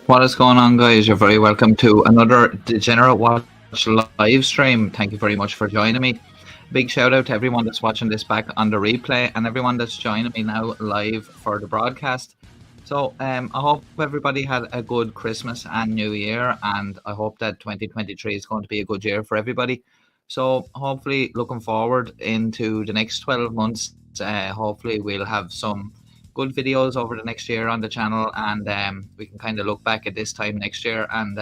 What is going on, guys? You're very welcome to another Degenerate Watch live stream. Thank you very much for joining me. Big shout out to everyone that's watching this back on the replay and everyone that's joining me now live for the broadcast. So, I hope everybody had a good Christmas and New Year, and I hope that 2023 is going to be a good year for everybody. So, hopefully, looking forward into the next 12 months, hopefully, we'll have some good videos over the next year on the channel, and we can kind of look back at this time next year and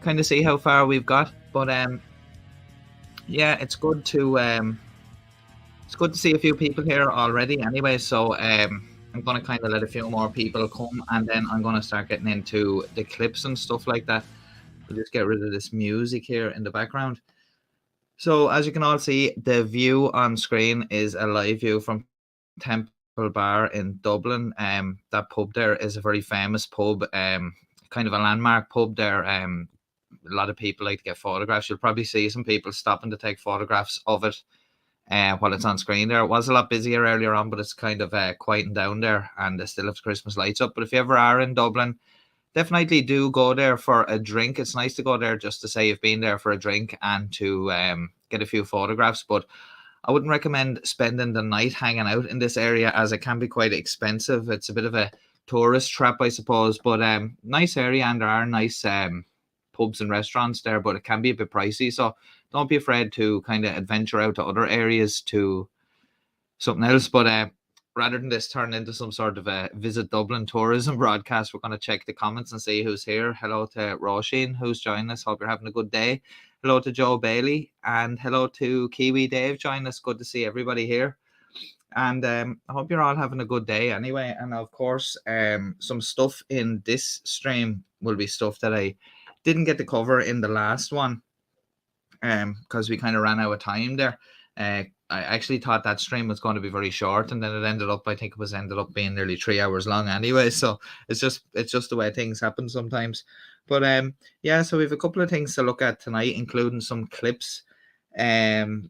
kind of see how far we've got. But yeah, it's good to see a few people here already. Anyway, so I'm gonna kind of let a few more people come, and then I'm gonna start getting into the clips and stuff like that. We'll just get rid of this music here in the background. So as you can all see, the view on screen is a live view from Temple Bar in Dublin. That pub there is a very famous pub, kind of a landmark pub there. A lot of people like to get photographs. You'll probably see some people stopping to take photographs of it while it's on screen there. It was a lot busier earlier on, but it's kind of quieting down there, and they still have Christmas lights up. But if you ever are in Dublin, definitely do go there for a drink. It's nice to go there just to say you've been there for a drink and to get a few photographs. But I wouldn't recommend spending the night hanging out in this area, as it can be quite expensive. It's a bit of a tourist trap, I suppose, but nice area, and there are nice pubs and restaurants there, but it can be a bit pricey. So don't be afraid to kind of adventure out to other areas to something else. But rather than this turn into some sort of a Visit Dublin tourism broadcast, we're going to check the comments and see who's here. Hello to Roisin, who's joining us. Hope you're having a good day. Hello to Joe Bailey, and hello to Kiwi Dave joining us. Good to see everybody here. And I hope you're all having a good day anyway. And of course, some stuff in this stream will be stuff that I didn't get to cover in the last one, because we kind of ran out of time there. I actually thought that stream was going to be very short, and then it ended up being nearly 3 hours long anyway. So it's just the way things happen sometimes. But yeah, so we have a couple of things to look at tonight, including some clips, and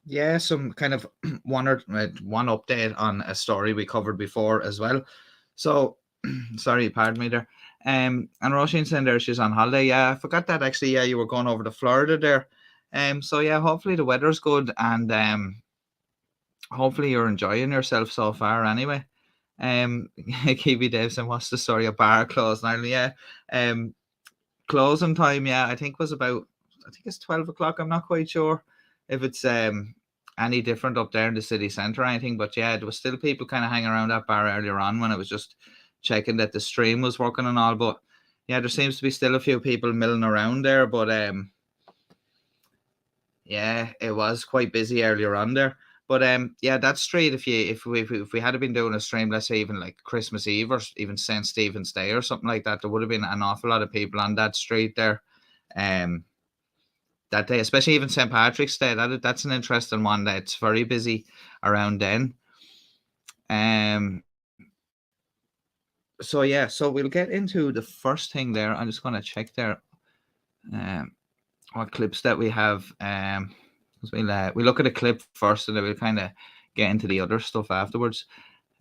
yeah, some kind of one update on a story we covered before as well. So sorry, pardon me there. And Roisin saying there she's on holiday. Yeah, I forgot that actually. Yeah, you were going over to Florida there. So yeah, hopefully the weather's good, and hopefully you're enjoying yourself so far anyway. KB Davison, what's the story of bar closing Ireland? Yeah. Closing time, yeah, I think it's 12 o'clock. I'm not quite sure if it's any different up there in the city centre or anything, but yeah, there was still people kind of hanging around that bar earlier on when I was just checking that the stream was working and all. But yeah, there seems to be still a few people milling around there, but yeah, it was quite busy earlier on there. But yeah, that street, if we had been doing a stream, let's say even like Christmas Eve or even St. Stephen's Day or something like that, there would have been an awful lot of people on that street there that day, especially even St. Patrick's Day. That's an interesting one. That's very busy around then. So yeah, so we'll get into the first thing there. I'm just going to check there what clips that we have. We look at a clip first, and then we'll kind of get into the other stuff afterwards.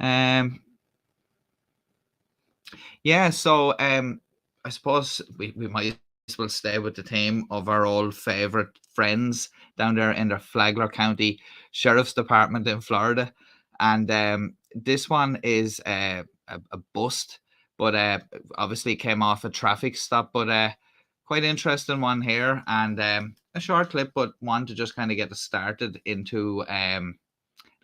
Yeah, so I suppose we might as well stay with the theme of our old favorite friends down there in the Flagler County Sheriff's Department in Florida. And this one is a bust, but obviously came off a traffic stop, but quite interesting one here, and a short clip, but one to just kind of get us started into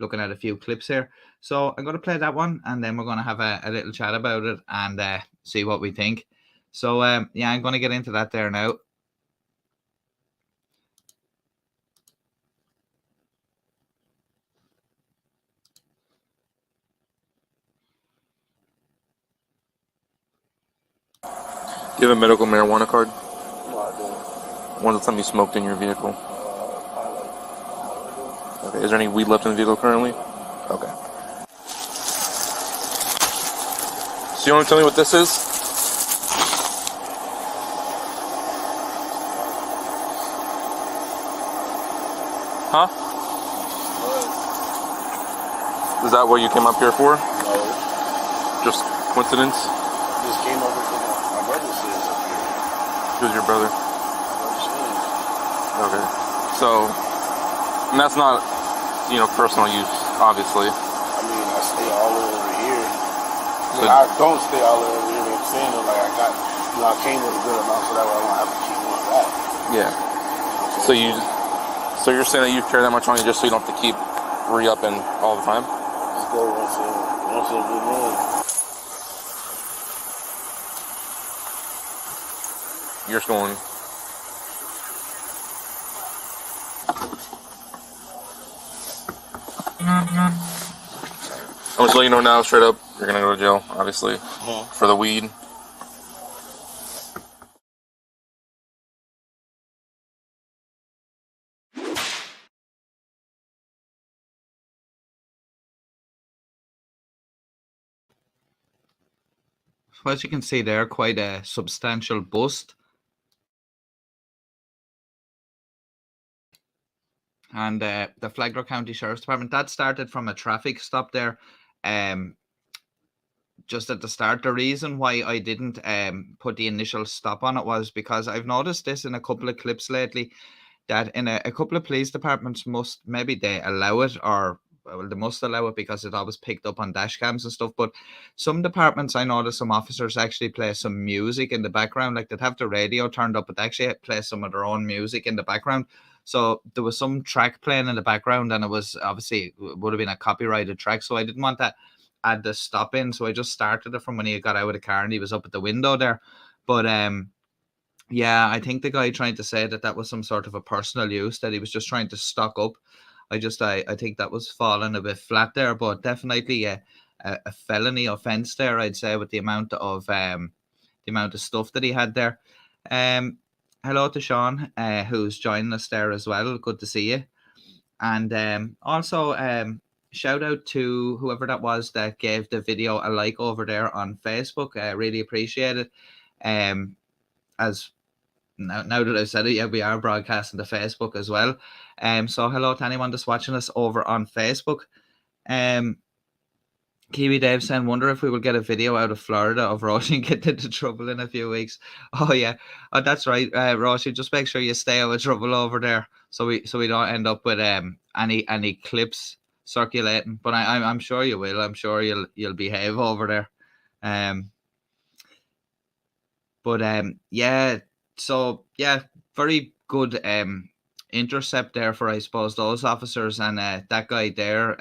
looking at a few clips here. So I'm going to play that one, and then we're going to have a little chat about it and see what we think. So yeah, I'm going to get into that there now. Do you have a medical marijuana card? When's the time you smoked in your vehicle? Okay, is there any weed left in the vehicle currently? Okay. So you want to tell me what this is? Huh? Is that what you came up here for? No. Just Coincidence? Just came over to my brother's house up here. Who's your brother? Okay. So, and that's not, personal use, obviously. I mean, I stay all over here. I don't stay all over here, but I'm saying, though, like, I came with a good amount, so that way I won't have to keep going back. Yeah. So you're saying that you carry that much on you just so you don't have to keep re-upping all the time? Just go once in a blue moon. You're just going. I'm just letting you know now, straight up, you're gonna go to jail, obviously, for the weed. So as you can see there, quite a substantial bust. And the Flagler County Sheriff's Department, that started from a traffic stop there. Just at the start, the reason why I didn't put the initial stop on it was because I've noticed this in a couple of clips lately, that in a couple of police departments maybe they allow it, or well, they must allow it because it always picked up on dash cams and stuff. But some departments, I noticed some officers actually play some music in the background, like they'd have the radio turned up, but they actually play some of their own music in the background. So there was some track playing in the background, and it was obviously would have been a copyrighted track. So I didn't want that add the stop in, so I just started it from when he got out of the car and he was up at the window there. But yeah, I think the guy trying to say that was some sort of a personal use, that he was just trying to stock up. I think that was falling a bit flat there, but definitely a felony offense there, I'd say, with the amount of stuff that he had there. Hello to Sean, who's joining us there as well. Good to see you. And also shout out to whoever that was that gave the video a like over there on Facebook. I really appreciate it. As now that I've said it, yeah, we are broadcasting to Facebook as well. So hello to anyone that's watching us over on Facebook. Kiwi Dave saying, wonder if we will get a video out of Florida of Roisin getting into trouble in a few weeks. Oh yeah, that's right, Roisin. Just make sure you stay out of trouble over there, so we don't end up with any clips circulating. But I'm sure you will. I'm sure you'll behave over there. Yeah. So yeah, very good intercept there for, I suppose, those officers, and that guy there.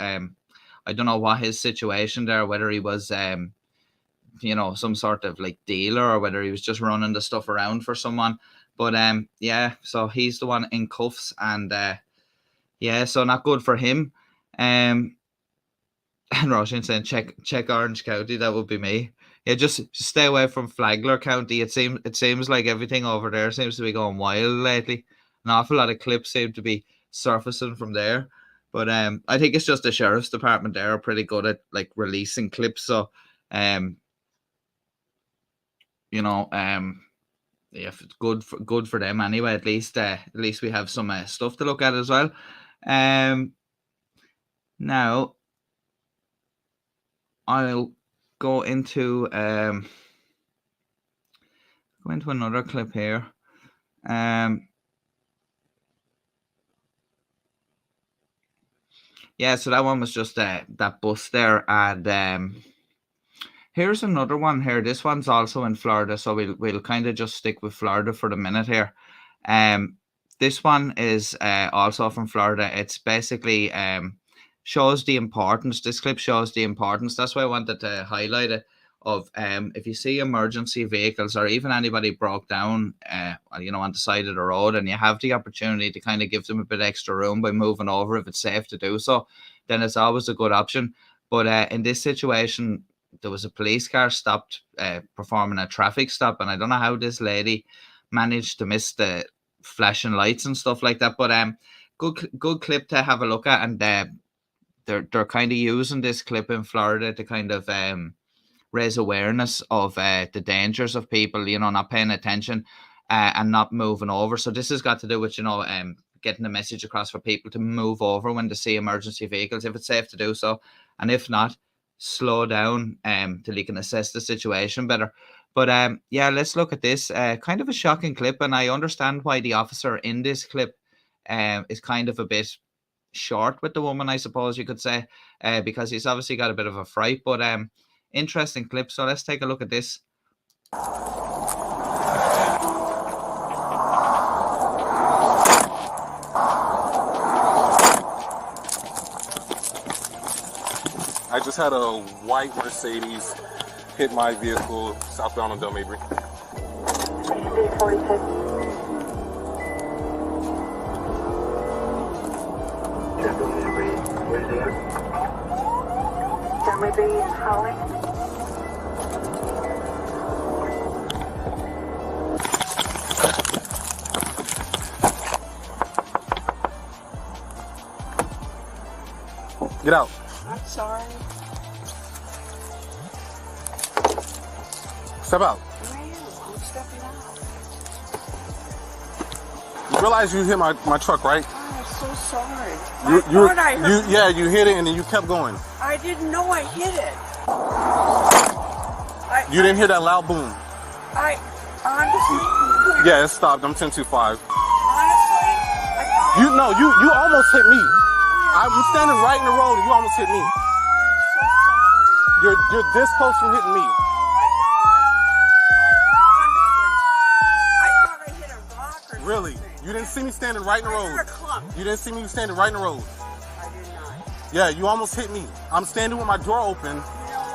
I don't know what his situation there, whether he was, some sort of like dealer, or whether he was just running the stuff around for someone. But yeah, so he's the one in cuffs, and yeah, so not good for him. And Roshan saying, check Orange County, that would be me. Yeah, just stay away from Flagler County. It seems like everything over there seems to be going wild lately. An awful lot of clips seem to be surfacing from there. But I think it's just the sheriff's department there are pretty good at like releasing clips. So yeah, good for them anyway. At least we have some stuff to look at as well. Now I'll go into another clip here. Yeah, so that one was just that bus there, and here's another one here. This one's also in Florida, so we'll kind of just stick with Florida for the minute here. This one is also from Florida. It's basically shows the importance. This clip shows the importance. That's why I wanted to highlight it. Of if you see emergency vehicles, or even anybody broke down, on the side of the road, and you have the opportunity to kind of give them a bit extra room by moving over, if it's safe to do so, then it's always a good option. But in this situation, there was a police car stopped performing a traffic stop, and I don't know how this lady managed to miss the flashing lights and stuff like that. But good clip to have a look at, and they're kind of using this clip in Florida to kind of raise awareness of the dangers of people, not paying attention and not moving over. So this has got to do with, getting the message across for people to move over when they see emergency vehicles, if it's safe to do so. And if not, slow down till you can assess the situation better. But yeah, let's look at this. Kind of a shocking clip, and I understand why the officer in this clip is kind of a bit short with the woman, I suppose you could say, because he's obviously got a bit of a fright. But interesting clip. So let's take a look at this. I just had a white Mercedes hit my vehicle southbound on Del Mabry. Del Mabry and Holly. Get out. I'm sorry. Step out. I'm stepping out. You realize you hit my truck, right? I'm so sorry. You hit it and then you kept going. I didn't know I hit it. You didn't hear that loud boom. I honestly. Yeah, it stopped. I'm 1025. Honestly, I thought. You almost hit me. I'm standing right in the road and you almost hit me. I'm so sorry. You're this close from hitting me. I thought I hit a rock or Really? something. You didn't see me standing right in the I road. hit a clump. You didn't see me standing right in the road. I did not. Yeah, you almost hit me. I'm standing with my door open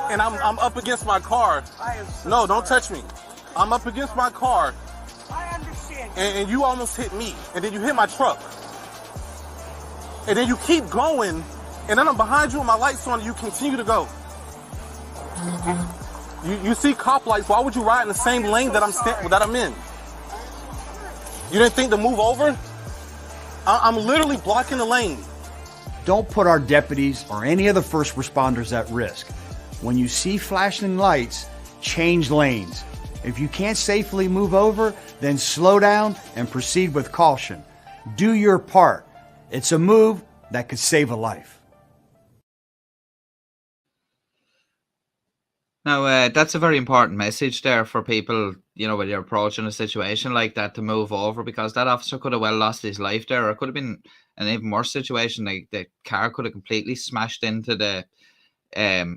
and I'm up against my car. I am so No, don't sorry. touch me. I'm up against my car I understand. and you almost hit me. And then you hit my truck. And then you keep going and then I'm behind you with my lights on and you continue to go. You see cop lights. Why would you ride in the same lane that I'm in? You didn't think to move over? I'm literally blocking the lane. Don't put our deputies or any other first responders at risk. When you see flashing lights, change lanes. If you can't safely move over, then slow down and proceed with caution. Do your part. It's a move that could save a life. Now, that's a very important message there for people, when you're approaching a situation like that, to move over, because that officer could have well lost his life there, or it could have been an even worse situation. Like the car could have completely smashed into the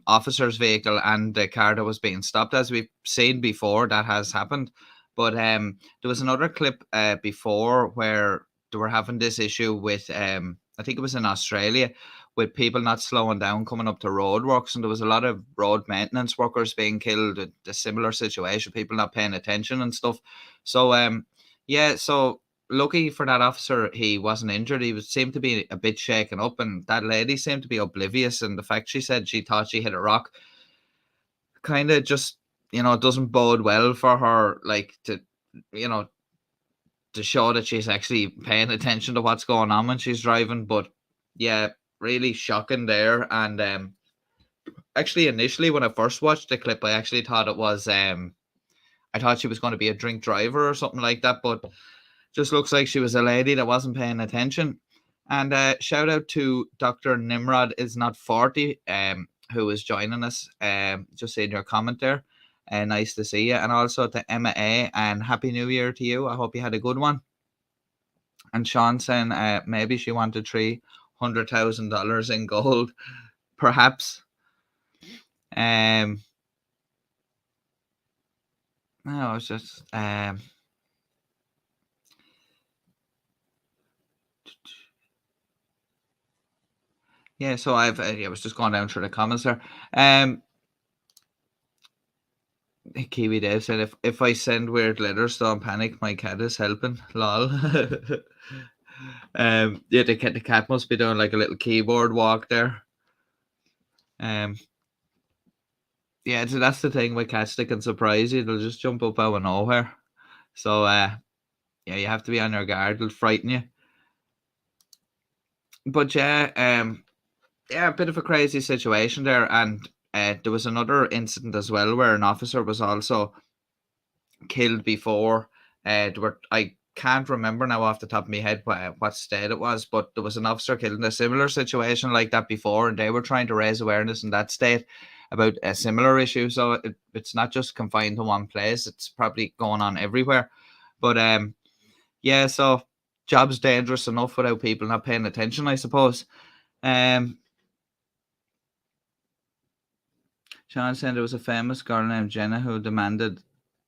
officer's vehicle and the car that was being stopped. As we've seen before, that has happened. But there was another clip before where they were having this issue with, I think it was in Australia, with people not slowing down coming up to roadworks, and there was a lot of road maintenance workers being killed. A similar situation, people not paying attention and stuff. So so lucky for that officer, he wasn't injured. He seemed to be a bit shaken up, and that lady seemed to be oblivious. And the fact she said she thought she hit a rock kind of just, doesn't bode well for her, like to show that she's actually paying attention to what's going on when she's driving. But yeah, really shocking there. And actually initially when I first watched the clip, I actually thought it was I thought she was going to be a drink driver or something like that, but just looks like she was a lady that wasn't paying attention. And shout out to Dr. Nimrod is not 40, who is joining us, just seeing your comment there. Nice to see you. And also to Emma A, and Happy New Year to you. I hope you had a good one. And Sean saying maybe she wanted $300,000 in gold, perhaps. No, it's just yeah. So I was just going down through the comments there. Kiwi Dave said, if I send weird letters, don't panic. My cat is helping. Lol. Yeah, the cat must be doing like a little keyboard walk there. Yeah, so that's the thing with cats, they can surprise you. They'll just jump up out of nowhere. So yeah, you have to be on your guard. They'll frighten you. But yeah, a bit of a crazy situation there. And there was another incident as well where an officer was also killed before. I can't remember now off the top of my head what state it was, but there was an officer killed in a similar situation like that before, and they were trying to raise awareness in that state. about a similar issue. So it's not just confined to one place. It's probably going on everywhere. But yeah, so job's dangerous enough without people not paying attention, I suppose. Um, Sean said there was a famous girl named Jenna who demanded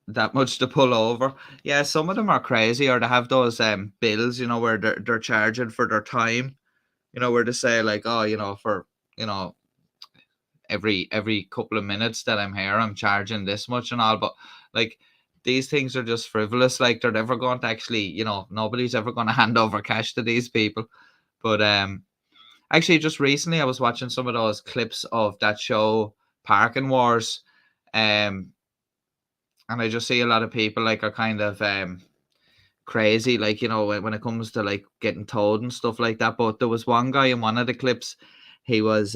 that much to pull over. Yeah, some of them are crazy, or they have those bills, where they're charging for their time. Where they say like, oh, for you know every couple of minutes that I'm here, I'm charging this much and all. But like these things are just frivolous. Like they're never going to actually, nobody's ever going to hand over cash to these people. But actually, just recently I was watching some of those clips of that show Parking Wars, um, and I just see a lot of people like are kind of crazy, like when it comes to like getting towed and stuff like that. But there was one guy in one of the clips, he was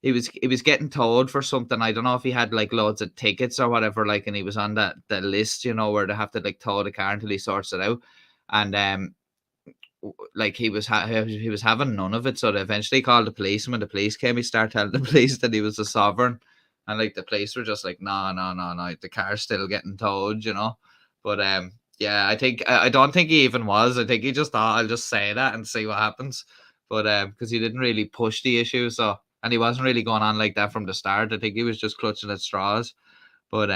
he was getting towed for something. I don't know if he had like loads of tickets or whatever, like, and he was on that list, where they have to like tow the car until he sorts it out. And like he was he was having none of it, so they eventually called the police. And when the police came, he started telling the police that he was a sovereign, and like the police were just like, no, no, no, no, the car's still getting towed. But yeah, I don't think he even was. I think he just thought, I'll just say that and see what happens. But because he didn't really push the issue, so, and he wasn't really going on like that from the start. I think he was just clutching at straws. But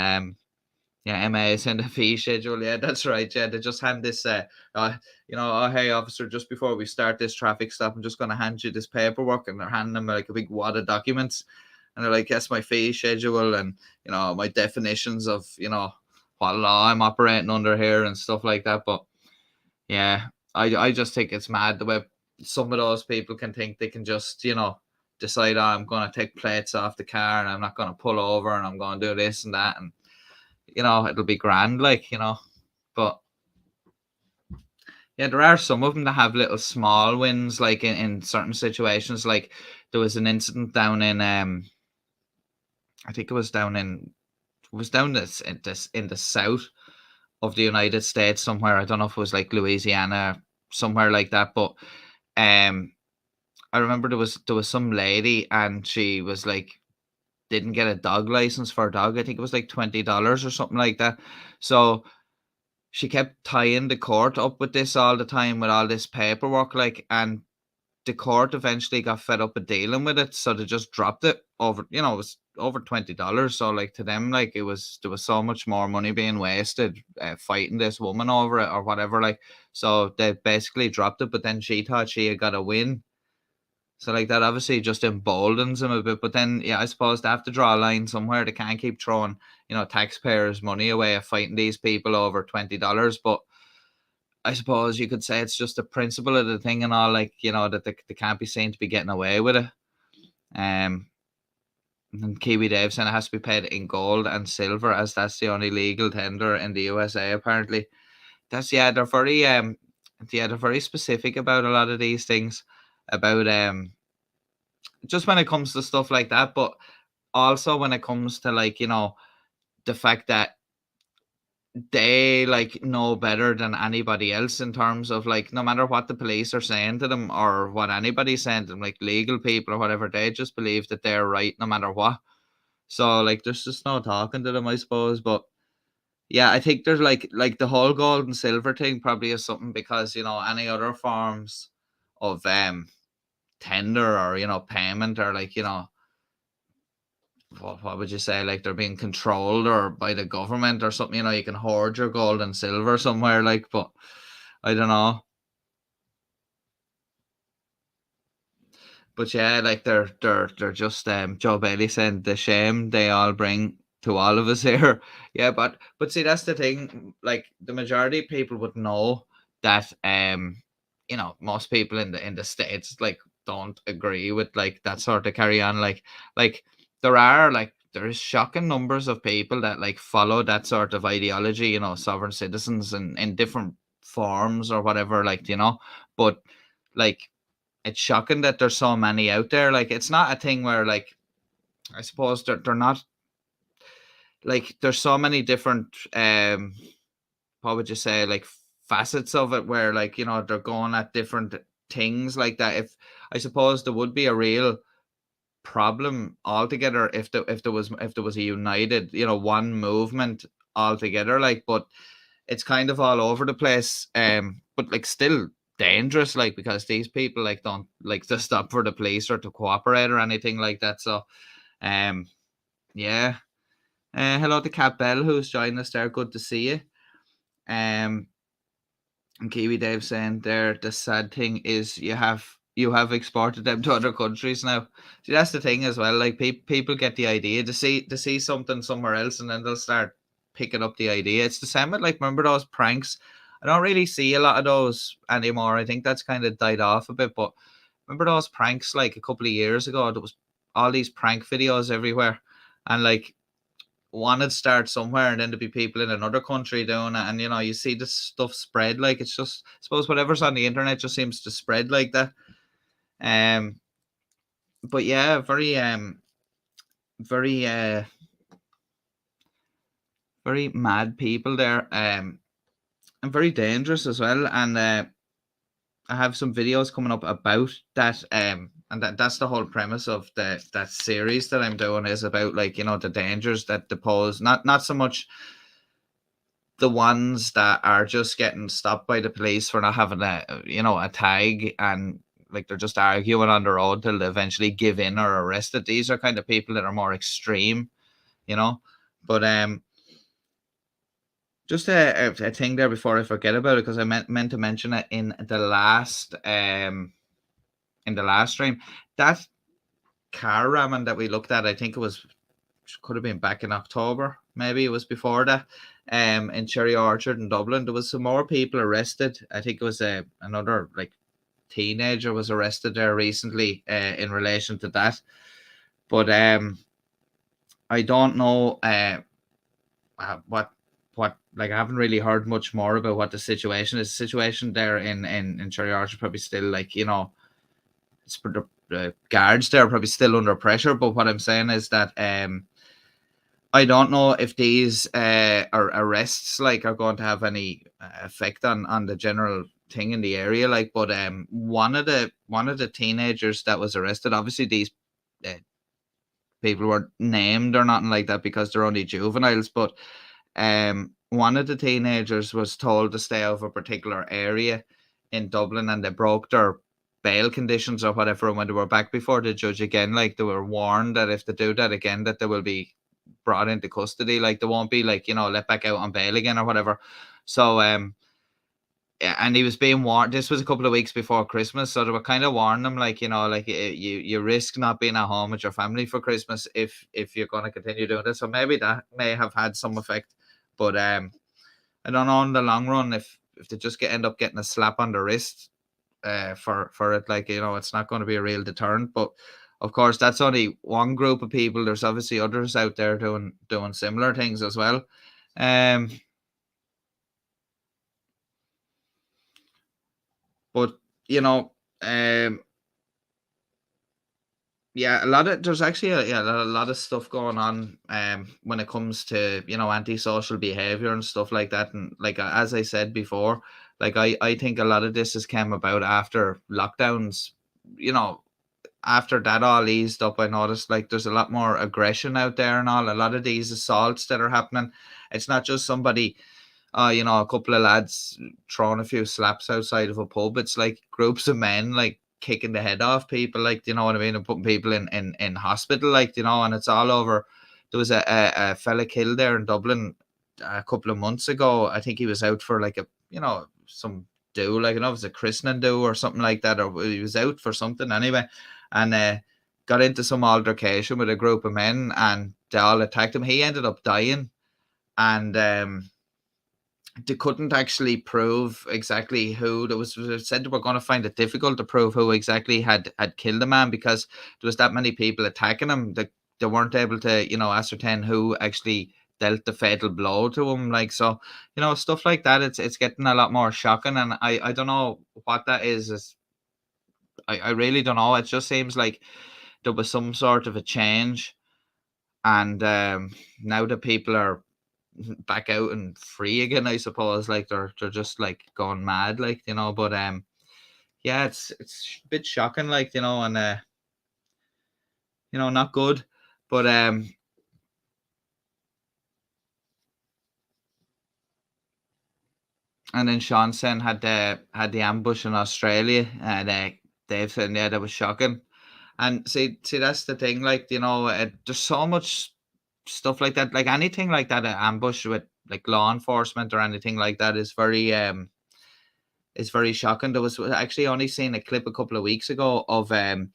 yeah, MA send a fee schedule. Yeah, that's right. Yeah, they just hand this oh, hey officer, just before we start this traffic stop, I'm just gonna hand you this paperwork, and they're handing them like a big wad of documents, and they're like, yes, my fee schedule and my definitions of what law I'm operating under here and stuff like that. But yeah, I just think it's mad the way some of those people can think they can just decide, oh, I'm gonna take plates off the car and I'm not gonna pull over and I'm gonna do this and that, and it'll be grand, like, but yeah, there are some of them that have little small wins, like in certain situations. Like there was an incident down in, I think it was down in the south of the United States somewhere. I don't know if it was like Louisiana, somewhere like that. But I remember there was some lady, and she was like, didn't get a dog license for a dog. I think it was like $20 or something like that. So she kept tying the court up with this all the time, with all this paperwork, like, and the court eventually got fed up with dealing with it, so they just dropped it over. It was over $20. So like to them, like there was so much more money being wasted fighting this woman over it or whatever. Like, so they basically dropped it, but then she thought she had got a win. So like that obviously just emboldens them a bit. But then, yeah, I suppose they have to draw a line somewhere. They can't keep throwing, taxpayers' money away of fighting these people over $20. But I suppose you could say it's just the principle of the thing and all, like, that they can't be seen to be getting away with it. And Kiwi Dave saying it has to be paid in gold and silver, as that's the only legal tender in the USA, apparently. That's, yeah, they're very specific about a lot of these things, about just when it comes to stuff like that, but also when it comes to like, the fact that they like know better than anybody else, in terms of like, no matter what the police are saying to them or what anybody's saying to them, like legal people or whatever, they just believe that they're right no matter what. So like there's just no talking to them, I suppose. But yeah, I think there's like the whole gold and silver thing probably is something, because any other forms of tender or payment, or like what would you say, like they're being controlled or by the government or something. You can hoard your gold and silver somewhere, like, but I don't know. But yeah, like they're just Joe Bailey saying the shame they all bring to all of us here. Yeah, but see, that's the thing. Like the majority of people would know that most people in the States like don't agree with like that sort of carry on. Like there is shocking numbers of people that like follow that sort of ideology, sovereign citizens, and in different forms or whatever, like, but like it's shocking that there's so many out there. Like it's not a thing where, like, I suppose they're not, like, there's so many different what would you say, like facets of it, where like they're going at different things like that. If I suppose there would be a real problem altogether if there was a united, one movement altogether, like, but it's kind of all over the place, but like still dangerous, like, because these people like don't like to stop for the police or to cooperate or anything like that. So yeah. Hello to Cat Bell, who's joined us there. Good to see you. And Kiwi Dave saying there, the sad thing is you have exported them to other countries now. See, that's the thing as well. Like people get the idea to see something somewhere else, and then they'll start picking up the idea. It's the same with, like, remember those pranks? I don't really see a lot of those anymore. I think that's kind of died off a bit. But remember those pranks like a couple of years ago? There was all these prank videos everywhere, and like, one would start somewhere and then there'd be people in another country doing it, and you see this stuff spread. Like, it's just, I suppose, whatever's on the internet just seems to spread like that. But yeah, very very very mad people there, and very dangerous as well. And I have some videos coming up about that, and that's the whole premise of that series that I'm doing, is about, like, the dangers that they pose. Not so much the ones that are just getting stopped by the police for not having a tag, and like they're just arguing on the road till they eventually give in or arrested. These are kind of people that are more extreme, But just a thing there before I forget about it, because I meant to mention it in the last stream. That car ramming that we looked at, I think could have been back in October, maybe it was before that, in Cherry Orchard in Dublin. There was some more people arrested. I think it was another, like, teenager was arrested there recently in relation to that. But I don't know what like, I haven't really heard much more about what the situation is. The situation there in Cherry Orchard probably still, like, it's the guards there are probably still under pressure. But what I'm saying is that I don't know if these arrests, like, are going to have any effect on the general thing in the area, like. But one of the teenagers that was arrested, obviously these people weren't named or nothing like that because they're only juveniles, but one of the teenagers was told to stay out of a particular area in Dublin, and they broke their bail conditions or whatever. And when they were back before the judge again, like, they were warned that if they do that again, that they will be brought into custody. Like, they won't be, like, let back out on bail again or whatever. So and he was being warned. This was a couple of weeks before Christmas, so they were kind of warning him, like, like, you risk not being at home with your family for Christmas if you're going to continue doing this. So maybe that may have had some effect. But I don't know, in the long run, if they just end up getting a slap on the wrist for it, like, it's not going to be a real deterrent. But of course, that's only one group of people. There's obviously others out there doing similar things as well. But yeah, there's actually a lot of stuff going on when it comes to antisocial behavior and stuff like that. And, like, as I said before, like, I think a lot of this has come about after lockdowns. After that all eased up, I noticed, like, there's a lot more aggression out there and all. A lot of these assaults that are happening, it's not just somebody, a couple of lads throwing a few slaps outside of a pub. It's like groups of men, like, kicking the head off people, like, you know what I mean, and putting people in hospital, like, and it's all over. There was a fella killed there in Dublin a couple of months ago. I think he was out for, like, some do, like, it was a christening do or something like that, or he was out for something anyway, and got into some altercation with a group of men, and they all attacked him. He ended up dying, and they couldn't actually prove exactly who. There was said they were going to find it difficult to prove who exactly had killed the man, because there was that many people attacking him that they weren't able to ascertain who actually dealt the fatal blow to him. Like, so stuff like that, it's getting a lot more shocking, and I don't know what that is. I really don't know. It just seems like there was some sort of a change, and now that people are back out and free again, I suppose, like, they're just, like, going mad, like, but yeah, it's a bit shocking, like, and not good. But and then Sean Sen had the ambush in Australia, and Dave said, yeah, that was shocking. And see, that's the thing. Like, there's so much stuff like that. Like anything like that, an ambush with like law enforcement or anything like that is very shocking. There was actually only seen a clip a couple of weeks ago of a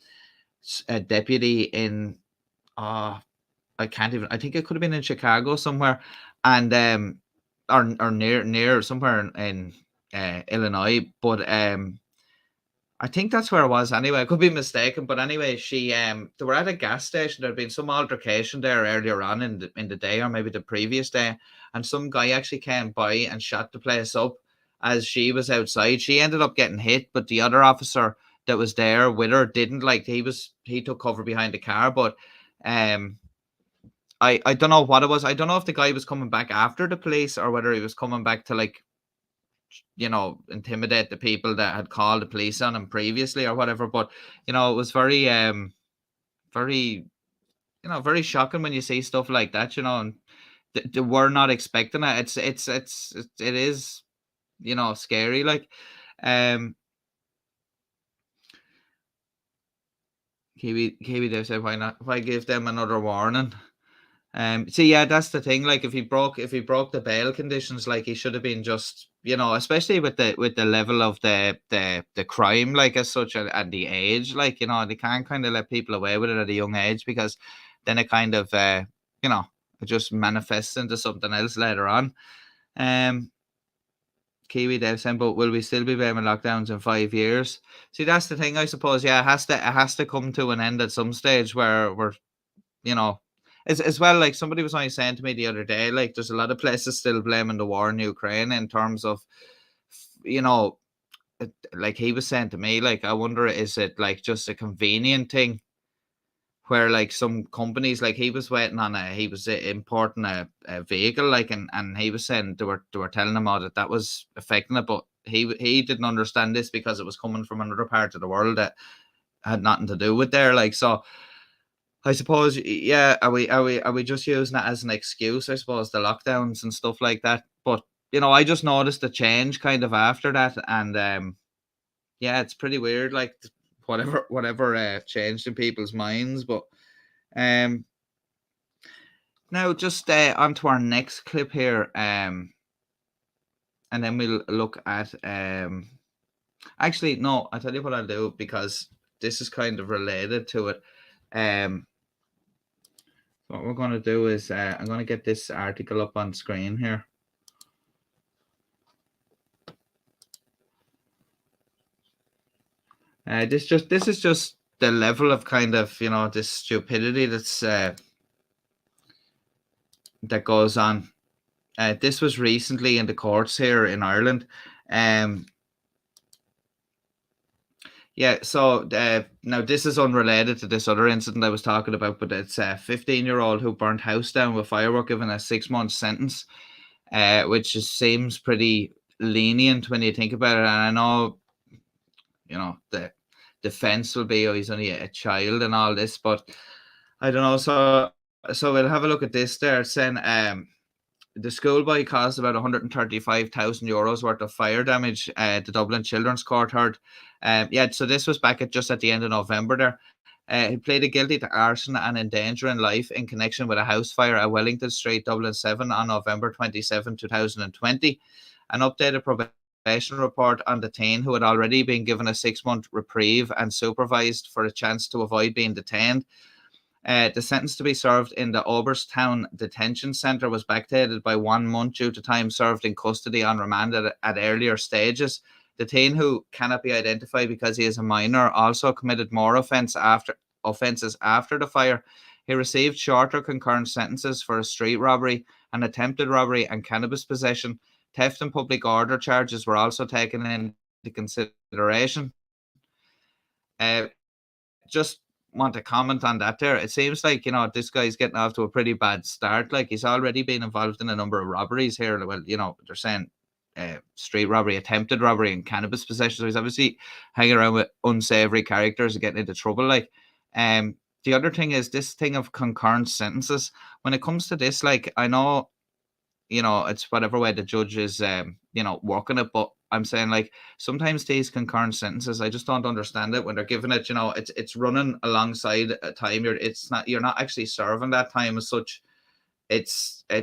deputy in I can't even. I think it could have been in Chicago somewhere, and or near somewhere in Illinois. But I think that's where it was. Anyway, I could be mistaken. But anyway, they were at a gas station. There had been some altercation there earlier on in the day, or maybe the previous day, and some guy actually came by and shot the place up as she was outside. She ended up getting hit, but the other officer that was there with her didn't. Like, he took cover behind the car, but I don't know what it was. I don't know if the guy was coming back after the police or whether he was coming back to, like, intimidate the people that had called the police on him previously or whatever. But it was very very very shocking when you see stuff like that, and they were not expecting it. It is scary. Like, Kiwi they said, why give them another warning? Yeah, that's the thing. Like, if he broke the bail conditions, like, he should have been just, especially with the level of the crime, like, as such, and the age, like, they can't kind of let people away with it at a young age, because then it kind of it just manifests into something else later on. Kiwi Dev saying, but will we still be blaming lockdowns in 5 years? See, that's the thing, I suppose. Yeah, it has to come to an end at some stage where we're, as well, like, somebody was only saying to me the other day, like, there's a lot of places still blaming the war in Ukraine in terms of, like he was saying to me, like, I wonder, is it like just a convenient thing where, like, some companies, like, he was importing a vehicle, like, and he was saying they were telling him all that was affecting it, but he didn't understand this because it was coming from another part of the world that had nothing to do with there, like, so I suppose, yeah, are we just using that as an excuse, I suppose, the lockdowns and stuff like that? But I just noticed the change kind of after that, and yeah, it's pretty weird, like, whatever changed in people's minds. But now just onto our next clip here, and then we'll look at actually, no, I'll tell you what I'll do, because this is kind of related to it. What we're going to do is I'm going to get this article up on screen here. This is just the level of kind of this stupidity that's that goes on. This was recently in the courts here in Ireland. Yeah, so now this is unrelated to this other incident I was talking about, but it's a 15-year-old who burnt house down with firework, given a 6-month sentence, which just seems pretty lenient when you think about it. And I know, the defense will be, oh, he's only a child and all this, but I don't know. So we'll have a look at this there. It's saying the schoolboy caused about 135,000 euros worth of fire damage. The Dublin Children's Court heard. Yeah, so this was back just at the end of November there. He pleaded guilty to arson and endangering life in connection with a house fire at Wellington Street, Dublin 7 on November 27, 2020. An updated probation report on the teen, who had already been given a 6-month reprieve and supervised for a chance to avoid being detained. The sentence to be served in the Oberstown Detention Centre was backdated by 1 month due to time served in custody on remand at earlier stages. The teen, who cannot be identified because he is a minor, also committed more offences after the fire. He received shorter concurrent sentences for a street robbery, an attempted robbery, and cannabis possession. Theft and public order charges were also taken into consideration. Just want to comment on that there. It seems like, this guy's getting off to a pretty bad start. Like, he's already been involved in a number of robberies here. Well, they're saying street robbery, attempted robbery, and cannabis possession. So he's obviously hanging around with unsavory characters and getting into trouble. Like, the other thing is this thing of concurrent sentences. When it comes to this, like, I know, it's whatever way the judge is, working it, but I'm saying, like, sometimes these concurrent sentences, I just don't understand it when they're giving it, it's running alongside a time. You're not actually serving that time as such. It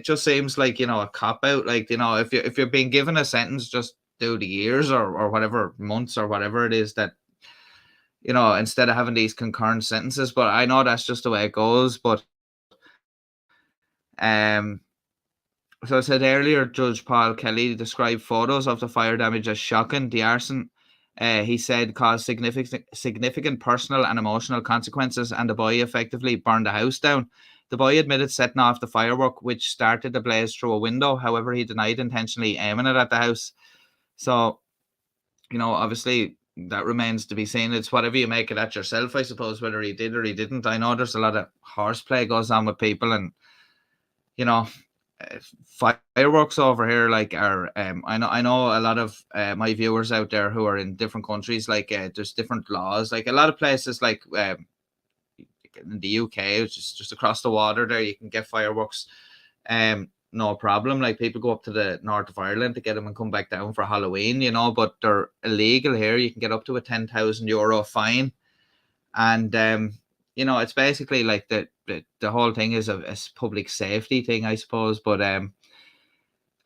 just seems like, a cop out. Like, if you're being given a sentence, just do the years or whatever months or whatever it is that, instead of having these concurrent sentences. But I know that's just the way it goes. But so I said earlier, Judge Paul Kelly described photos of the fire damage as shocking. The arson, he said, caused significant personal and emotional consequences, and the boy effectively burned the house down. The boy admitted setting off the firework, which started the blaze through a window. However, he denied intentionally aiming it at the house. So, obviously, that remains to be seen. It's whatever you make it at yourself, I suppose, whether he did or he didn't. I know there's a lot of horseplay goes on with people, and, fireworks over here, like, are I know a lot of my viewers out there who are in different countries, like, there's different laws, like a lot of places, like, in the UK, which is just across the water there, you can get fireworks no problem. Like, people go up to the north of Ireland to get them and come back down for Halloween, but they're illegal here. You can get up to a €10,000 fine, and it's basically like the whole thing is a public safety thing, I suppose. But a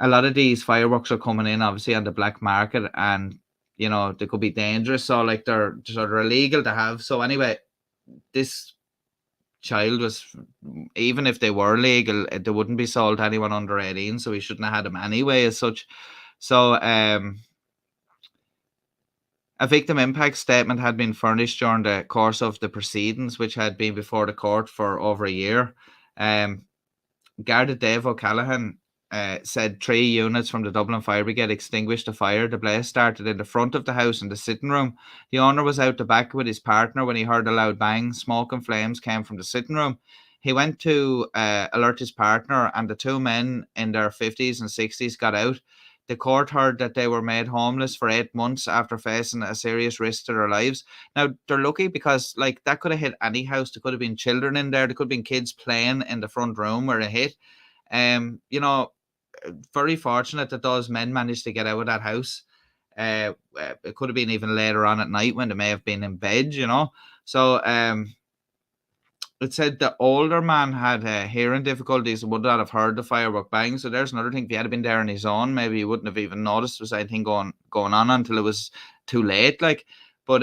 lot of these fireworks are coming in, obviously, on the black market, and they could be dangerous. So, like, they're illegal to have. So anyway, this child was, even if they were legal, they wouldn't be sold to anyone under 18, so he shouldn't have had them anyway as such. So a victim impact statement had been furnished during the course of the proceedings, which had been before the court for over a year. Garda Dave O'Callaghan said 3 units from the Dublin Fire Brigade extinguished the fire. The blaze started in the front of the house in the sitting room. The owner was out the back with his partner when he heard a loud bang. Smoke and flames came from the sitting room. He went to alert his partner, and the 2 men in their 50s and 60s got out. The court heard that they were made homeless for 8 months after facing a serious risk to their lives. Now, they're lucky because, like, that could have hit any house. There could have been children in there. There could have been kids playing in the front room where it hit. Very fortunate that those men managed to get out of that house. It could have been even later on at night when they may have been in bed, So it said the older man had hearing difficulties and would not have heard the firework bang. So there's another thing. If he had been there on his own, maybe he wouldn't have even noticed there was anything going on until it was too late. Like, but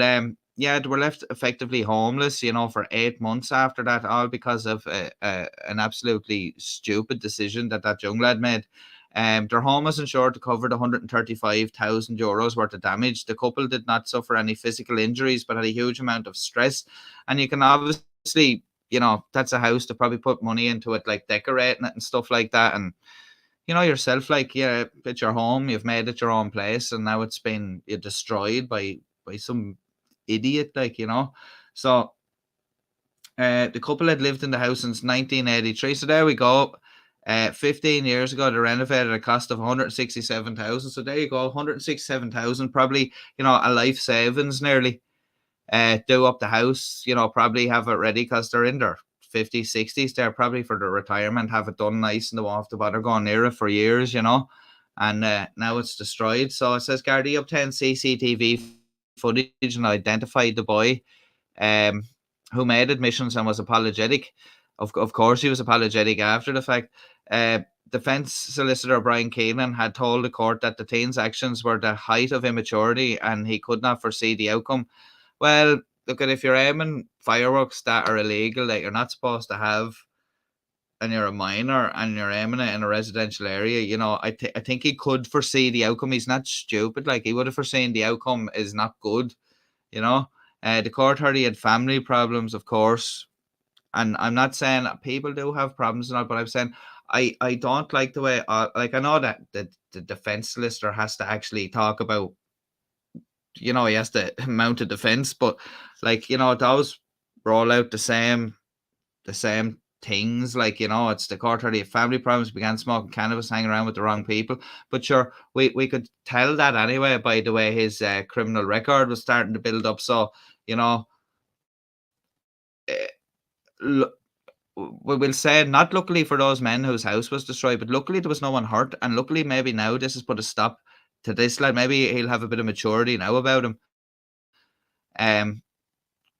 yeah, they were left effectively homeless, for 8 months after that, all because of an absolutely stupid decision that young lad made. Their home was insured to cover the €135,000 worth of damage. The couple did not suffer any physical injuries, but had a huge amount of stress. And you can obviously, that's a house to probably put money into it, like decorating it and stuff like that. And, yourself, like, yeah, it's your home, you've made it your own place, and now it's been destroyed by some idiot, like, So the couple had lived in the house since 1983. So there we go. 15 years ago, they renovated at a cost of 167,000. So there you go, 167,000, probably, a life savings nearly. Do up the house, probably have it ready because they're in their 50s, 60s. They're probably for their retirement, have it done nice, and they won't have to bother going near it for years, And now it's destroyed. So it says Gardaí obtained CCTV footage and identified the boy who made admissions and was apologetic. Of course, he was apologetic after the fact. Defense solicitor Brian Keenan had told the court that the teen's actions were the height of immaturity and he could not foresee the outcome. Well, look, if you're aiming fireworks that are illegal, that you're not supposed to have, and you're a minor and you're aiming it in a residential area, I think he could foresee the outcome. He's not stupid. Like, he would have foreseen the outcome is not good, The court heard he had family problems, of course. And I'm not saying people do have problems and all, but I'm saying I don't like the way, like, I know that the defense solicitor has to actually talk about, he has to mount a defense, but, like, it always roll out the same things, like, it's the court heard he had family problems, began smoking cannabis, hanging around with the wrong people. But sure, we could tell that anyway by the way his criminal record was starting to build up. So, we'll say not luckily for those men whose house was destroyed, but luckily there was no one hurt, and luckily maybe now this has put a stop to this lad. Maybe he'll have a bit of maturity now about him.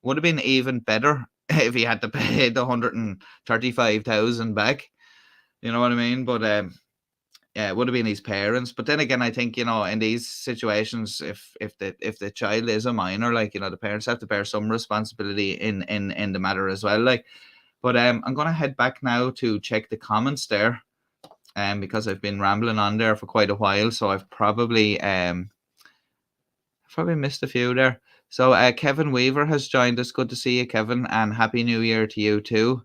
Would have been even better if he had to pay the 135,000 back. You know what I mean? But yeah, it would have been his parents. But then again, I think, in these situations, if the child is a minor, like, the parents have to bear some responsibility in the matter as well. Like, but I'm gonna head back now to check the comments there, because I've been rambling on there for quite a while, so I've probably missed a few there. So Kevin Weaver has joined us. Good to see you, Kevin, and Happy New Year to you too.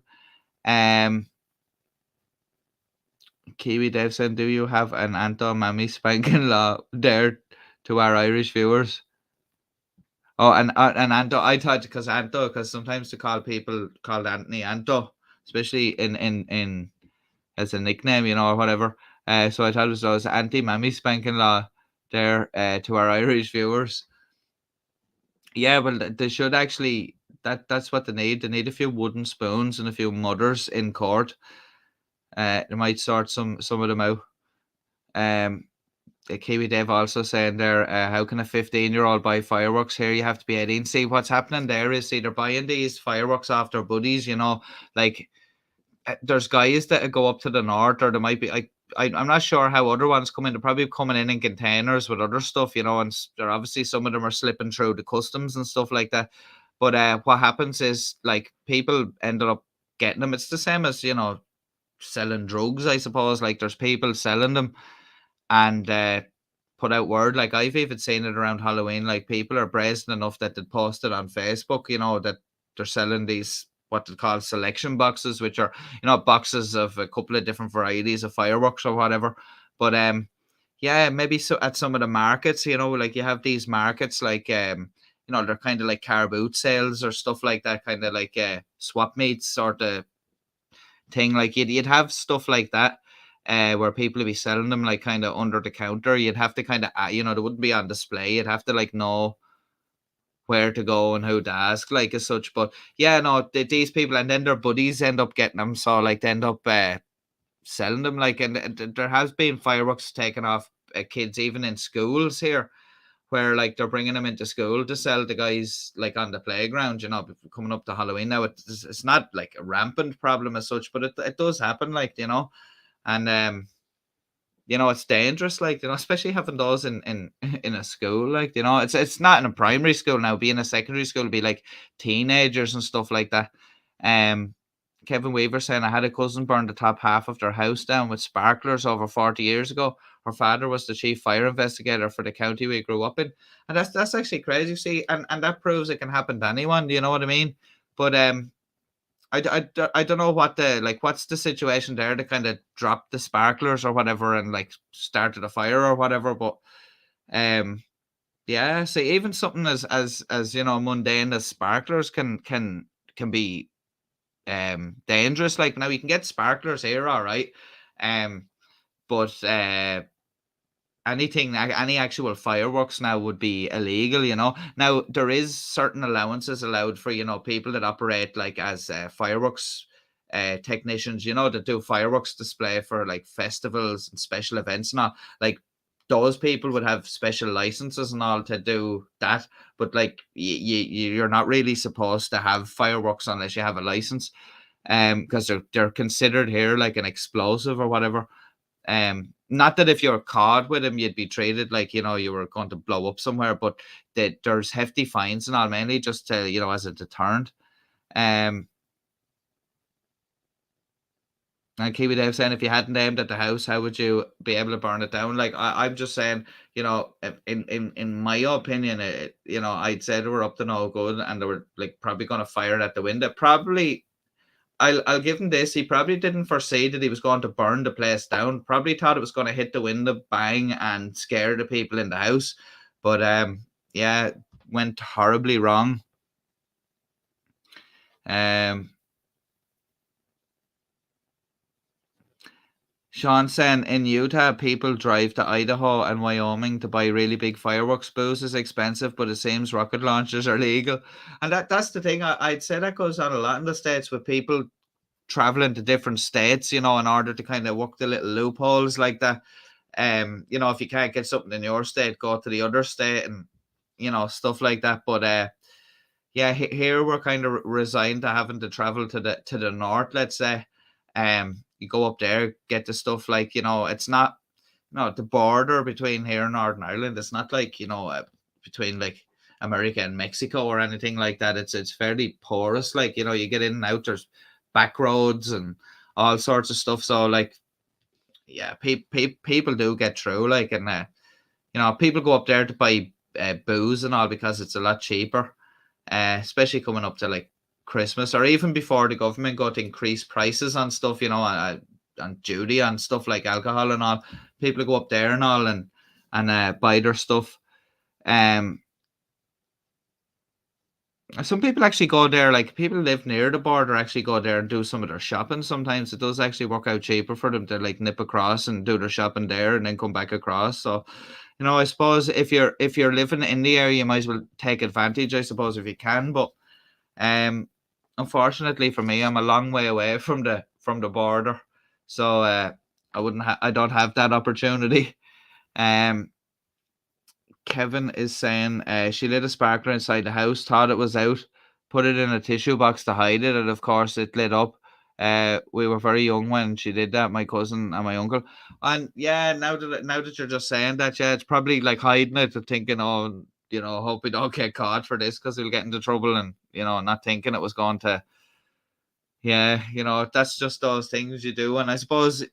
Kiwi Dave said, "Do you have an Anto Mammy spanking law there to our Irish viewers?" Oh, and Anto, I thought because sometimes to call people called Anthony Anto, especially in as a nickname, or whatever. So I thought it was Auntie Mammy spanking law there to our Irish viewers. Yeah, well, they should actually. That's what they need. They need a few wooden spoons and a few mothers in court. They might sort some of them out. Kiwi Dave also saying there, how can a 15-year-old buy fireworks here? You have to be 18. See, what's happening there is, they're buying these fireworks off their buddies, like there's guys that go up to the north, or there might be, I'm not sure how other ones come in. They're probably coming in containers with other stuff, and they're obviously, some of them are slipping through the customs and stuff like that. But what happens is, like, people ended up getting them. It's the same as, selling drugs, I suppose. Like, there's people selling them and put out word. Like, I've even seen it around Halloween. Like, people are brazen enough that they post it on Facebook, that they're selling these, what they call selection boxes, which are, boxes of a couple of different varieties of fireworks or whatever. But yeah, maybe so at some of the markets, like, you have these markets, like they're kind of like car boot sales or stuff like that, kind of like swap meets sort of thing. Like, you'd have stuff like that, where people would be selling them, like, kind of under the counter. You'd have to kind of, they wouldn't be on display. You'd have to, like, know where to go and who to ask, like, as such. But yeah, no, these people, and then their buddies end up getting them, so, like, they end up selling them, like. And there has been fireworks taken off kids even in schools here, where, like, they're bringing them into school to sell to guys, like, on the playground, coming up to Halloween. Now, it's not like a rampant problem as such, but it does happen, like, and it's dangerous, like, especially having those in a school, like, it's not in a primary school now. Being a secondary school, be like teenagers and stuff like that. Kevin Weaver saying, I had a cousin burn the top half of their house down with sparklers over 40 years ago. Her father was the chief fire investigator for the county we grew up in. And that's actually crazy, see, and that proves it can happen to anyone, you know what I mean? But I don't know what's the situation there to kind of drop the sparklers or whatever and, like, started a fire or whatever. But yeah, see, even something as mundane as sparklers can be dangerous. Like, now you can get sparklers here, all right, but any actual fireworks now would be illegal. Now, there is certain allowances allowed for, people that operate, like, as fireworks technicians, that do fireworks display for, like, festivals and special events and all. Like, those people would have special licenses and all to do that. But, like, you're not really supposed to have fireworks unless you have a license, because they're considered here like an explosive or whatever. Not that if you're caught with them, you'd be treated like, you were going to blow up somewhere, but there's hefty fines and all, mainly just to, as a deterrent. And Kiwi Dave saying, if you hadn't aimed at the house, how would you be able to burn it down? Like, I'm just saying, in my opinion, I'd say they were up to no good, and they were, like, probably going to fire it at the window. Probably, I'll give him this. He probably didn't foresee that he was going to burn the place down. Probably thought it was going to hit the window, bang, and scare the people in the house. But yeah, went horribly wrong. Sean saying in Utah, people drive to Idaho and Wyoming to buy really big fireworks. Booze is expensive, but it seems rocket launches are legal. And that's the thing. I'd say that goes on a lot in the States with people traveling to different states, in order to kind of work the little loopholes like that. If you can't get something in your state, go to the other state and, stuff like that. But yeah, here we're kind of resigned to having to travel to the north, let's say. You go up there, get the stuff like, it's not, the border between here and Northern Ireland. It's not like, between like America and Mexico or anything like that. It's fairly porous. Like, you get in and out, there's back roads and all sorts of stuff. So like, yeah, people do get through, like, and, people go up there to buy booze and all because it's a lot cheaper, especially coming up to like Christmas, or even before the government got to increase prices on stuff, on duty on stuff like alcohol and all. People go up there and all and buy their stuff. Some people actually go there, like people who live near the border actually go there and do some of their shopping. Sometimes it does actually work out cheaper for them to like nip across and do their shopping there and then come back across. So, I suppose if you're living in the area, you might as well take advantage, I suppose, if you can. But unfortunately for me, I'm a long way away from the border, so I don't have that opportunity. Kevin is saying she lit a sparkler inside the house, thought it was out, put it in a tissue box to hide it, and of course it lit up. We were very young when she did that, my cousin and my uncle. And yeah, now that you're just saying that, yeah, it's probably like hiding it, thinking, oh, hope we don't get caught for this because we'll get into trouble, and not thinking it was going to. Yeah, that's just those things you do, and I suppose,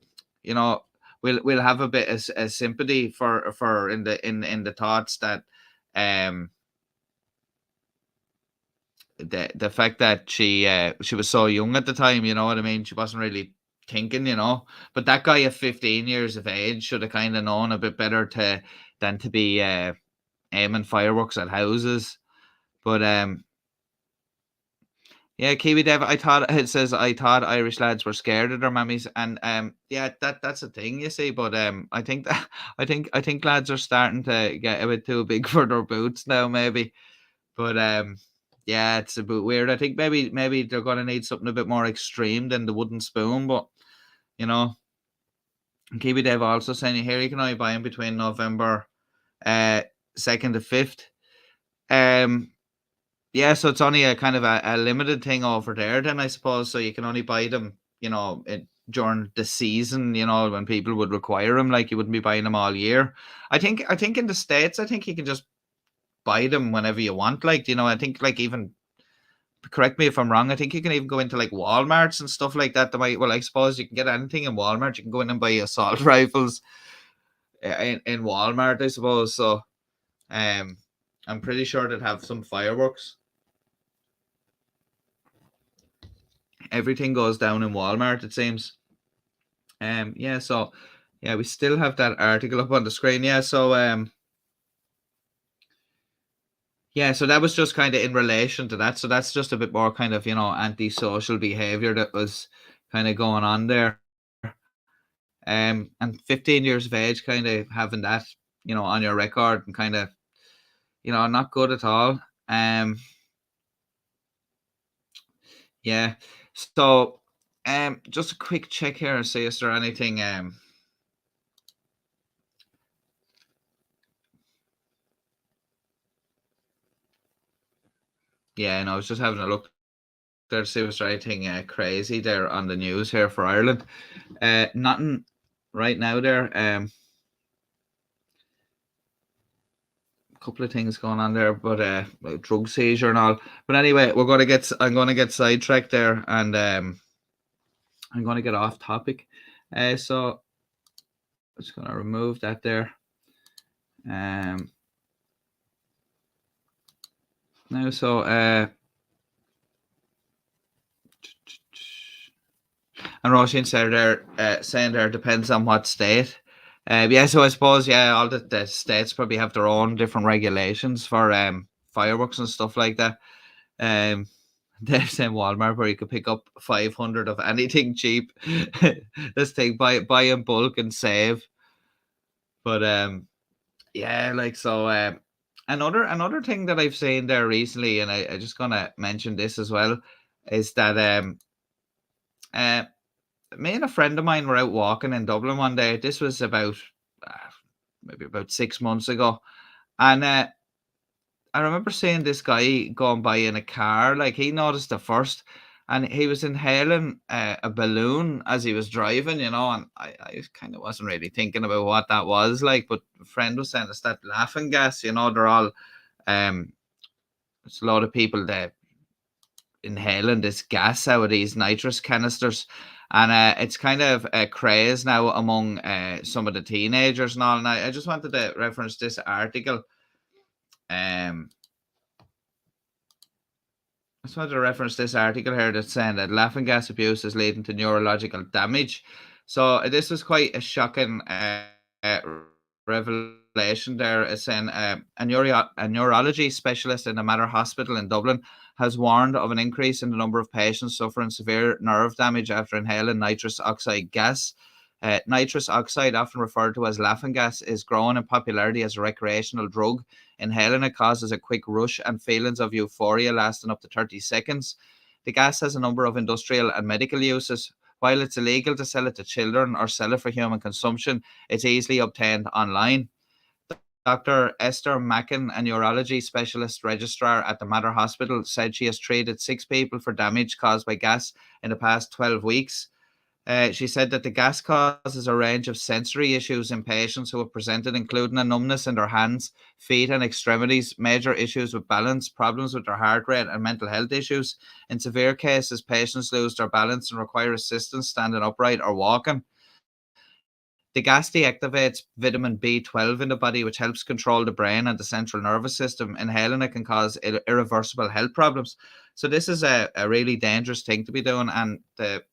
we'll have a bit of sympathy for in the thoughts that the fact that she was so young at the time, you know what I mean? She wasn't really thinking, But that guy at 15 years of age should have kind of known a bit better than to be aiming fireworks at houses. But yeah, Kiwi Dev, I thought Irish lads were scared of their mummies, and yeah, that's a thing, you see. But I think that I think lads are starting to get a bit too big for their boots now, maybe. But yeah, it's a bit weird. I think maybe they're gonna need something a bit more extreme than the wooden spoon. But Kiwi Dev also saying here you can only buy them between November 2nd to 5th. Yeah, so it's only a kind of a limited thing over there then, I suppose. So you can only buy them, during the season, when people would require them. Like, you wouldn't be buying them all year. I think in the States, I think you can just buy them whenever you want. Like, I think, like, even, correct me if I'm wrong, I think you can even go into like Walmarts and stuff like that. Well, I suppose you can get anything in Walmart. You can go in and buy assault rifles in Walmart, I suppose. So I'm pretty sure they'd have some fireworks. Everything goes down in Walmart, it seems. Yeah, so yeah, we still have that article up on the screen. Yeah, so yeah, so that was just kind of in relation to that. So that's just a bit more kind of, antisocial behavior that was kind of going on there. And 15 years of age, kind of having that, on your record, and kind of, not good at all. Yeah. So, just a quick check here and see is there anything. Yeah, and I was just having a look there to see if there's anything crazy there on the news here for Ireland. Nothing right now there. A couple of things going on there, but like drug seizure and all. But anyway, I'm gonna get sidetracked there, and I'm gonna get off topic. So I'm just gonna remove that there. Now, so and Roisin said there, saying there depends on what state. Yeah, so I suppose, yeah, all the states probably have their own different regulations for fireworks and stuff like that. They're saying Walmart where you could pick up 500 of anything cheap. This thing, buy in bulk and save. But yeah, like so. Another thing that I've seen there recently, and I just gonna mention this as well, is that uh, me and a friend of mine were out walking in Dublin one day. This was about uh, maybe about 6 months ago, and I remember seeing this guy going by in a car. Like he noticed it first, and he was inhaling a balloon as he was driving. And I kind of wasn't really thinking about what that was like. But a friend was saying it's that laughing gas. They're all it's a lot of people that inhaling this gas out of these nitrous canisters. And it's kind of a craze now among some of the teenagers and all. And I just wanted to reference this article. Um, I just wanted to reference this article here that's saying that laughing gas abuse is leading to neurological damage. So this was quite a shocking uh, revelation there. It's saying a neurology specialist in the Mater Hospital in Dublin has warned of an increase in the number of patients suffering severe nerve damage after inhaling nitrous oxide gas. Nitrous oxide, often referred to as laughing gas, is growing in popularity as a recreational drug. Inhaling it causes a quick rush and feelings of euphoria lasting up to 30 seconds. The gas has a number of industrial and medical uses. While it's illegal to sell it to children or sell it for human consumption, it's easily obtained online. Dr. Esther Mackin, a neurology specialist registrar at the Mater Hospital, said she has treated 6 people for damage caused by gas in the past 12 weeks. She said that the gas causes a range of sensory issues in patients who have presented, including a numbness in their hands, feet, and extremities, major issues with balance, problems with their heart rate, and mental health issues. In severe cases, patients lose their balance and require assistance standing upright or walking. The gas deactivates vitamin B12 in the body, which helps control the brain and the central nervous system. Inhaling it can cause irreversible health problems. So this is a really dangerous thing to be doing, and the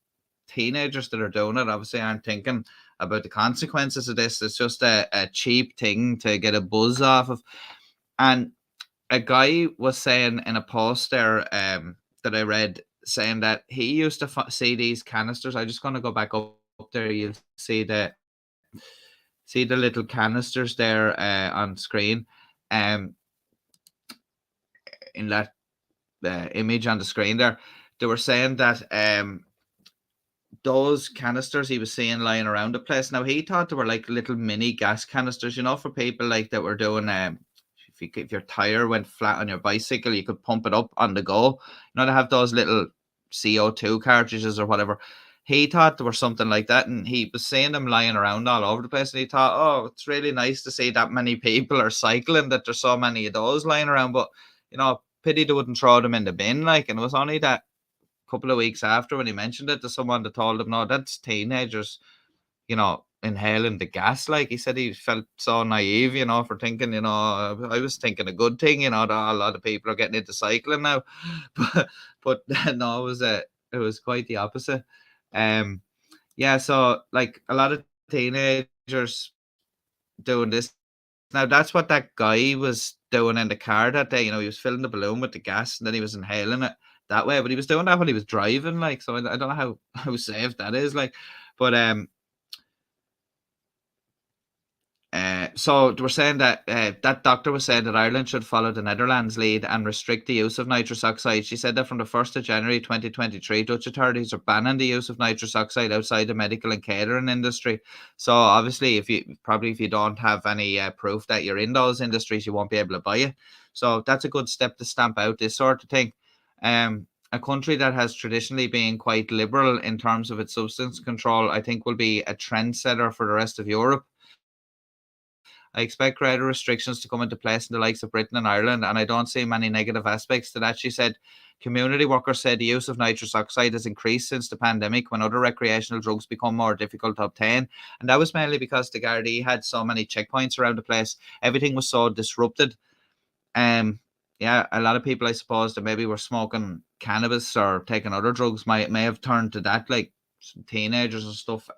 teenagers that are doing it obviously aren't thinking about the consequences of this. It's just a cheap thing to get a buzz off of. And a guy was saying in a post there that I read, saying that he used to see these canisters. I'm just going to go back up there. You'll see the little canisters there on screen, in that image on the screen there. They were saying that those canisters he was seeing lying around the place. Now he thought they were like little mini gas canisters, for people like that were doing if your tire went flat on your bicycle, you could pump it up on the go. They have those little CO2 cartridges or whatever. He thought they were something like that, and he was seeing them lying around all over the place. And he thought, oh, it's really nice to see that many people are cycling, that there's so many of those lying around. But pity they wouldn't throw them in the bin, and it was only that couple of weeks after when he mentioned it to someone that told him, no, that's teenagers, inhaling the gas. Like he said, he felt so naive, for thinking, I was thinking a good thing, that a lot of people are getting into cycling now, but no, it was quite the opposite. Yeah, so like a lot of teenagers doing this. Now that's what that guy was doing in the car that day. He was filling the balloon with the gas and then he was inhaling it that way. But he was doing that when he was driving, so I don't know how safe that is, but so they were saying that that doctor was saying that Ireland should follow the Netherlands lead and restrict the use of nitrous oxide. She said that from the 1st of January 2023, Dutch authorities are banning the use of nitrous oxide outside the medical and catering industry. So obviously, if you don't have any proof that you're in those industries, you won't be able to buy it. So that's a good step to stamp out this sort of thing. A country that has traditionally been quite liberal in terms of its substance control, I think, will be a trendsetter for the rest of Europe. I expect greater restrictions to come into place in the likes of Britain and Ireland, and I don't see many negative aspects to that. She said community workers said the use of nitrous oxide has increased since the pandemic when other recreational drugs become more difficult to obtain. And that was mainly because the Gardaí had so many checkpoints around the place. Everything was so disrupted. Yeah, a lot of people, I suppose, that maybe were smoking cannabis or taking other drugs may have turned to that, like some teenagers and stuff.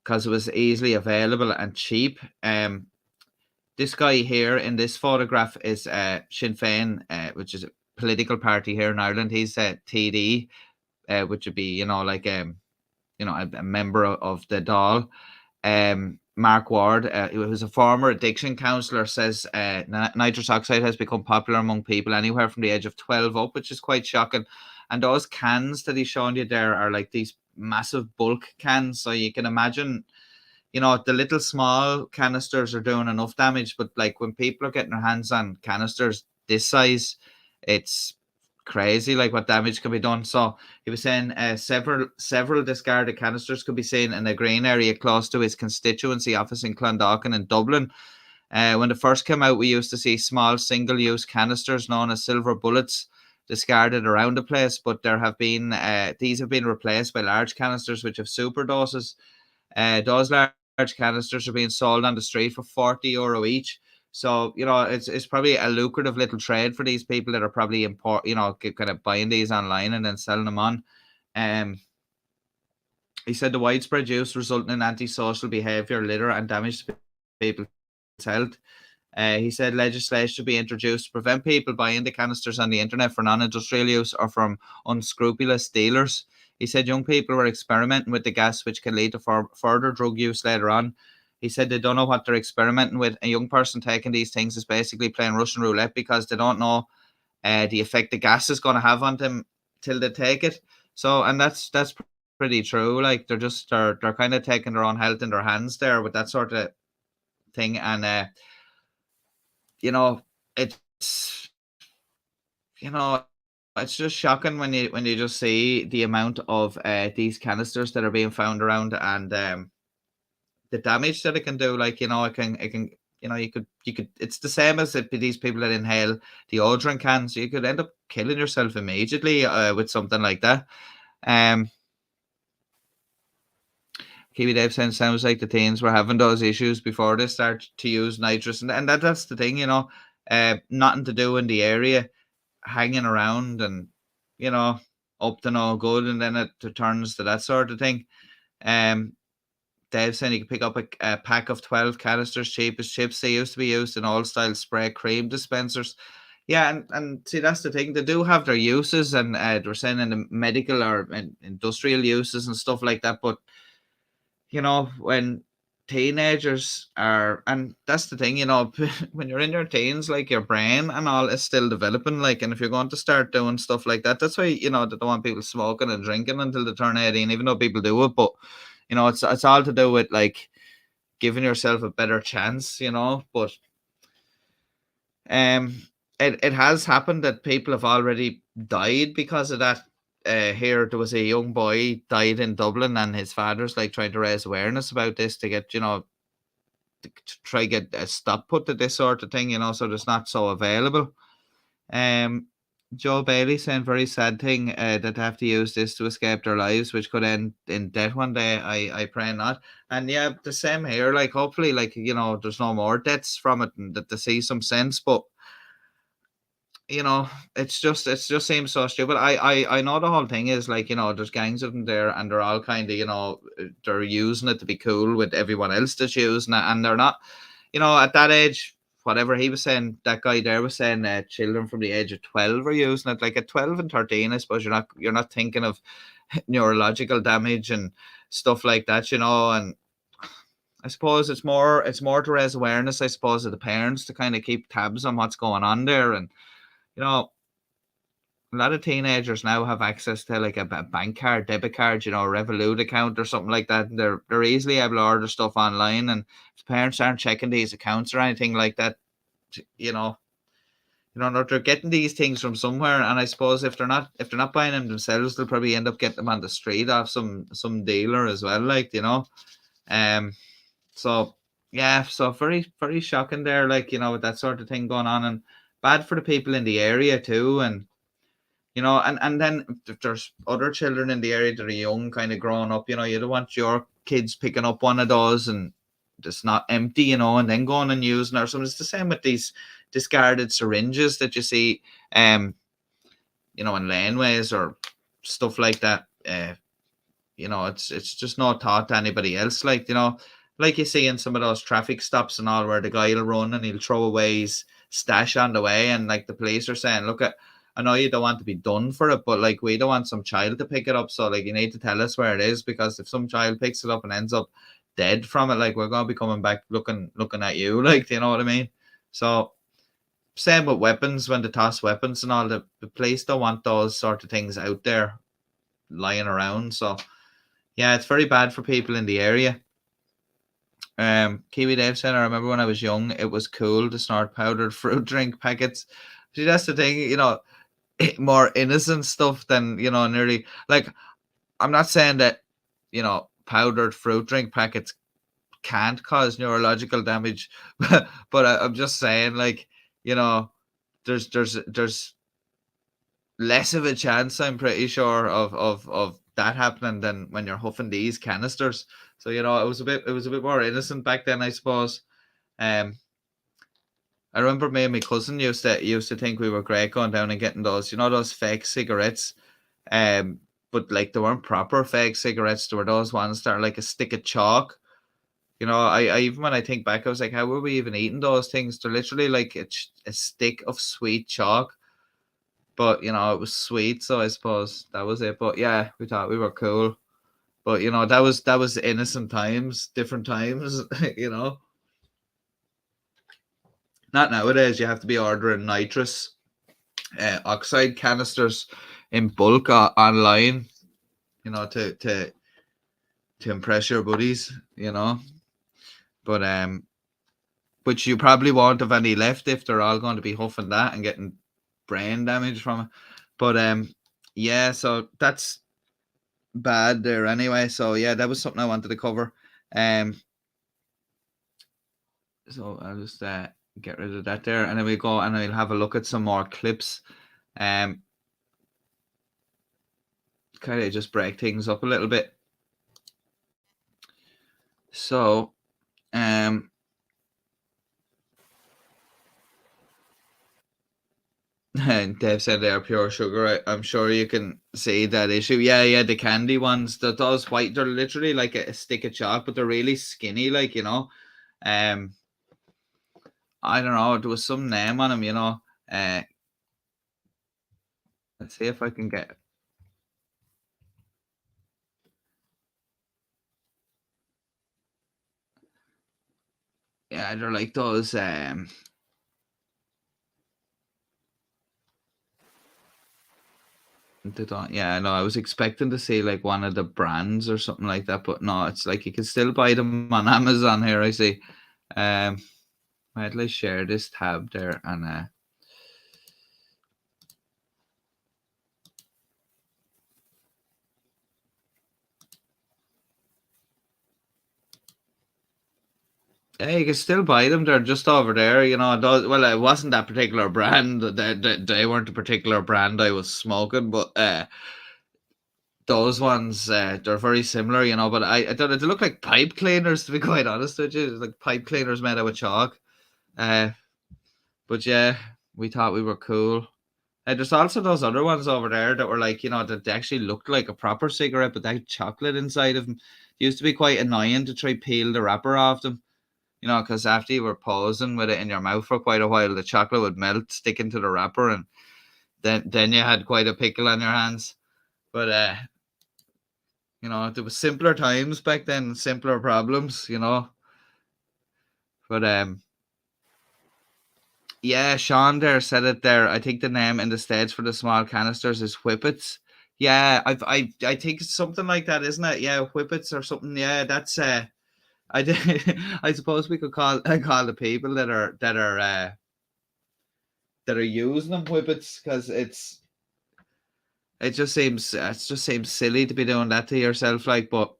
Because it was easily available and cheap. This guy here in this photograph is Sinn Féin, which is political party here in Ireland. He's TD, which would be, like a member of the Dáil. Mark Ward, who was a former addiction counsellor, says nitrous oxide has become popular among people anywhere from the age of 12 up, which is quite shocking. And those cans that he's showing you there are like these massive bulk cans. So you can imagine, the little small canisters are doing enough damage, but like when people are getting their hands on canisters this size, it's crazy like what damage can be done. So he was saying several discarded canisters could be seen in a green area close to his constituency office in Clondalkin in Dublin. When it first came out, we used to see small single-use canisters known as silver bullets discarded around the place, but there have been these have been replaced by large canisters which have super doses. Those large canisters are being sold on the street for €40 each. So, it's probably a lucrative little trade for these people that are probably kind of buying these online and then selling them on. He said the widespread use resulting in antisocial behaviour, litter and damage to people's health. He said legislation should be introduced to prevent people buying the canisters on the internet for non-industrial use or from unscrupulous dealers. He said young people were experimenting with the gas, which can lead to further drug use later on. He said they don't know what they're experimenting with. A young person taking these things is basically playing Russian roulette because they don't know the effect the gas is going to have on them till they take it. So, and that's pretty true. Like they're kind of taking their own health in their hands there with that sort of thing. And it's it's just shocking when you just see the amount of these canisters that are being found around and the damage that it can do. Like, it can you could it's the same as these people that inhale deodorant cans. You could end up killing yourself immediately with something like that. Kiwi Dave saying sounds like the teens were having those issues before they start to use nitrous, and that's the thing, nothing to do in the area, hanging around and up to no good, and then it turns to that sort of thing. Dave saying you can pick up a pack of 12 canisters cheap as chips. They used to be used in all style spray cream dispensers. Yeah, and see, that's the thing. They do have their uses, and they're saying in the medical or industrial uses and stuff like that. But when teenagers are, and that's the thing, when you're in your teens, like your brain and all is still developing, like, and if you're going to start doing stuff like that, that's why they don't want people smoking and drinking until they turn 18, even though people do it. But it's all to do with like giving yourself a better chance, but it has happened that people have already died because of that. Here there was a young boy died in Dublin, and his father's like trying to raise awareness about this to get to try get a stop put to this sort of thing, so it's not so available. Joe Bailey saying very sad thing that they have to use this to escape their lives, which could end in death one day. I pray not. And yeah, the same here. Like hopefully, like there's no more deaths from it, and that they see some sense. But it just seems so stupid. I know the whole thing is like there's gangs of them there, and they're all kind of they're using it to be cool with everyone else that's using it, and they're not. At that age. Whatever he was saying, that guy there was saying children from the age of 12 are using it. Like at 12 and 13, I suppose you're not thinking of neurological damage and stuff like that, and I suppose it's more to raise awareness, I suppose, of the parents to kind of keep tabs on what's going on there. And a lot of teenagers now have access to like a bank card, debit card, a Revolut account or something like that. And they're easily able to order stuff online, and if parents aren't checking these accounts or anything like that, they're getting these things from somewhere. And I suppose if they're not buying them themselves, they'll probably end up getting them on the street off some dealer as well, like so yeah, so very, very shocking there, like with that sort of thing going on, and bad for the people in the area too. And and then if there's other children in the area that are young, kind of growing up, you don't want your kids picking up one of those and it's not empty, and then going and using it or something. It's the same with these discarded syringes that you see, in laneways or stuff like that. It's just not taught to anybody else. Like, like you see in some of those traffic stops and all, where the guy will run and he'll throw away his stash on the way, and like the police are saying, look, I know you don't want to be done for it, but like we don't want some child to pick it up. So like you need to tell us where it is, because if some child picks it up and ends up dead from it, like we're gonna be coming back looking at you, like, you know what I mean? So same with weapons, when they toss weapons and all, the police don't want those sort of things out there lying around. So yeah, it's very bad for people in the area. Kiwi Dave said, I remember when I was young, it was cool to snort powdered fruit drink packets. See, that's the thing, you know, more innocent stuff than, you know, nearly like, I'm not saying that, you know, powdered fruit drink packets can't cause neurological damage, but I'm just saying, like, you know, there's less of a chance, I'm pretty sure, of that happening than when you're huffing these canisters. So, you know, it was a bit more innocent back then, I suppose. I remember me and my cousin used to think we were great going down and getting those, you know, those fake cigarettes. But like they weren't proper fake cigarettes. They were those ones that are like a stick of chalk. You know, I even when I think back, I was like, how were we even eating those things? They're literally like a stick of sweet chalk. But you know, it was sweet, so I suppose that was it. But yeah, we thought we were cool. But you know, that was innocent times, different times. You know, not nowadays. You have to be ordering nitrous oxide canisters in bulk online. You know, to impress your buddies. You know, but you probably won't have any left if they're all going to be huffing that and getting brain damage from it. But yeah, so that's bad there anyway. So yeah, that was something I wanted to cover. So I'll just get rid of that there, and then we go and we'll have a look at some more clips. Kind of just break things up a little bit. So and Dave said they're pure sugar. I'm sure you can see that issue. Yeah, the candy ones, those white, they're literally like a stick of chalk, but they're really skinny, like, you know. I don't know, there was some name on them, you know. Let's see if I can get. Yeah, they're like those. They don't. Yeah, no, I was expecting to see like one of the brands or something like that, but no, it's like you can still buy them on Amazon here. I see. I'd share this tab there and yeah, you can still buy them. They're just over there, you know. Well, it wasn't that particular brand. They weren't a particular brand I was smoking, but those ones, they're very similar, you know. But I don't know, they look like pipe cleaners, to be quite honest with you. It's like pipe cleaners made out of chalk. But yeah, we thought we were cool. There's also those other ones over there that were like, you know, that they actually looked like a proper cigarette, but they had chocolate inside of them. It used to be quite annoying to try peel the wrapper off them. You know, because after you were pausing with it in your mouth for quite a while, the chocolate would melt, stick into the wrapper, and then you had quite a pickle on your hands. But you know, there was simpler times back then, simpler problems, you know. But yeah, Sean there said it there. I think the name in the States for the small canisters is Whippets. Yeah, I think it's something like that, isn't it? Yeah, Whippets or something. Yeah, that's I did, I suppose we could call the people that are using them whippets, because it just seems silly to be doing that to yourself, like. But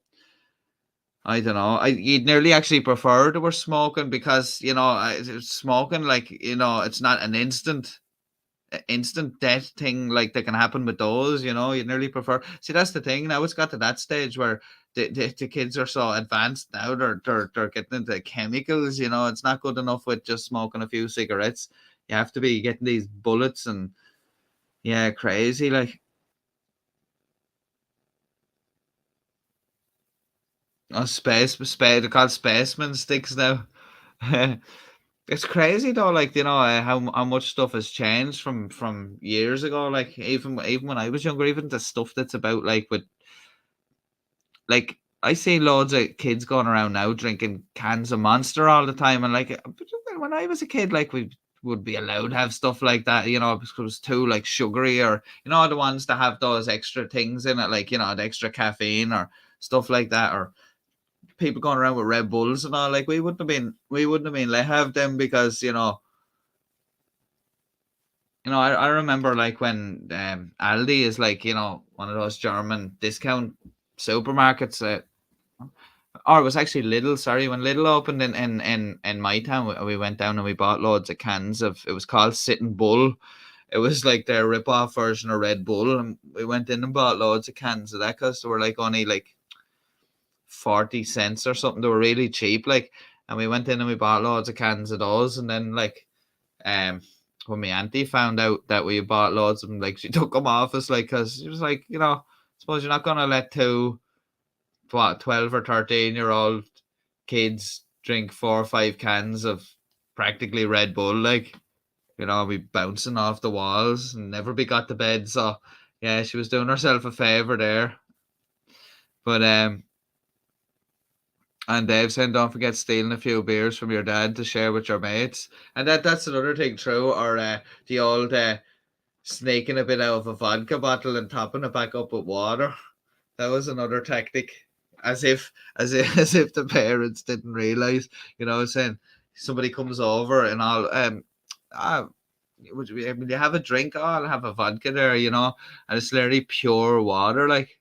I don't know. You'd nearly actually prefer they were smoking, because you know, smoking, like, you know, it's not an instant death thing like that can happen with those, you know. You nearly prefer. See, that's the thing. Now it's got to that stage where the kids are so advanced now, they're getting into chemicals, you know. It's not good enough with just smoking a few cigarettes. You have to be getting these bullets and yeah, crazy, like. Oh, space, they're called spaceman sticks now. It's crazy though, like how much stuff has changed from years ago. Like even when I was younger, even the stuff that's about like with like I see loads of kids going around now drinking cans of Monster all the time, and like when I was a kid, like we would be allowed to have stuff like that, because it was too like sugary, or the ones that have those extra things in it, like the extra caffeine or stuff like that, or people going around with Red Bulls and all. Like we wouldn't have been let have them because I remember like when Aldi is like one of those German discount supermarkets. Or it was actually Lidl. Sorry, when Lidl opened in my town, we went down and we bought loads of cans of. It was called Sitting Bull. It was like their rip-off version of Red Bull, and we went in and bought loads of cans of that because they were like only like 40 cents or something. They were really cheap, like, and we went in and we bought loads of cans of those, and then like when my auntie found out that we bought loads of them, like she took them off us, like, because she was like, suppose you're not gonna let 12 or 13-year-old kids drink 4 or 5 cans of practically Red Bull, like, be bouncing off the walls and never be got to bed. So yeah, she was doing herself a favor there. But and Dave saying, don't forget stealing a few beers from your dad to share with your mates. And that's another thing true. Or the old snaking a bit out of a vodka bottle and topping it back up with water. That was another tactic. As if the parents didn't realize, saying somebody comes over and all, would you have a drink? Oh, I'll have a vodka there, and it's literally pure water, like,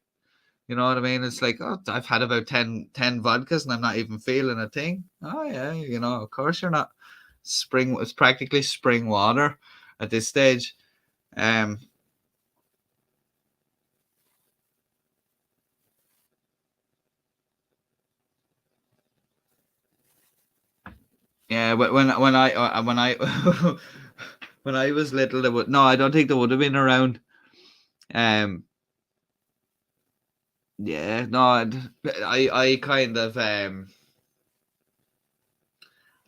you know what I mean? It's like, oh, I've had about 10 vodkas and I'm not even feeling a thing. Oh yeah, of course you're not. It's practically spring water at this stage. Yeah, when I when I was little, I don't think they would have been around. Um, yeah, no, I kind of I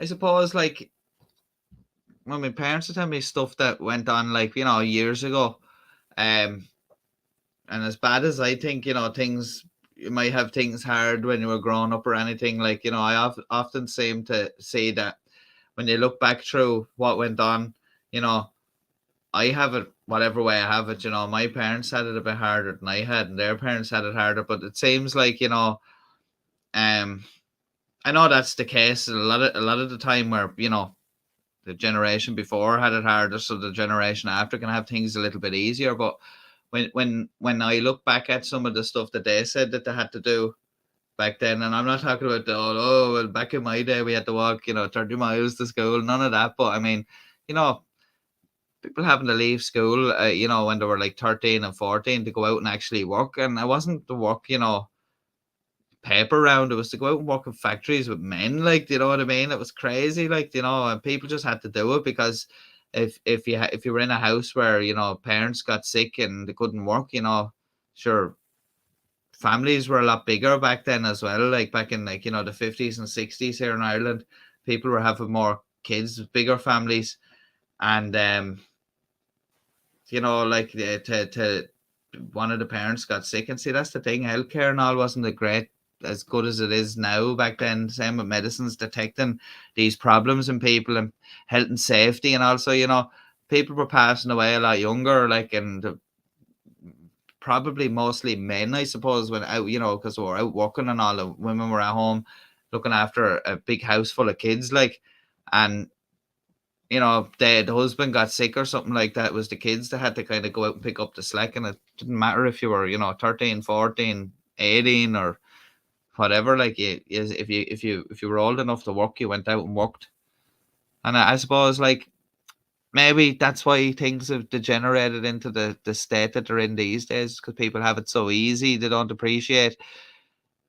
suppose like when my parents would tell me stuff that went on like years ago, and as bad as I think things, you might have things hard when you were growing up or anything, like I often seem to say that when you look back through what went on, you know I have it whatever way I have it. My parents had it a bit harder than I had, and their parents had it harder. But it seems like I know that's the case a lot of the time where the generation before had it harder, so the generation after can have things a little bit easier. But when I look back at some of the stuff that they said that they had to do back then, and I'm not talking about well, back in my day we had to walk 30 miles to school, none of that. But I mean, you know people having to leave school, when they were like 13 and 14 to go out and actually work. And it wasn't to work, paper round. It was to go out and work in factories with men. Like, you know what I mean? It was crazy. Like, and people just had to do it because if you were in a house where, parents got sick and they couldn't work, sure, families were a lot bigger back then as well. Like back in like, the 50s and 60s here in Ireland, people were having more kids, bigger families. And, like to one of the parents got sick, and see that's the thing. Healthcare and all wasn't as good as it is now back then. Same with medicines, detecting these problems in people and health and safety, and also people were passing away a lot younger, like, and probably mostly men, I suppose, when out, because we were out working and all. The women were at home looking after a big house full of kids, like, and the husband got sick or something like that. It was the kids that had to kind of go out and pick up the slack. And it didn't matter if you were, 13, 14, 18 or whatever. Like if you were old enough to work, you went out and worked. And I suppose like maybe that's why things have degenerated into the state that they're in these days, because people have it so easy. They don't appreciate,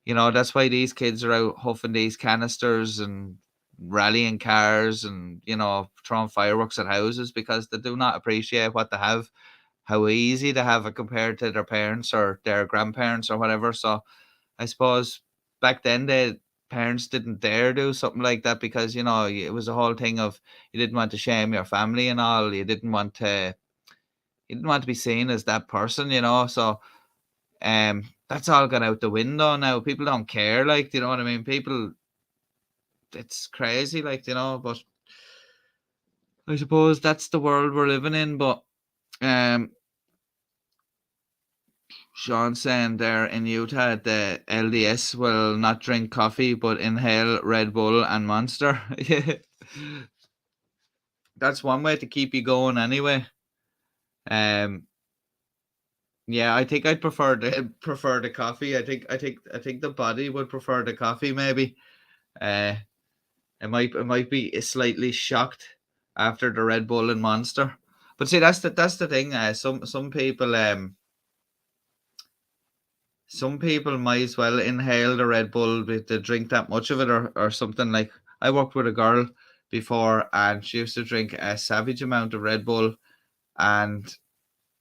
that's why these kids are out huffing these canisters and rallying cars and throwing fireworks at houses, because they do not appreciate what they have, how easy they have it compared to their parents or their grandparents or whatever. So I suppose back then parents didn't dare do something like that because, you know, it was a whole thing of you didn't want to shame your family and all. You didn't want to be seen as that person, you know. So that's all gone out the window now. People don't care, like, you know what I mean? People, it's crazy, like, you know, but I suppose that's the world we're living in. But Sean saying there in Utah, the LDS will not drink coffee but inhale Red Bull and Monster. Yeah, that's one way to keep you going anyway. Yeah, I think I'd prefer the coffee. I think the body would prefer the coffee maybe. Uh, it might be slightly shocked after the Red Bull and Monster. But see, that's the thing. Some people might as well inhale the Red Bull if they drink that much of it or something. Like, I worked with a girl before and she used to drink a savage amount of Red Bull, and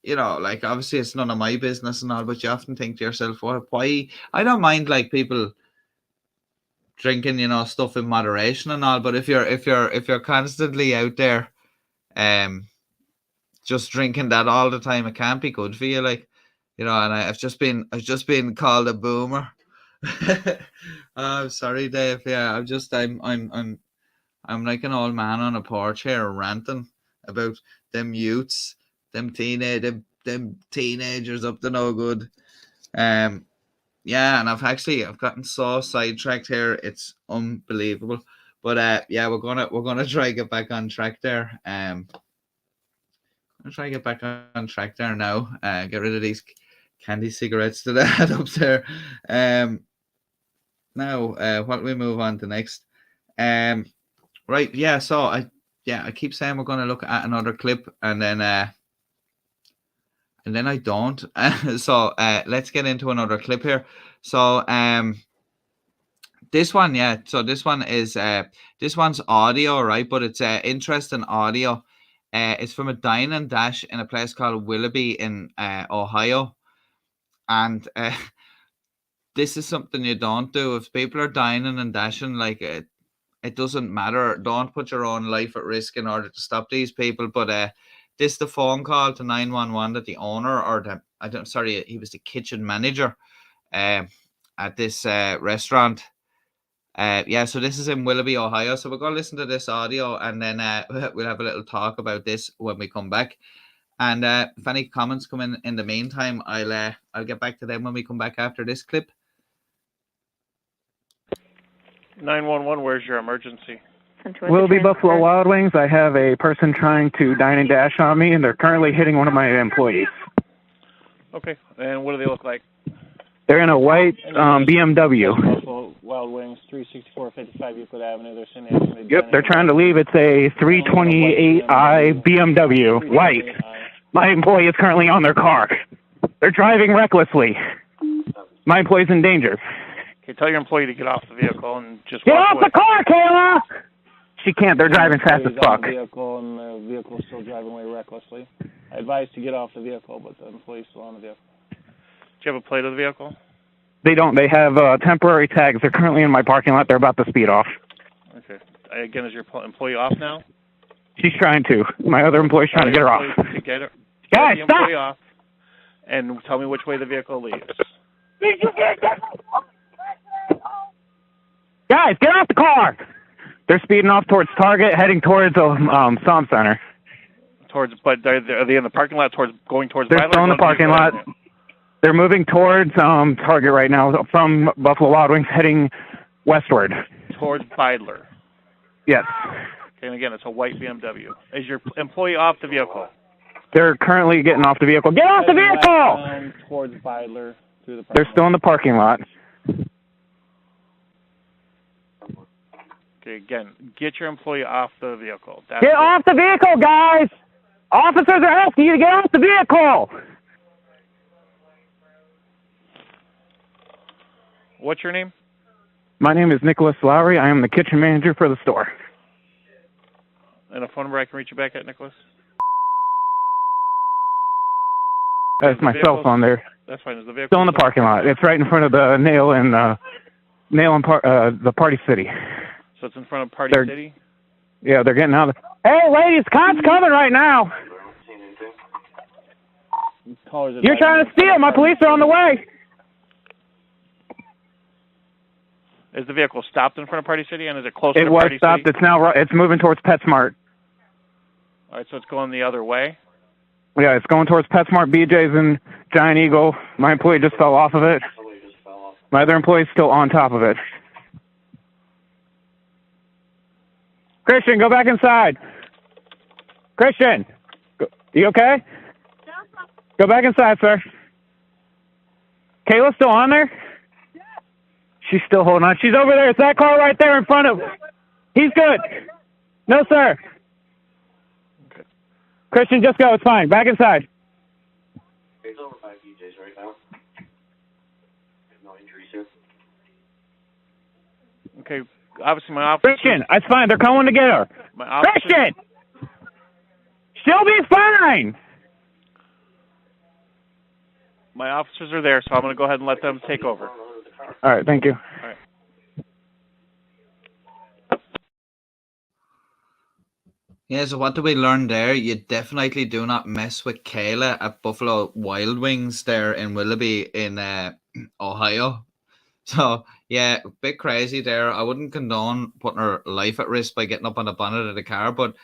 you know, like, obviously it's none of my business and all, but you often think to yourself, well, why? I don't mind, like, people drinking, you know, stuff in moderation and all, but if you're constantly out there just drinking that all the time, it can't be good for you, like, you know. And I've just been called a boomer. I'm sorry, Dave. Yeah, I'm like an old man on a porch here ranting about them youths, them teenagers up to no good. Yeah, and I've gotten so sidetracked here, it's unbelievable. But yeah, we're gonna try get back on track there. I'll try to get back on track there now. Get rid of these candy cigarettes that I had up there. Now, what do we move on to next? Right, yeah. So I keep saying we're going to look at another clip, and then I don't. So let's get into another clip here. So this one, yeah. So this one is this one's audio, right? But it's interesting audio. It's from a dine and dash in a place called Willoughby in Ohio, and this is something you don't do. If people are dining and dashing, like, it doesn't matter. Don't put your own life at risk in order to stop these people. But this the phone call to 911 that the owner, or he was the kitchen manager at this restaurant. Yeah, so this is in Willoughby, Ohio. So we're going to listen to this audio, and then we'll have a little talk about this when we come back. And if any comments come in the meantime, I'll get back to them when we come back after this clip. 911, where's your emergency? Willoughby Buffalo Wild Wings. I have a person trying to dine and dash on me, and they're currently hitting one of my employees. Okay, and what do they look like? They're in a white BMW. Buffalo Wild Wings, 36455 Euclid Avenue. They're sending. Yep, they're trying to leave. It's a 328i BMW, white. My employee is currently on their car. They're driving recklessly. My employee's in danger. Okay, tell your employee to get off the vehicle and just get walk off away. the car, Kayla! She can't. They're driving fast as fuck. The vehicle, and the vehicle's still driving away recklessly. I advise to get off the vehicle, but the employee's still on the vehicle. Do you have a plate of the vehicle? They don't. They have temporary tags. They're currently in my parking lot. They're about to speed off. Okay. Again, is your employee off now? She's trying to. My other employee's trying to get her off. Get Guys, the employee stop! off, and tell me which way the vehicle leaves. Guys, get off the car! They're speeding off towards Target, heading towards Psalm Center. But are they in the parking lot going towards They're Byler, still in the parking lot. They're moving towards Target right now from Buffalo Wild Wings, heading westward. Towards Bidler. Yes. Okay, and again, it's a white BMW. Is your employee off the vehicle? They're currently getting off the vehicle. Get off the vehicle! Towards Bidler through the parking They're still in the parking lot. Okay, again, get your employee off the vehicle. Get off the vehicle, guys! Officers are asking you to get off the vehicle! What's your name? My name is Nicholas Lowry. I am the kitchen manager for the store. And a phone number I can reach you back at, Nicholas? That's my cell phone there. That's fine. Is the vehicle still in the parking lot? It's right in front of the nail and nailing the Party City. So it's in front of Party City? Yeah, they're getting out of Hey, ladies, cops coming right now. You're trying to steal. My police are on the way. Is the vehicle stopped in front of Party City, and is it close to It was Party stopped. City? It's moving towards PetSmart. All right, so it's going the other way? Yeah, it's going towards PetSmart, BJ's, and Giant Eagle. My employee just fell off of it. My other employee's still on top of it. Christian, go back inside. Christian, you okay? Go back inside, sir. Kayla's still on there? She's still holding on. She's over there. It's that car right there in front of. He's good. No, sir. Okay. Christian, just go. It's fine. Back inside. He's over by BJ's right now. No injuries here. Okay, obviously my officer... Christian, it's fine. They're coming to get her. Christian! She'll be fine! My officers are there, so I'm going to go ahead and let them take over. All right, thank you. All right. Yeah, so what do we learn there? You definitely do not mess with Kayla at Buffalo Wild Wings there in Willoughby in Ohio. So, yeah, a bit crazy there. I wouldn't condone putting her life at risk by getting up on the bonnet of the car, but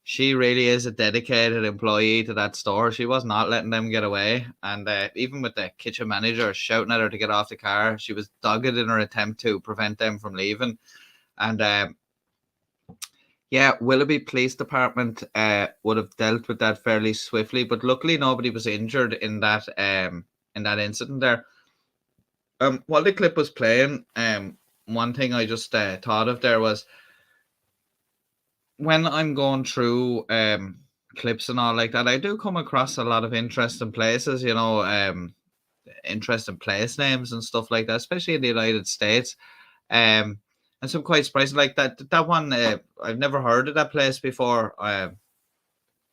she really is a dedicated employee to that store. She was not letting them get away. And even with the kitchen manager shouting at her to get off the car, she was dogged in her attempt to prevent them from leaving. And yeah, Willoughby Police Department would have dealt with that fairly swiftly, but luckily nobody was injured in that incident there. While the clip was playing, one thing I just thought of there was when I'm going through clips and all like that, I do come across a lot of interesting places, you know, interesting place names and stuff like that, especially in the United States. And some quite surprising, like that one. I've never heard of that place before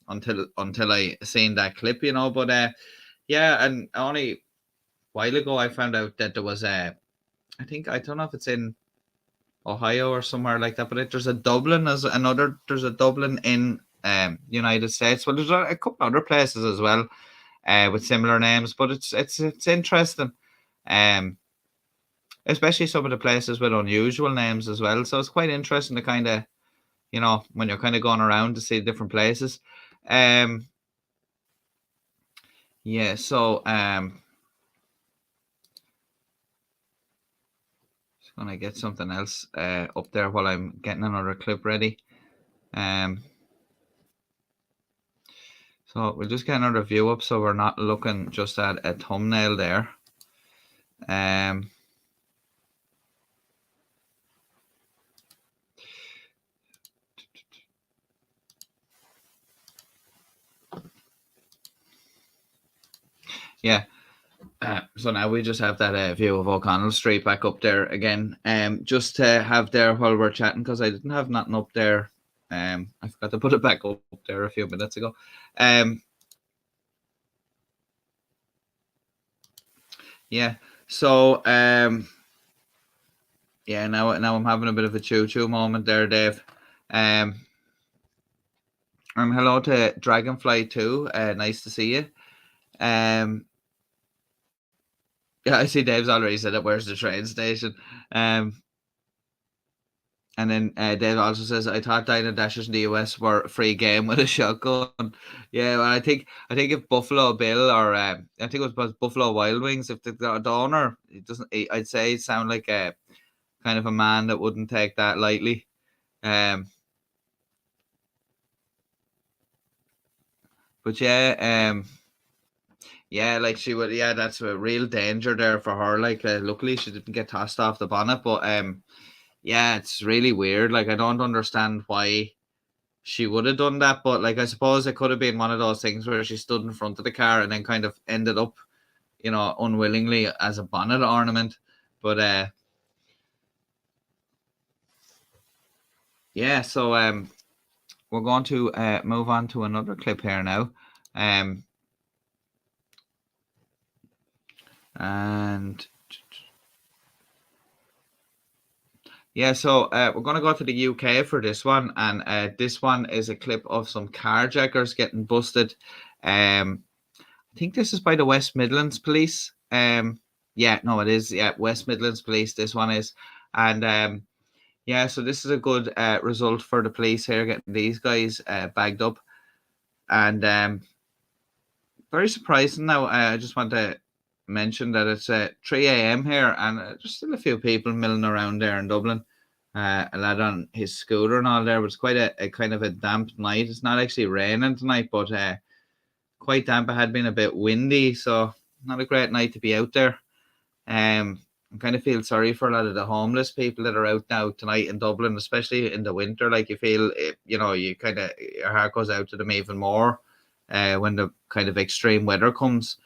until I seen that clip, you know. But yeah, and only a while ago I found out that there was I don't know if it's in Ohio or somewhere like that, but there's a Dublin there's a Dublin in United States. Well, there's a couple other places as well with similar names, but it's interesting. Especially some of the places with unusual names as well. So it's quite interesting to kind of, you know, when you're kind of going around to see different places. Yeah, so just gonna get something else up there while I'm getting another clip ready. So we'll just get another view up so we're not looking just at a thumbnail there. Yeah. So now we just have that view of O'Connell Street back up there again. Just to have there while we're chatting, because I didn't have nothing up there. I forgot to put it back up there a few minutes ago. Yeah. So yeah, now I'm having a bit of a choo-choo moment there, Dave. Hello to Dragonfly too. Nice to see you. Yeah, I see Dave's already said it. Where's the train station? And then Dave also says, I thought Dine and Dashers in the US were free game with a shotgun. Yeah, well, I think if Buffalo Bill or I think it was Buffalo Wild Wings, if the owner, I'd say it sound like a kind of a man that wouldn't take that lightly. But yeah, yeah, like she would. Yeah, that's a real danger there for her. Like, luckily she didn't get tossed off the bonnet. But yeah, it's really weird. Like, I don't understand why she would have done that. But like, I suppose it could have been one of those things where she stood in front of the car and then kind of ended up, you know, unwillingly as a bonnet ornament. But yeah, so we're going to move on to another clip here now. And Yeah, so we're going to go to the UK for this one, and this one is a clip of some carjackers getting busted. I think this is by the West Midlands Police. Yeah, no, it is. Yeah, West Midlands Police. This one is, and yeah, so this is a good result for the police here, getting these guys bagged up, and very surprising. Now, I just want to mention that it's 3 a.m. here, and there's still a few people milling around there in Dublin. A lad on his scooter and all there, but it's quite a kind of a damp night. It's not actually raining tonight, but quite damp. It had been a bit windy, so not a great night to be out there. I kind of feel sorry for a lot of the homeless people that are out now tonight in Dublin, especially in the winter. Like you feel, you kind of, your heart goes out to them even more when the kind of extreme weather comes.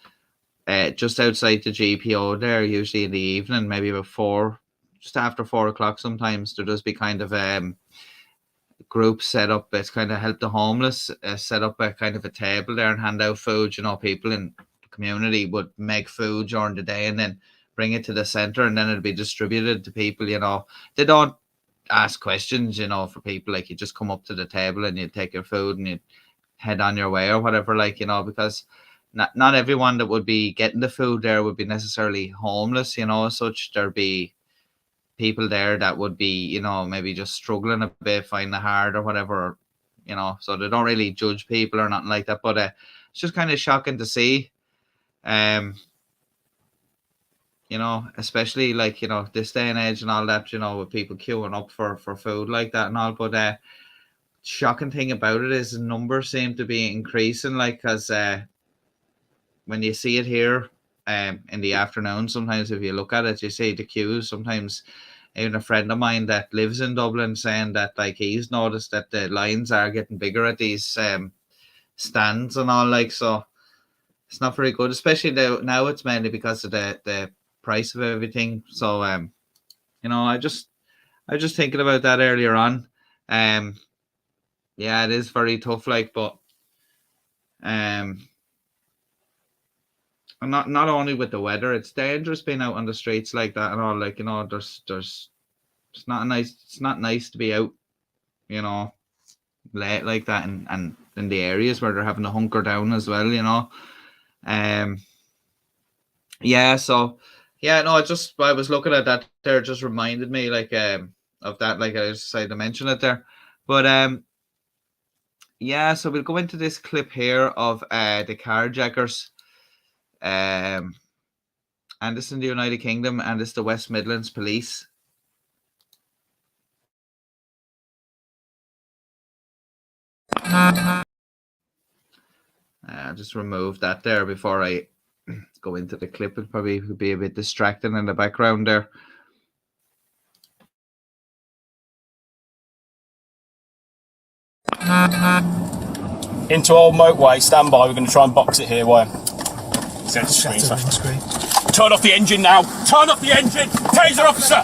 Just outside the GPO there, usually in the evening, maybe about just after 4 o'clock sometimes, there does be kind of groups set up that's kind of help the homeless set up a kind of a table there and hand out food. People in the community would make food during the day and then bring it to the centre, and then it'd be distributed to people. They don't ask questions, for people. Like, you just come up to the table and you take your food and you head on your way or whatever, because not everyone that would be getting the food there would be necessarily homeless, as such. There'd be people there that would be, maybe just struggling a bit, finding it hard or whatever, so they don't really judge people or nothing like that. But it's just kind of shocking to see, especially this day and age and all that, with people queuing up for food like that and all. But shocking thing about it is the numbers seem to be increasing, because when you see it here in the afternoon, sometimes if you look at it, you see the queues. Sometimes even a friend of mine that lives in Dublin saying that he's noticed that the lines are getting bigger at these stands and all, so it's not very good, especially now it's mainly because of the price of everything. So I was just thinking about that earlier on. Yeah, it is very tough, but and not only with the weather, it's dangerous being out on the streets like that and all. There's it's not nice to be out, late like that, and in the areas where they're having to hunker down as well. Yeah. So yeah, no, I was looking at that there, just reminded me of that. I just decided to mention it there, but yeah. So we'll go into this clip here of the carjackers. And this is in the United Kingdom, and this is the West Midlands Police. I'll just remove that there before I go into the clip. It probably would be a bit distracting in the background there. Into old motorway, stand by. We're going to try and box it here. Why? Turn off the engine now. Turn off the engine. Taser officer.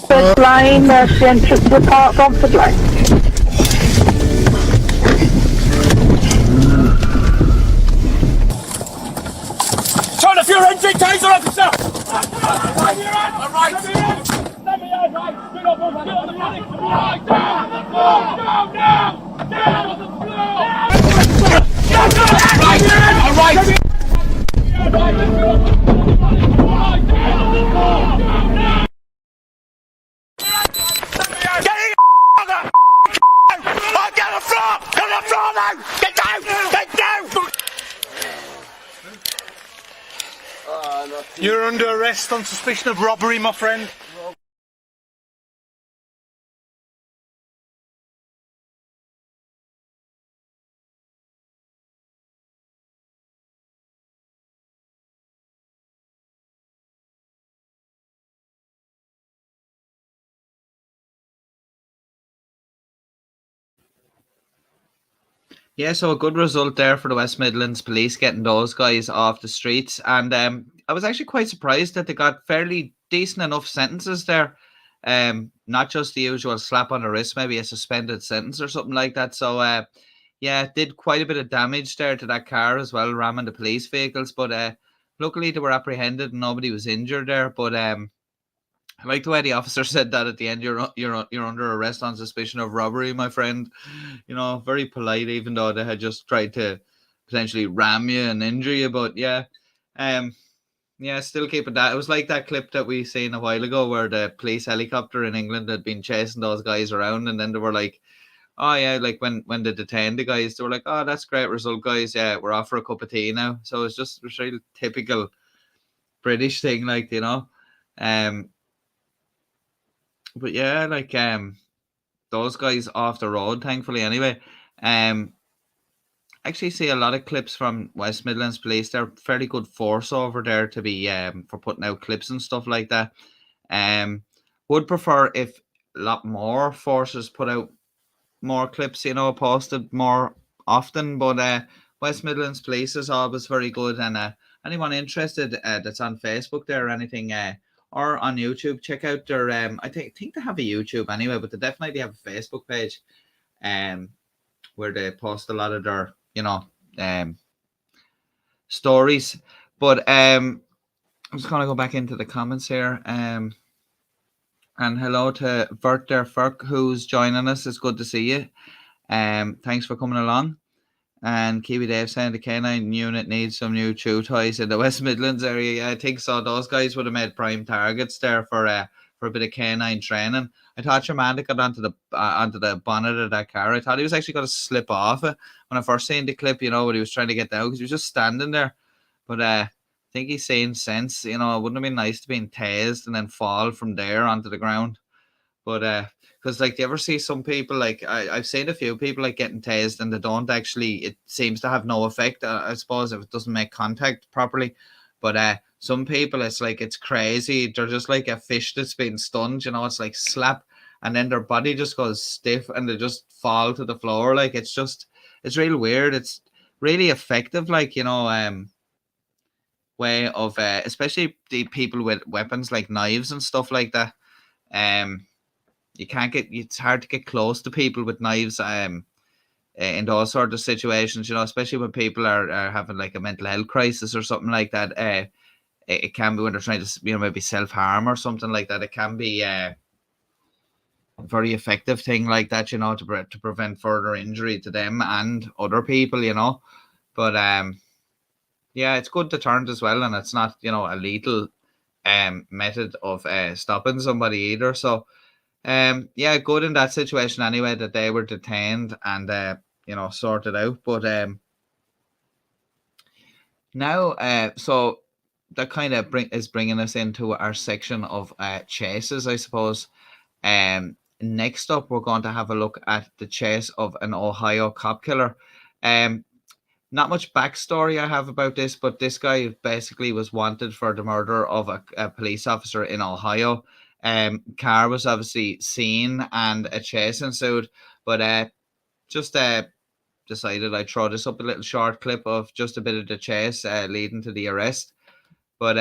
First line, the entrance to the park comfortably. Turn off your engine, taser officer. All right. You're under arrest on suspicion of robbery, my friend. Yeah, so a good result there for the West Midlands Police, getting those guys off the streets. And I was actually quite surprised that they got fairly decent enough sentences there. Not just the usual slap on the wrist, maybe a suspended sentence or something like that. So, yeah, did quite a bit of damage there to that car as well, ramming the police vehicles. But luckily they were apprehended and nobody was injured there. But I like the way the officer said that at the end. You're under arrest on suspicion of robbery, my friend. You know, very polite, even though they had just tried to potentially ram you and injure you. But yeah, yeah, still keeping that. It was like that clip that we seen a while ago where the police helicopter in England had been chasing those guys around, and then they were like, "Oh yeah," like when they detained the guys, they were like, "Oh, that's great result, guys. Yeah, we're off for a cup of tea now." So it's just a really typical British thing, like, you know. But yeah, like those guys off the road, thankfully. Anyway, actually see a lot of clips from West Midlands Police. They're fairly good force over there to be for putting out clips and stuff like that. Would prefer if a lot more forces put out more clips, you know, posted more often. But West Midlands Police is always very good, and anyone interested that's on Facebook there or anything, or on YouTube, check out their I think they have a YouTube anyway, but they definitely have a Facebook page where they post a lot of their, you know, stories. But I'm just gonna go back into the comments here. And hello to Vert there, Ferk, who's joining us. It's good to see you. Thanks for coming along. And Kiwi Dave saying the K9 unit needs some new chew toys in the West Midlands area. Yeah, I think so. Those guys would have made prime targets there for a bit of K9 training. I thought your man that got onto the bonnet of that car, I thought he was actually going to slip off it when I first seen the clip, you know, when he was trying to get down, because he was just standing there. But I think he's saying sense, you know. It wouldn't have been nice to be tased and then fall from there onto the ground. But because, like, do you ever see some people, like, I've seen a few people, like, getting tased and they don't actually, it seems to have no effect, I suppose, if it doesn't make contact properly. But some people, it's like, it's crazy. They're just like a fish that's been stunned, you know. It's like slap, and then their body just goes stiff and they just fall to the floor. Like, it's real weird. It's really effective, like, you know, way of, especially the people with weapons like knives and stuff like that. It's hard to get close to people with knives in those sort of situations, you know, especially when people are having like a mental health crisis or something like that. It can be when they're trying to, you know, maybe self-harm or something like that. It can be a very effective thing like that, you know, to prevent further injury to them and other people, you know. But yeah, it's good deterrent as well, and it's not, you know, a lethal method of stopping somebody either. So yeah, good in that situation anyway, that they were detained and you know, sorted out. But now so that kind of is bringing us into our section of chases, I suppose. Next up, we're going to have a look at the chase of an Ohio cop killer. Not much backstory I have about this, but this guy basically was wanted for the murder of a police officer in Ohio. Car was obviously seen and a chase ensued, but just decided I'd throw this up a little short clip of just a bit of the chase leading to the arrest. But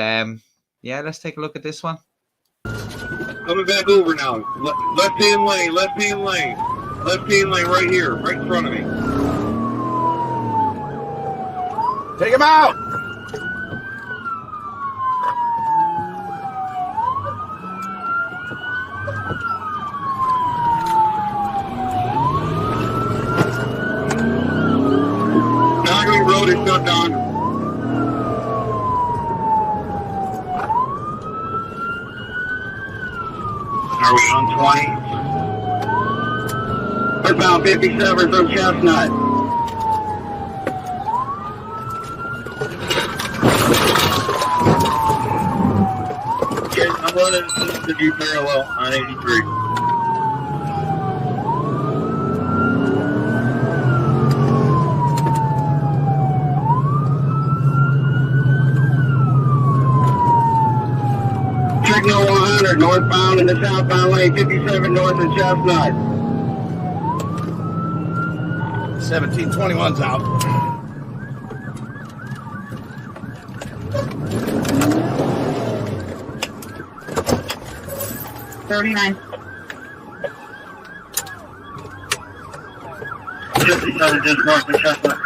yeah, let's take a look at this one. Coming back over now. Left-hand lane, left-hand lane. Left-hand lane right here, right in front of me. Take him out! Calgary Road is shut down. Are we on 20? Northbound 57 from Chestnut. I'm running to do parallel on 83. Signal 100 northbound in the southbound lane, 57 north of Chestnut. 1721's out. $39. 57 just north of Chestnut.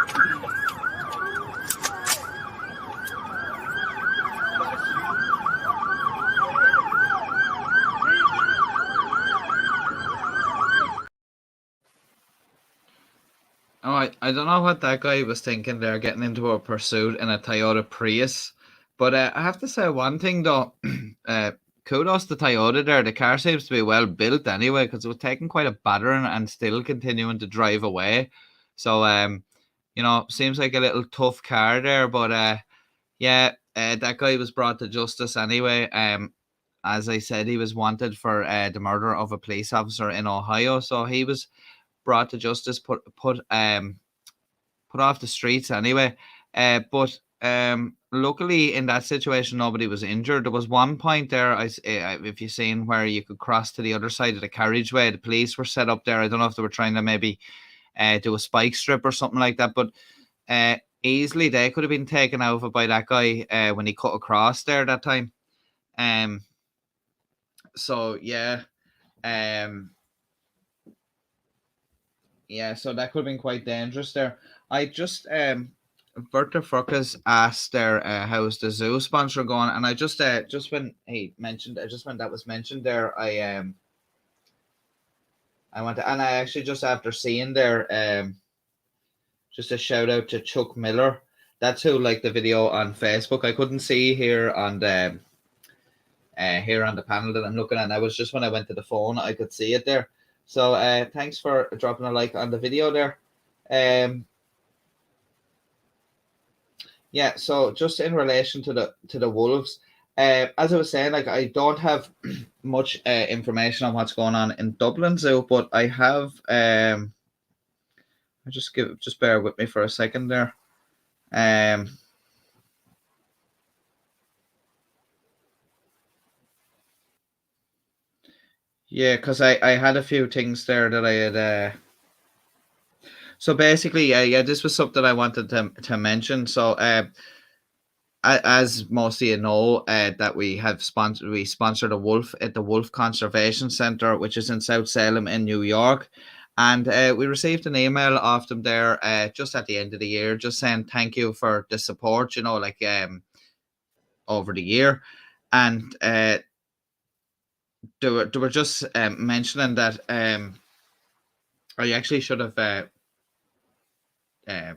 I don't know what that guy was thinking there, getting into a pursuit in a Toyota Prius. But I have to say one thing though, kudos to Toyota there. The car seems to be well built anyway, because it was taking quite a battering and still continuing to drive away. So seems like a little tough car there. But that guy was brought to justice anyway. As I said, he was wanted for the murder of a police officer in Ohio. So he was brought to justice, put off the streets anyway. But luckily in that situation, nobody was injured. There was one point there, if you've seen, where you could cross to the other side of the carriageway. The police were set up there. I don't know if they were trying to maybe do a spike strip or something like that, but easily they could have been taken over by that guy when he cut across there that time. So yeah. So that could have been quite dangerous there. I just Berta Fruckas asked there how's the zoo sponsor going, and I just when he mentioned, just when that was mentioned there, I went to, and I actually just after seeing there just a shout out to Chuck Miller. That's who liked the video on Facebook. I couldn't see here on the panel that I'm looking at. I was just when I went to the phone, I could see it there. So thanks for dropping a like on the video there. So just in relation to the wolves, as I was saying, like I don't have much information on what's going on in Dublin Zoo, but I have just bear with me for a second there. Yeah, because I had a few things there that I had. So basically, this was something I wanted to mention. So, as most of you know, that we sponsored a wolf at the Wolf Conservation Center, which is in South Salem in New York, and we received an email off them there just at the end of the year, just saying thank you for the support, over the year, and they were just mentioning that I actually should have I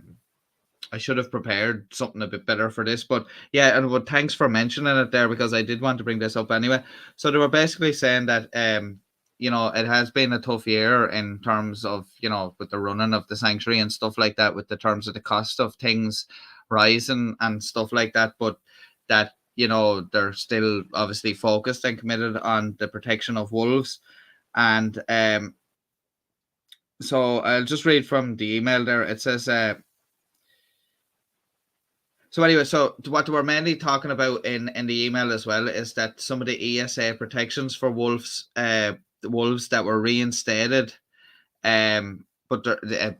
should have prepared something a bit better for this, but yeah, and thanks for mentioning it there, because I did want to bring this up anyway. So they were basically saying that it has been a tough year in terms of with the running of the sanctuary and stuff like that, with the terms of the cost of things rising and stuff like that, but that they're still obviously focused and committed on the protection of wolves. And so I'll just read from the email there. It says so anyway, so what they were mainly talking about in the email as well is that some of the ESA protections for wolves, the wolves that were reinstated, but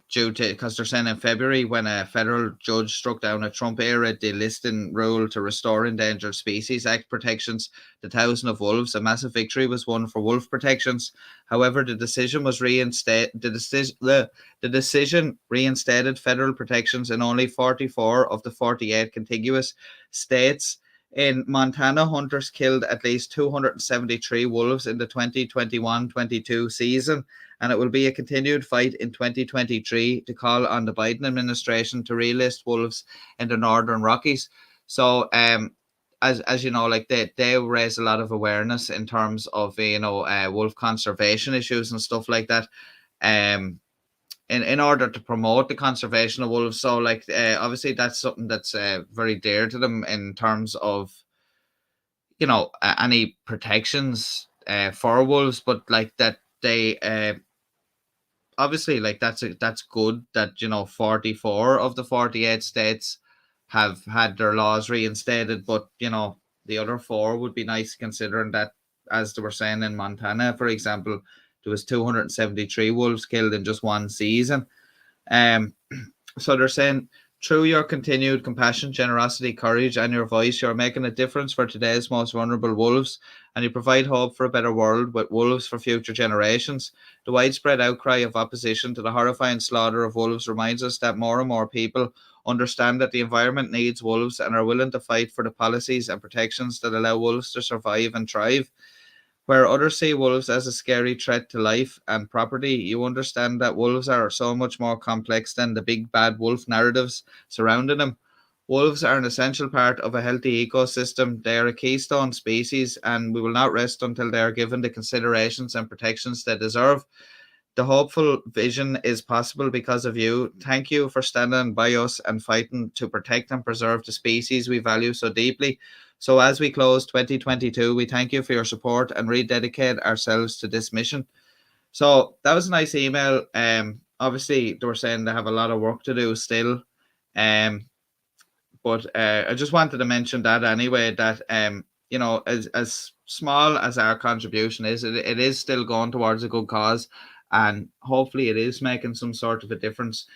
due to, because they're saying in February, when a federal judge struck down a Trump-era delisting rule to restore Endangered Species Act protections to thousands of wolves, a massive victory was won for wolf protections. However, the decision reinstated federal protections in only 44 of the 48 contiguous states. In Montana, hunters killed at least 273 wolves in the 2021-22 season, and it will be a continued fight in 2023 to call on the Biden administration to relist wolves in the Northern Rockies. So, as you know, like they raise a lot of awareness in terms of wolf conservation issues and stuff like that. In order to promote the conservation of wolves. So like obviously that's something that's very dear to them in terms of any protections for wolves, but like that they obviously like that's good that 44 of the 48 states have had their laws reinstated, but the other 4 would be nice, considering that, as they were saying, in Montana, for example, there was 273 wolves killed in just one season. So they're saying, through your continued compassion, generosity, courage, and your voice, you're making a difference for today's most vulnerable wolves, and you provide hope for a better world with wolves for future generations. The widespread outcry of opposition to the horrifying slaughter of wolves reminds us that more and more people understand that the environment needs wolves and are willing to fight for the policies and protections that allow wolves to survive and thrive. Where others see wolves as a scary threat to life and property, you understand that wolves are so much more complex than the big bad wolf narratives surrounding them. Wolves are an essential part of a healthy ecosystem. They are a keystone species, and we will not rest until they are given the considerations and protections they deserve. The hopeful vision is possible because of you. Thank you for standing by us and fighting to protect and preserve the species we value so deeply. So as we close 2022, we thank you for your support and rededicate ourselves to this mission. So that was a nice email. Obviously they were saying they have a lot of work to do still. But I just wanted to mention that anyway, that you know, as small as our contribution is, it is still going towards a good cause, and hopefully it is making some sort of a difference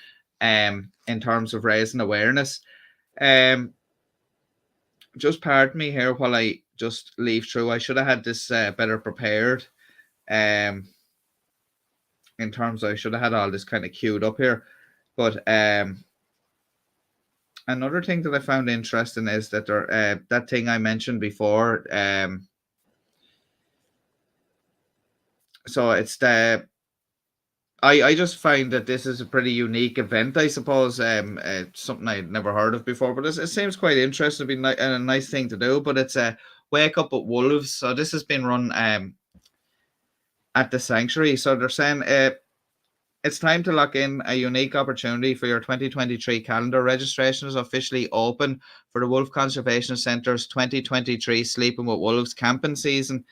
in terms of raising awareness. Just pardon me here while I just leaf through. I should have had this better prepared. In terms of, I should have had all this kind of queued up here. But another thing that I found interesting is that there that thing I mentioned before. So it's the I just find that this is a pretty unique event, I suppose. Something I'd never heard of before, but it seems quite interesting. It'd be a nice thing to do. But it's a Wake Up with Wolves. So this has been run at the sanctuary. So they're saying it's time to lock in a unique opportunity for your 2023 calendar. Registration is officially open for the Wolf Conservation Centre's 2023 Sleeping with Wolves camping season.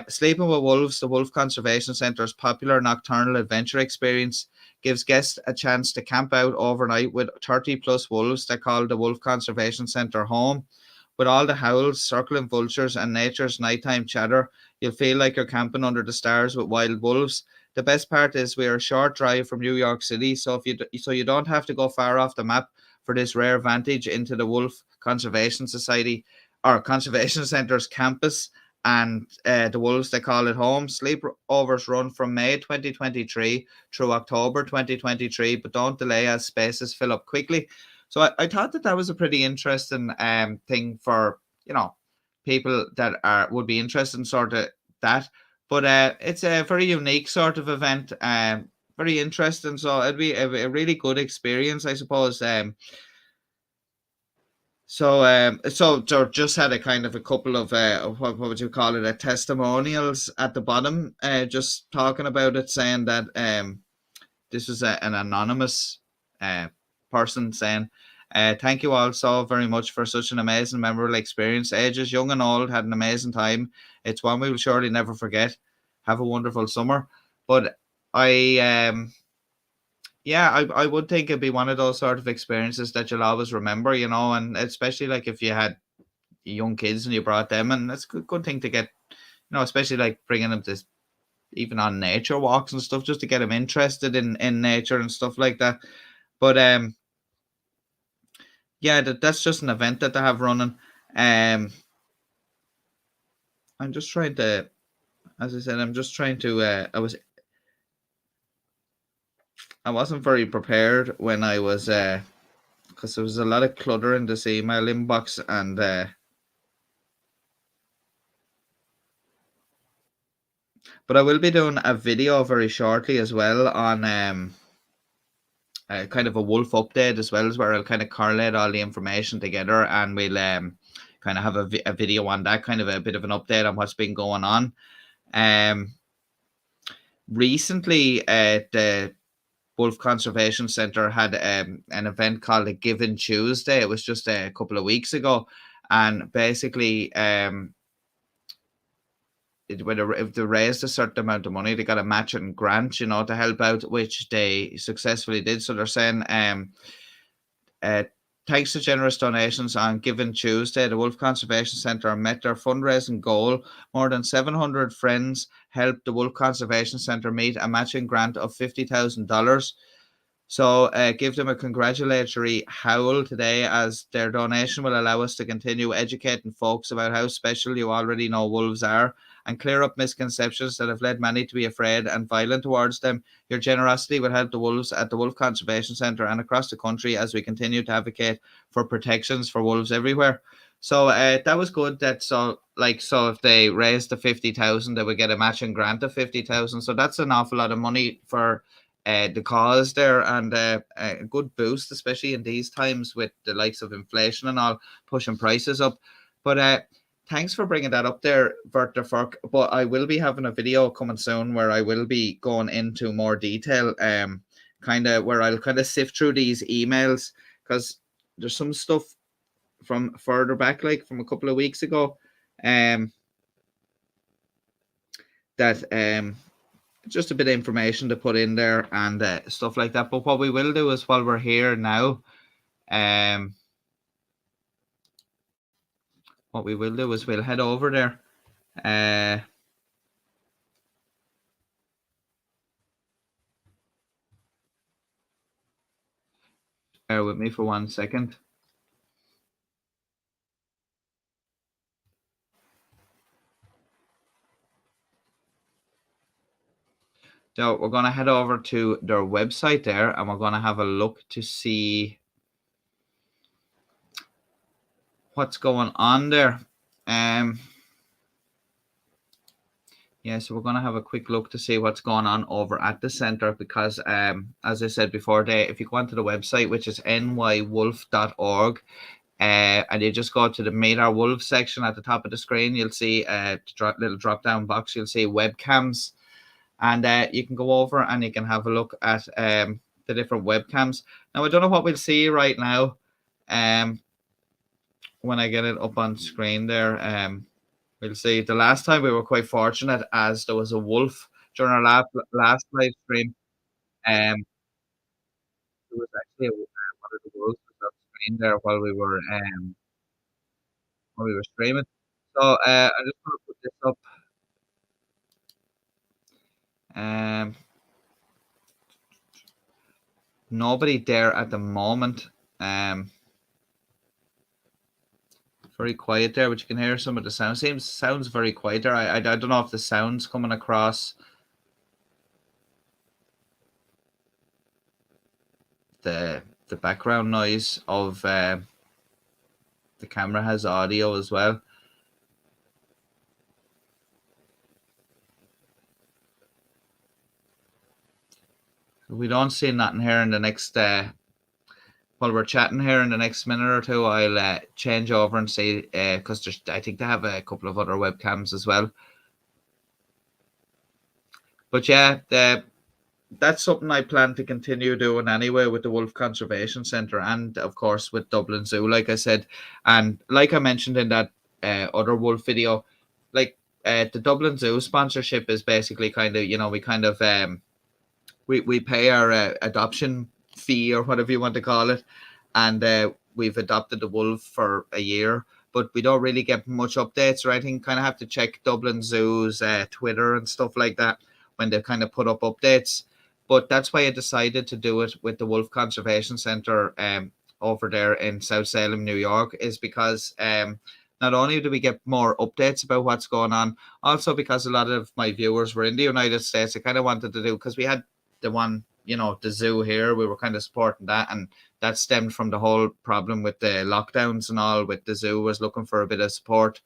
Sleeping with Wolves, the Wolf Conservation Centre's popular nocturnal adventure experience, gives guests a chance to camp out overnight with 30 plus wolves that call the Wolf Conservation Centre home. With all the howls, circling vultures, and nature's nighttime chatter, you'll feel like you're camping under the stars with wild wolves. The best part is we are a short drive from New York City, so you don't have to go far off the map for this rare vantage into the Wolf Conservation Society or Conservation Centre's campus and the wolves, they call it home. Sleepovers run from May 2023 through October 2023, but don't delay as spaces fill up quickly. So I thought that was a pretty interesting thing for, you know, people that would be interested in sort of that. But it's a very unique sort of event, very interesting. So it'd be a really good experience, I suppose. So just had a kind of a couple of what would you call it, testimonials at the bottom, just talking about it, saying that this was an anonymous person saying, thank you all so very much for such an amazing, memorable experience. Ages young and old had an amazing time. It's one we will surely never forget. Have a wonderful summer. But I would think it'd be one of those sort of experiences that you'll always remember, you know, and especially like if you had young kids and you brought them, and that's a good thing to get, you know, especially like bringing them to even on nature walks and stuff, just to get them interested in nature and stuff like that. But that's just an event that they have running. I'm just trying to, as I said, I wasn't very prepared when I was because there was a lot of clutter in this email inbox, and but I will be doing a video very shortly as well on kind of a wolf update as well, as where I'll kind of correlate all the information together, and we'll kind of have a video on that, kind of a bit of an update on what's been going on. Recently, the Wolf Conservation Centre had an event called a Giving Tuesday. It was just a couple of weeks ago, and basically, if they raised a certain amount of money, they got a matching grant, you know, to help out, which they successfully did. So they're saying, thanks to generous donations on Giving Tuesday, the Wolf Conservation Centre met their fundraising goal. More than 700 friends helped the Wolf Conservation Centre meet a matching grant of $50,000. So give them a congratulatory howl today, as their donation will allow us to continue educating folks about how special you already know wolves are, and clear up misconceptions that have led many to be afraid and violent towards them. Your generosity will help the wolves at the Wolf Conservation Centre and across the country as we continue to advocate for protections for wolves everywhere. So that was good. So if they raised the 50,000, they would get a matching grant of 50,000. So that's an awful lot of money for the cause there, and a good boost, especially in these times with the likes of inflation and all pushing prices up. But thanks for bringing that up there, Bert the Furk. But I will be having a video coming soon where I will be going into more detail, kind of where I'll kind of sift through these emails, because there's some stuff from further back, like from a couple of weeks ago, that just a bit of information to put in there and stuff like that. But what we will do is, while we're here now, what we will do is we'll head over there. Bear with me for 1 second. So we're going to head over to their website there, and we're going to have a look to see what's going on there. Yeah, so we're going to have a quick look to see what's going on over at the center, because as I said before, if you go onto the website, which is nywolf.org, and you just go to the Meet Our Wolves section at the top of the screen, you'll see a little drop-down box. You'll see webcams, and you can go over and you can have a look at the different webcams. Now, I don't know what we'll see right now when I get it up on screen there. We'll see. The last time we were quite fortunate, as there was a wolf during our last live stream. There was actually one of the wolves on screen there while we were streaming. So I just want to put this up. Nobody there at the moment. Very quiet there, but you can hear some of the sound. Sounds very quiet there. I don't know if the sound's coming across the background noise of the camera has audio as well. We don't see nothing here in the next while we're chatting here in the next minute or two. I'll change over and see, because I think they have a couple of other webcams as well. But yeah, that's something I plan to continue doing anyway with the Wolf Conservation Centre, and of course with Dublin Zoo, like I said. And like I mentioned in that other wolf video, like the Dublin Zoo sponsorship is basically kind of, we kind of we pay our adoption fee, or whatever you want to call it, and we've adopted the wolf for a year, but we don't really get much updates or anything. Kind of have to check Dublin Zoo's Twitter and stuff like that when they kind of put up updates. But that's why I decided to do it with the Wolf Conservation Centre over there in South Salem, New York, is because not only do we get more updates about what's going on, also because a lot of my viewers were in the United States. I kind of wanted to do, because we had the one, the zoo here, we were kind of supporting that, and that stemmed from the whole problem with the lockdowns and all, with the zoo was looking for a bit of support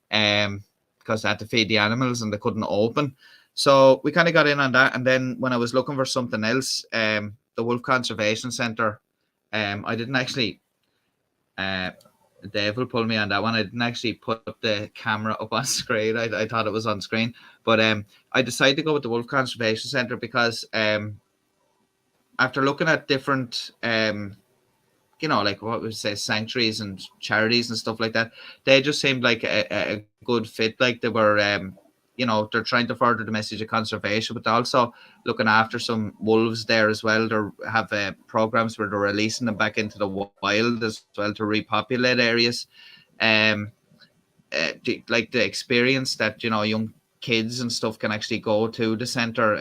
because they had to feed the animals and they couldn't open. So we kind of got in on that. And then when I was looking for something else, the Wolf Conservation Centre, I didn't actually, Dave will pull me on that one. I didn't actually put up the camera up on screen. I thought it was on screen. But I decided to go with the Wolf Conservation Centre because after looking at different, like what we say, sanctuaries and charities and stuff like that, they just seemed like a good fit. Like they were, they're trying to further the message of conservation, but also looking after some wolves there as well. They have programs where they're releasing them back into the wild as well to repopulate areas. Like the experience that, young kids and stuff can actually go to the center,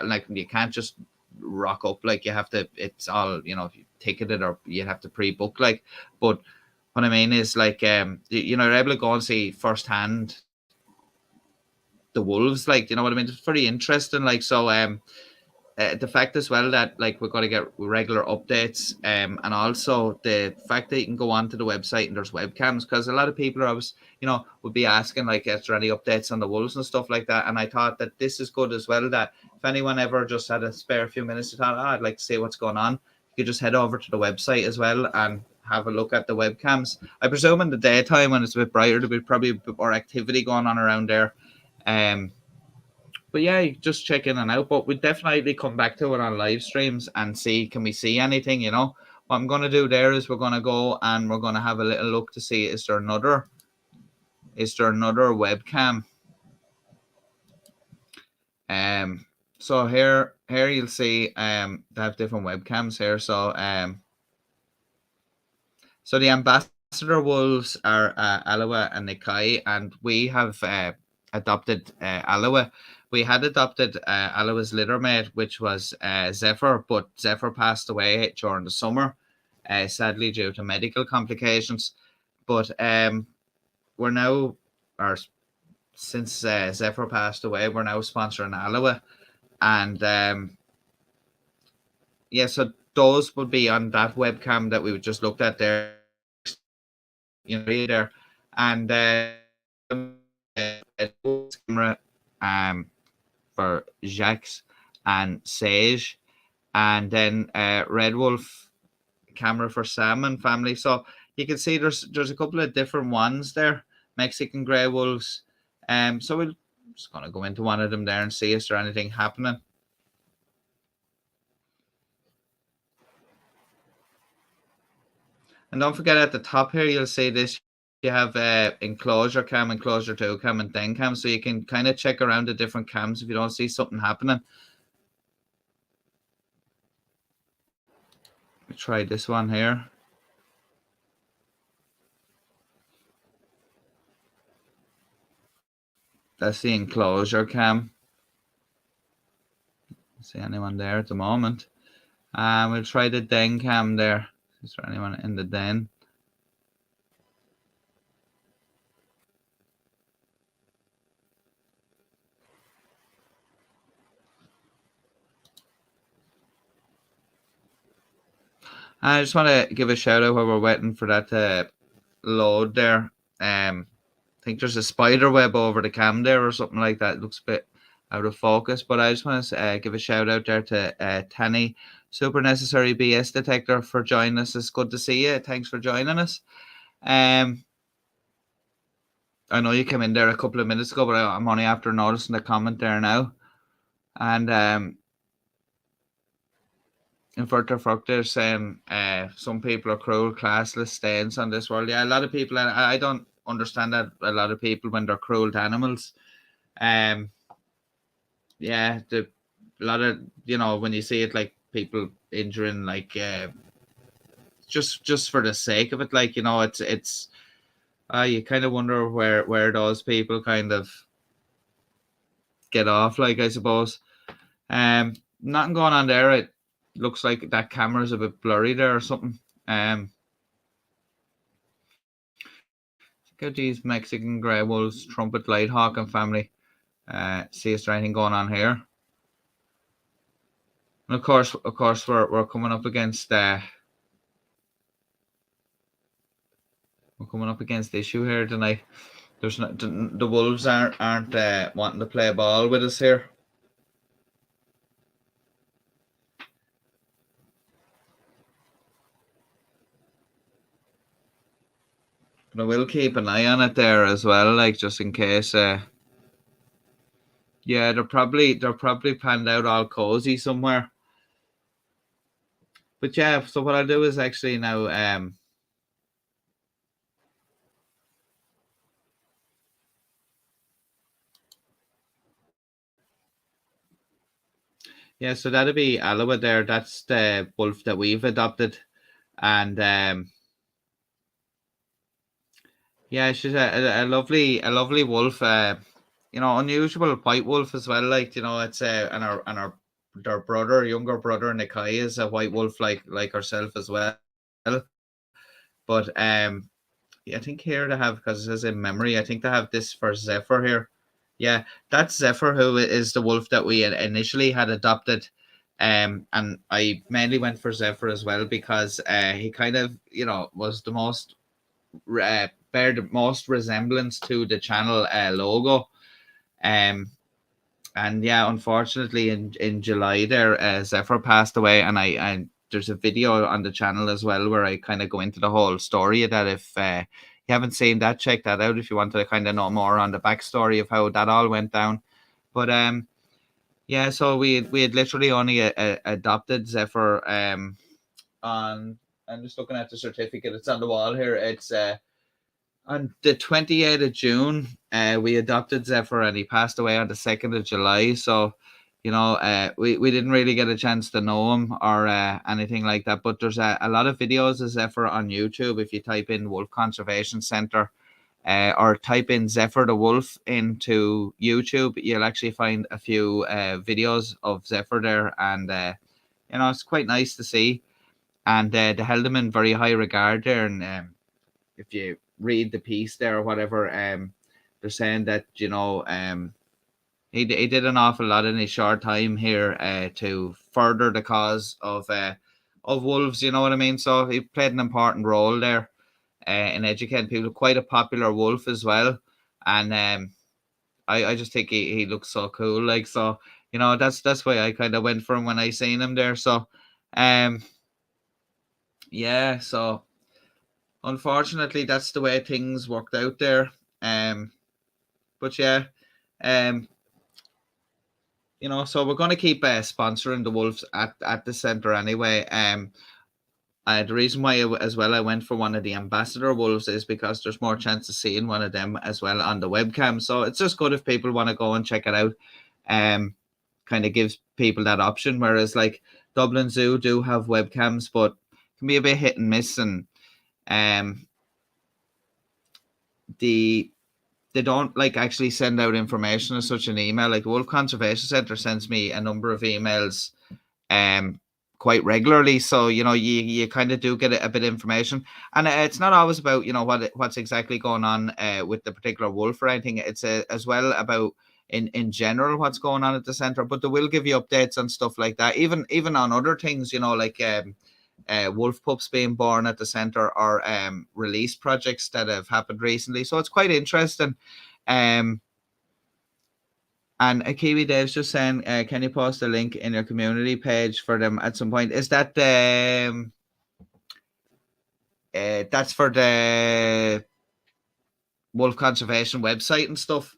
like you can't just rock up, like you have to, it's all, if you ticketed or you have to pre-book, like. But what I mean is, like, you're able to go and see firsthand the wolves, like, you know what I mean? It's very interesting. Like, so the fact as well that like we're going to get regular updates, and also the fact that you can go onto the website and there's webcams, because a lot of people are always, would be asking like, is there any updates on the wolves and stuff like that? And I thought that this is good as well, that if anyone ever just had a spare few minutes to thought, I'd like to see what's going on, you could just head over to the website as well and have a look at the webcams. I presume in the daytime when it's a bit brighter, there'll be probably a bit more activity going on around there. But yeah, just check in and out. But we definitely come back to it on live streams and see, can we see anything, What I'm going to do there is we're going to go and we're going to have a little look to see, is there another webcam? So here you'll see they have different webcams here. So so the ambassador wolves are Alawa and Nikai, and we have adopted Alawa. We had adopted Alawa's littermate, which was Zephyr, but Zephyr passed away during the summer, sadly due to medical complications. But we're now, or since Zephyr passed away, we're now sponsoring Alawa, and yeah, so those would be on that webcam that we just looked at there, there, and camera for Jacques and Sage, and then Red Wolf camera for Sam and family. So you can see there's a couple of different ones there, Mexican grey wolves. So we're just gonna go into one of them there and see is there anything happening. And don't forget at the top here, you'll see this. You have enclosure cam, enclosure 2 cam, and den cam. So you can kind of check around the different cams if you don't see something happening. We try this one here. That's the enclosure cam. See anyone there at the moment? We'll try the den cam there. Is there anyone in the den? I just want to give a shout out while we're waiting for that to load there. I think there's a spider web over the cam there or something like that. It looks a bit out of focus, but I just want to give a shout out there to Tanny, Super Necessary BS Detector, for joining us. It's good to see you. Thanks for joining us. I know you came in there a couple of minutes ago, but I'm only after noticing the comment there now. And Inverter Fructor saying some people are cruel, classless, stains on this world. Yeah, a lot of people, and I don't understand that a lot of people when they're cruel to animals. Yeah, a lot of, when you see it, like people injuring, like just for the sake of it, like, it's you kind of wonder where those people kind of get off, like, I suppose. Nothing going on there. It looks like that camera's a bit blurry there or something. Check out these Mexican grey wolves, Trumpet Lighthawk and family. See is there anything going on here? And of course, we're coming up against the issue here tonight. There's not, the wolves aren't wanting to play ball with us here. But I will keep an eye on it there as well, like, just in case. Yeah, they're probably panned out all cozy somewhere. But yeah, so what I'll do is actually now yeah, so that'll be Alawa there. That's the wolf that we've adopted, and yeah, she's a lovely wolf. Unusual white wolf as well. Like, it's and their brother, younger brother Nikai, is a white wolf like herself as well. But yeah, I think here they have, because it says in memory, I think they have this for Zephyr here. Yeah, that's Zephyr, who is the wolf that we initially had adopted. And I mainly went for Zephyr as well because he kind of, was the most bear the most resemblance to the channel logo. And yeah, unfortunately, in July there, Zephyr passed away, and there's a video on the channel as well where I kind of go into the whole story of that. If you haven't seen that, check that out if you want to kind of know more on the backstory of how that all went down. But yeah, so we had literally only adopted Zephyr on. I'm just looking at the certificate. It's on the wall here. It's on the 28th of June, we adopted Zephyr, and he passed away on the 2nd of July. So, we didn't really get a chance to know him or anything like that. But there's a lot of videos of Zephyr on YouTube. If you type in Wolf Conservation Center or type in Zephyr the Wolf into YouTube, you'll actually find a few videos of Zephyr there. And, it's quite nice to see. And they held him in very high regard there. And if you read the piece there or whatever, they're saying that he did an awful lot in his short time here to further the cause of wolves. You know what I mean? So he played an important role there in educating people. Quite a popular wolf as well, and I just think he looks so cool. Like, so that's why I kind of went for him when I seen him there. So yeah, so. Unfortunately, that's the way things worked out there. But yeah, so we're going to keep sponsoring the Wolves at the center anyway. The reason why I went for one of the ambassador wolves is because there's more chance of seeing one of them as well on the webcam. So it's just good if people want to go and check it out. Kind of gives people that option. Whereas like Dublin Zoo do have webcams, but can be a bit hit and miss, and they don't like actually send out information as such an email. Like the Wolf Conservation Center sends me a number of emails quite regularly, so you kind of do get a bit of information, and it's not always about what's exactly going on with the particular wolf or anything. It's as well about in general what's going on at the center, but they will give you updates on stuff like that, even on other things, like wolf pups being born at the center, or release projects that have happened recently. So it's quite interesting. And Kiwi Dave's just saying, can you post a link in your community page for them at some point? Is that the that's for the wolf conservation website and stuff?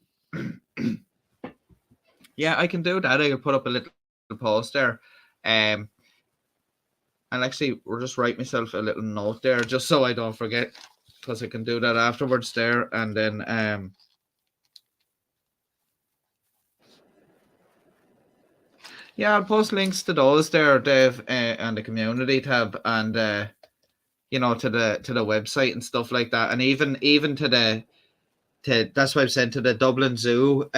Yeah, I can do that. I can put up a little post there. I'll actually just write myself a little note there just so I don't forget, because I can do that afterwards there. And then yeah, I'll post links to those there, Dave, on the community tab, and to the website and stuff like that, and even to that's why I've sent to the Dublin Zoo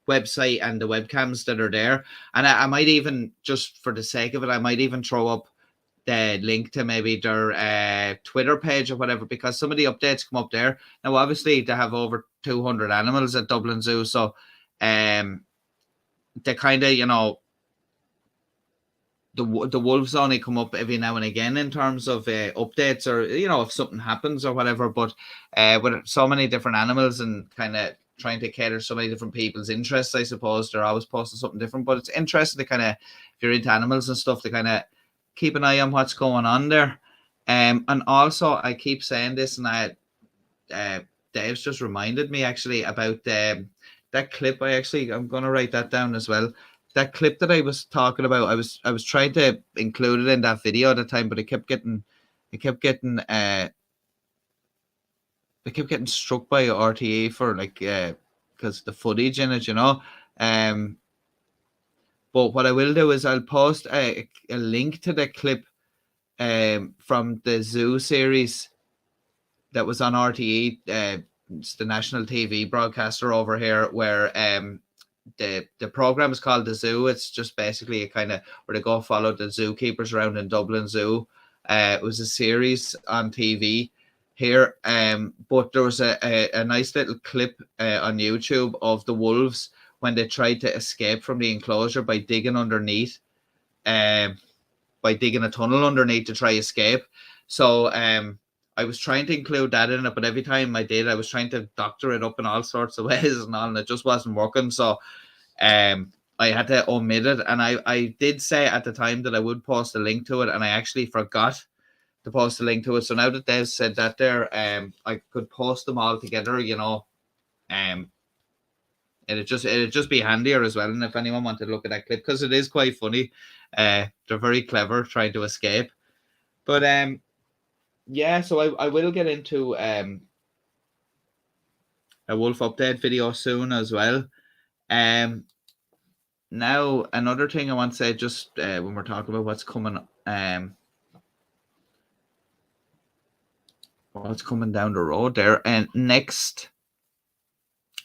website and the webcams that are there. And I might even, just for the sake of it, I might even throw up the link to maybe their Twitter page or whatever, because some of the updates come up there. Now, obviously, they have over 200 animals at Dublin Zoo, so they kind of, the wolves only come up every now and again in terms of updates, or if something happens or whatever. But with so many different animals and kind of trying to cater so many different people's interests, I suppose they're always posting something different. But it's interesting to kind of, if you're into animals and stuff, to kind of keep an eye on what's going on there. And also, I keep saying this, and Dave's just reminded me actually about that clip. I'm going to write that down as well. That clip that I was talking about, I was trying to include it in that video at the time, but it kept getting struck by RTE for because the footage in it, But what I will do is I'll post a link to the clip from the Zoo series that was on RTE. It's the national TV broadcaster over here, where the program is called The Zoo. It's just basically a kind of where they go follow the zookeepers around in Dublin Zoo. It was a series on TV here, but there was a nice little clip on YouTube of the wolves when they tried to escape from the enclosure by digging underneath by digging a tunnel underneath to try escape. So I was trying to include that in it, but every time I did, I was trying to doctor it up in all sorts of ways and all, and it just wasn't working. So I had to omit it, and I did say at the time that I would post a link to it, and I actually forgot to post a link to it. So now that Des said that there, I could post them all together, you know. It'd just be handier as well. And if anyone wanted to look at that clip, because it is quite funny, they're very clever trying to escape. But yeah, so I will get into a wolf update video soon as well. Now another thing I want to say, just when we're talking about what's coming down the road there, and next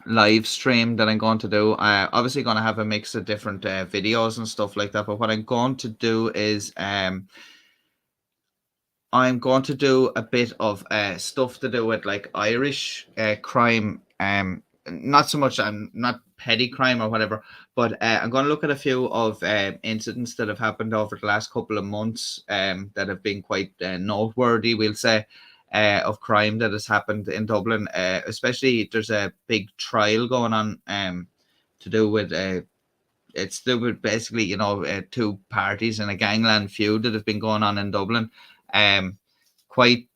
live stream that I'm going to do, obviously going to have a mix of different videos and stuff like that, but what I'm going to do is I'm going to do a bit of stuff to do with like Irish crime, not so much not petty crime or whatever, but I'm going to look at a few of incidents that have happened over the last couple of months that have been quite noteworthy, we'll say, of crime that has happened in Dublin. Especially there's a big trial going on to do with it's to do with basically, you know, two parties in a gangland feud that have been going on in Dublin. Quite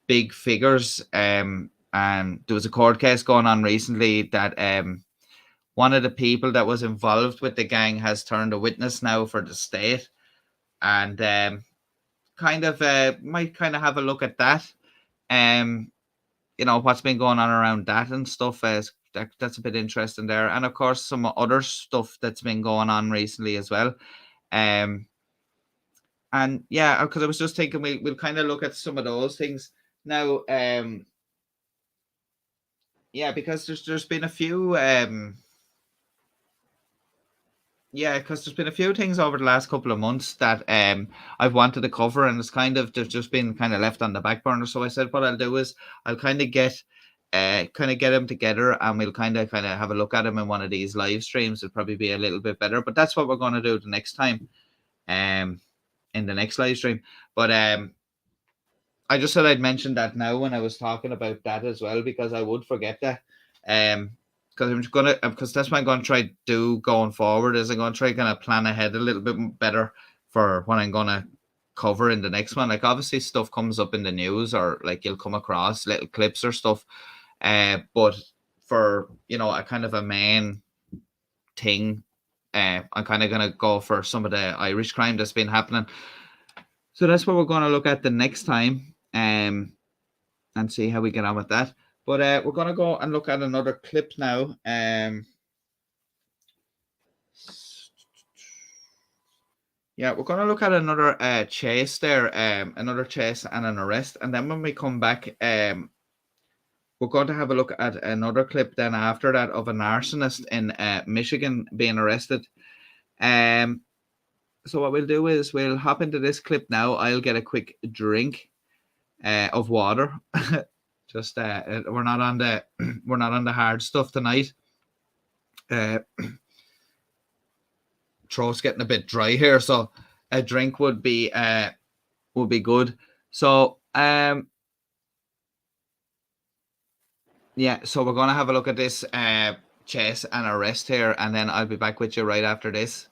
big figures. And there was a court case going on recently that one of the people that was involved with the gang has turned a witness now for the state, and kind of might kind of have a look at that. You know, what's been going on around that and stuff. That's a bit interesting there, and of course some other stuff that's been going on recently as well. And yeah, because I was just thinking we'll kind of look at some of those things now. Yeah, because there's been a few because there's been a few things over the last couple of months that I've wanted to cover, and it's kind of they've just been kind of left on the back burner. So I said what I'll do is I'll kind of get them together, and we'll kind of have a look at them in one of these live streams. It'll probably be a little bit better, but that's what we're going to do the next time in the next live stream. But I just said I'd mention that now when I was talking about that as well, because I would forget that. Because that's what I'm going to try to do going forward, is I'm going to try kind of plan ahead a little bit better for what I'm going to cover in the next one. Like obviously stuff comes up in the news, or like you'll come across little clips or stuff. But for, you know, a kind of a main thing, I'm kind of going to go for some of the Irish crime that's been happening. So that's what we're going to look at the next time, and see how we get on with that. But we're going to go and look at another clip now. Yeah, we're going to look at another chase there, another chase and an arrest. And then when we come back, we're going to have a look at another clip then after that of an arsonist in Michigan being arrested. So what we'll do is we'll hop into this clip now. I'll get a quick drink of water. Just we're not on the hard stuff tonight. Throat's getting a bit dry here, so a drink would be good. So yeah, so we're gonna have a look at this chase and arrest here, and then I'll be back with you right after this.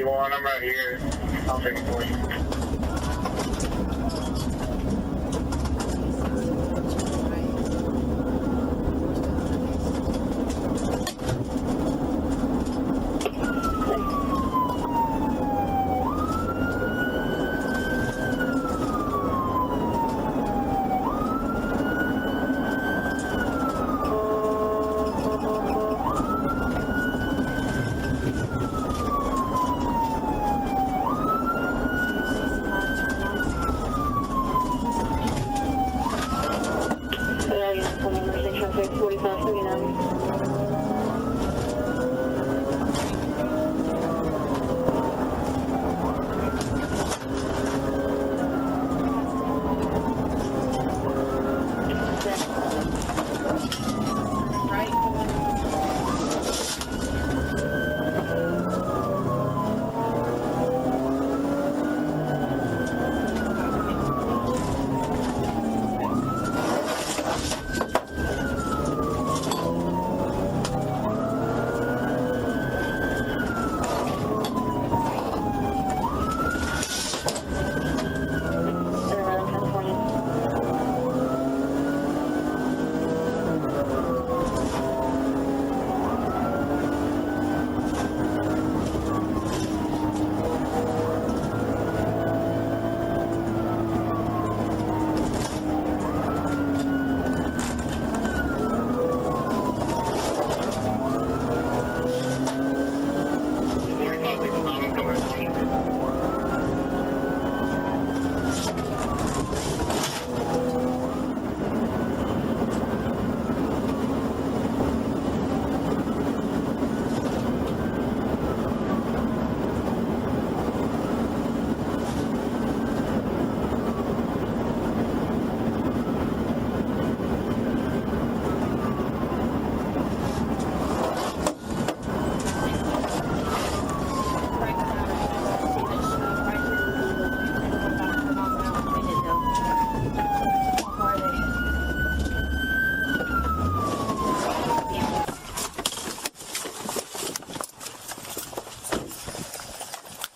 I'm right here. I'll take it for you.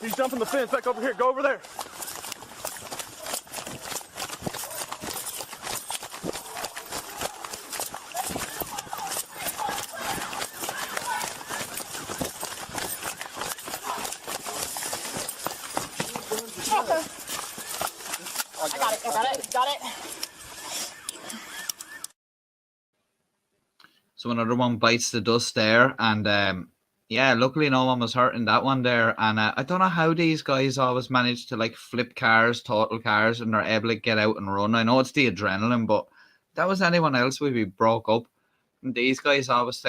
He's jumping the fence back over here. Go over there. Got it. So another one bites the dust there, and yeah, luckily no one was hurt in that one there. And I don't know how these guys always manage to like flip cars, total cars, and they're able to get out and run. I know it's the adrenaline, but if that was anyone else, we'd be broke up. And these guys always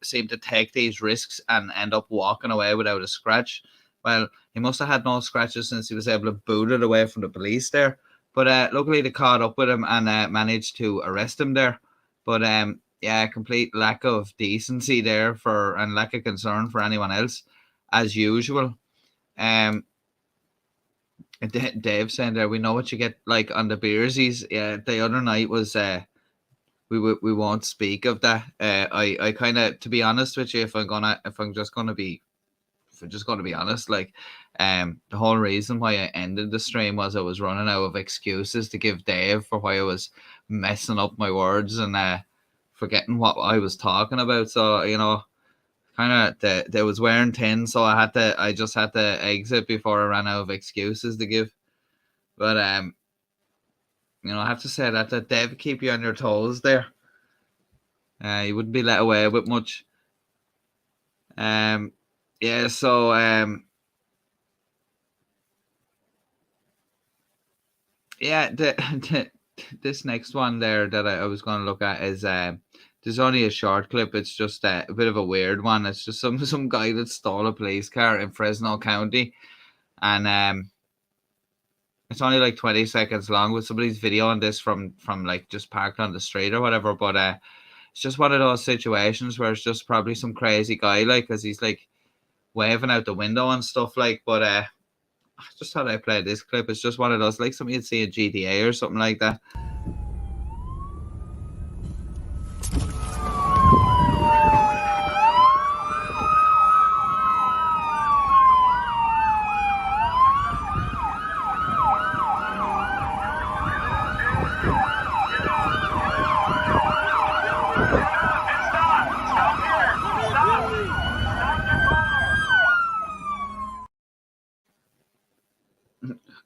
seem to take these risks and end up walking away without a scratch. Well, he must have had no scratches since he was able to boot it away from the police there. But luckily they caught up with him and managed to arrest him there. But yeah, complete lack of decency there and lack of concern for anyone else, as usual. Dave saying there, we know what you get like on the beersies. Yeah, the other night was we won't speak of that. I kind of, to be honest with you, if I'm just gonna be honest, like the whole reason why I ended the stream was I was running out of excuses to give Dave for why I was messing up my words and forgetting what I was talking about. So kind of there was wearing thin, so I just had to exit before I ran out of excuses to give. But I have to say that Dave keep you on your toes there. You wouldn't be let away with much. Yeah, so yeah, this next one there that I was going to look at is there's only a short clip. It's just a bit of a weird one. It's just some guy that stole a police car in Fresno County, and it's only like 20 seconds long. With somebody's videoing this from like just parked on the street or whatever. But it's just one of those situations where it's just probably some crazy guy, like, because he's like waving out the window and stuff, like. But I just thought I'd play this clip. It's just one of those, like something you'd see in GTA or something like that.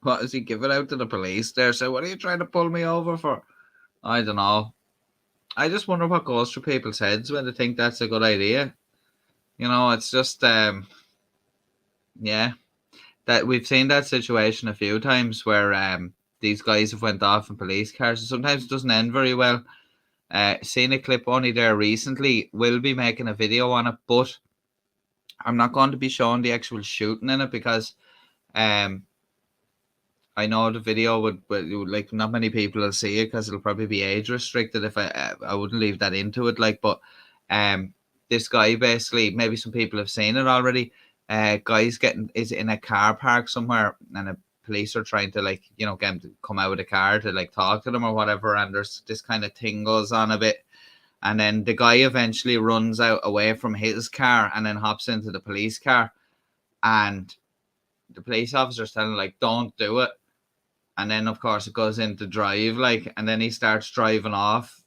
What is he giving out to the police there? So what are you trying to pull me over for? I don't know. I just wonder what goes through people's heads when they think that's a good idea. It's just yeah, that we've seen that situation a few times where these guys have went off in police cars, and sometimes it doesn't end very well. Seen a clip only there recently. We'll be making a video on it, but I'm not going to be showing the actual shooting in it because I know the video would like not many people will see it because it'll probably be age restricted if I wouldn't leave that into it, like. But this guy, basically, maybe some people have seen it already. Guy's is in a car park somewhere, and the police are trying to get him to come out of the car to like talk to them or whatever, and there's this kind of thing goes on a bit, and then the guy eventually runs out away from his car and then hops into the police car, and the police officer's telling him, like, don't do it. And then, of course, it goes into drive, like, and then he starts driving off.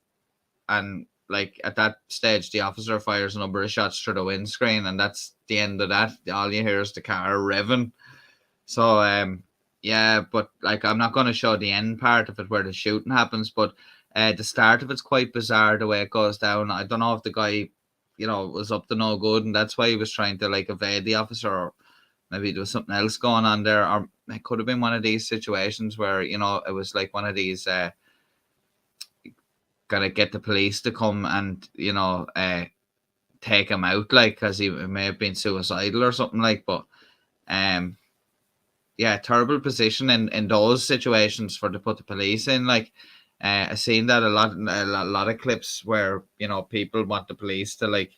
And, like, at that stage, the officer fires a number of shots through the windscreen, and that's the end of that. All you hear is the car revving. So, yeah, but, like, I'm not going to show the end part of it where the shooting happens, but the start of it's quite bizarre the way it goes down. I don't know if the guy, was up to no good, and that's why he was trying to, like, evade the officer, or maybe there was something else going on there, or it could have been one of these situations where, it was like one of these, gotta get the police to come and, take him out, like, because he may have been suicidal or something, like. But, yeah, terrible position in those situations to put the police in, like. I've seen that a lot of clips where, people want the police to, like,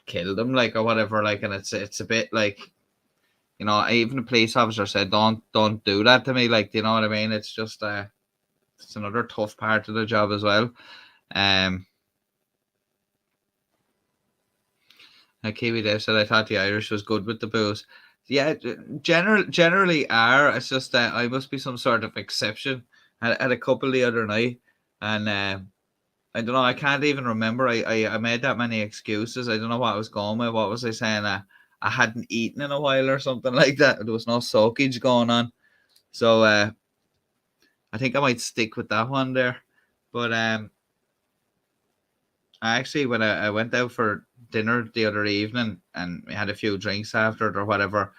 kill them, like, or whatever, like, and it's a bit like, even the police officer said, don't do that to me, like, you know what I mean? It's just it's another tough part of the job as well. Kiwi Dave said, I thought the Irish was good with the booze. Yeah, generally are. It's just that I must be some sort of exception. I had a couple the other night, and I don't know. I can't even remember. I made that many excuses. I don't know what I was going with. What was I saying? I hadn't eaten in a while or something like that. There was no soakage going on, so I think I might stick with that one there. But I actually when I went out for dinner the other evening and we had a few drinks after it or whatever.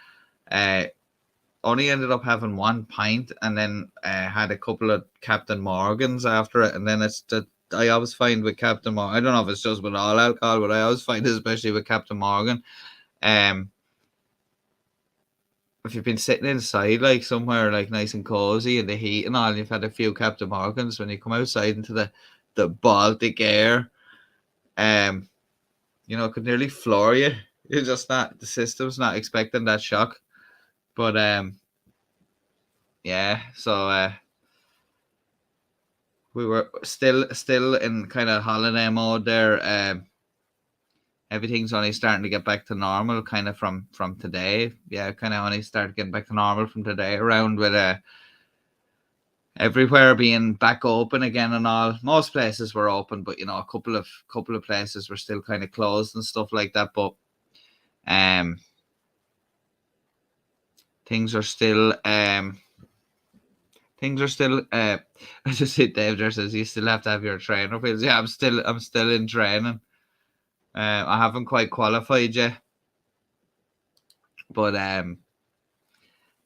Only ended up having one pint and then had a couple of Captain Morgans after it. And then it's that I always find with Captain Morgan, I don't know if it's just with all alcohol, but I always find, especially with Captain Morgan, if you've been sitting inside like somewhere like nice and cozy in the heat and all, and you've had a few Captain Morgans, when you come outside into the Baltic air, it could nearly floor you. You're just not, the system's not expecting that shock. But yeah, so we were still in kind of holiday mode there. Everything's only starting to get back to normal kind of from today. Yeah, kind of only started getting back to normal from today around with everywhere being back open again and all. Most places were open, but a couple of places were still kind of closed and stuff like that. But things are still I just see Dave there says you still have to have your trainer wheels. Yeah, I'm still in training. I haven't quite qualified yet. But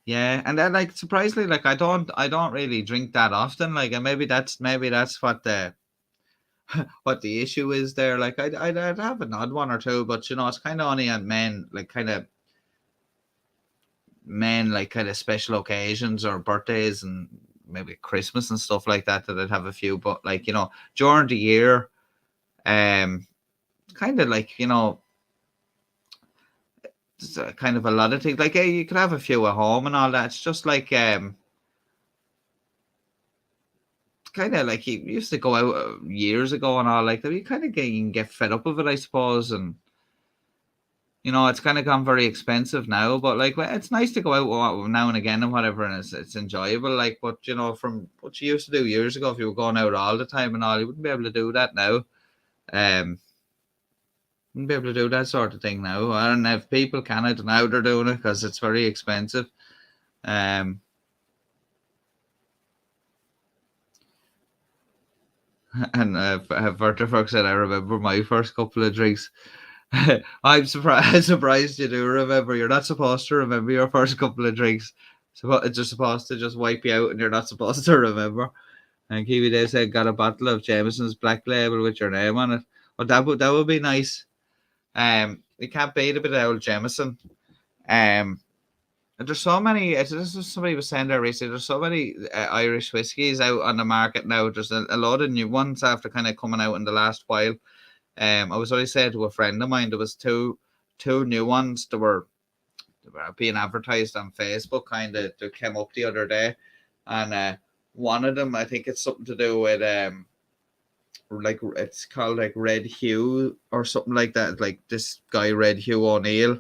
yeah, and then like surprisingly, like I don't really drink that often. Like maybe that's what the what the issue is there. Like I'd have an odd one or two, but it's kind of only on men like kind of special occasions or birthdays and maybe Christmas and stuff like that I'd have a few. But like during the year, kind of like it's kind of a lot of things. Like you could have a few at home and all that. It's just like kind of like you used to go out years ago and all like that. You kind of you can get fed up of it, I suppose, and it's kind of gone very expensive now. But like it's nice to go out now and again and whatever, and it's enjoyable. Like, but from what you used to do years ago, if you were going out all the time and all, you wouldn't be able to do that now. Wouldn't be able to do that sort of thing now. I don't know if people can. I don't know how they're doing it because it's very expensive. And Vertifolk said, I remember my first couple of drinks. I'm surprised you do remember. You're not supposed to remember your first couple of drinks. So it's just supposed to just wipe you out and you're not supposed to remember. And Kiwi Day said, got a bottle of Jameson's Black Label with your name on it. Well, that would be nice. We can't beat a bit of old Jameson. There's so many. This is somebody was saying there recently. There's so many Irish whiskies out on the market now. There's a lot of new ones after kind of coming out in the last while. I was already saying to a friend of mine there was two new ones that were being advertised on Facebook. Kind of that came up the other day, and one of them I think it's something to do with like it's called like Red Hugh or something like that. Like this guy Red Hugh O'Neill.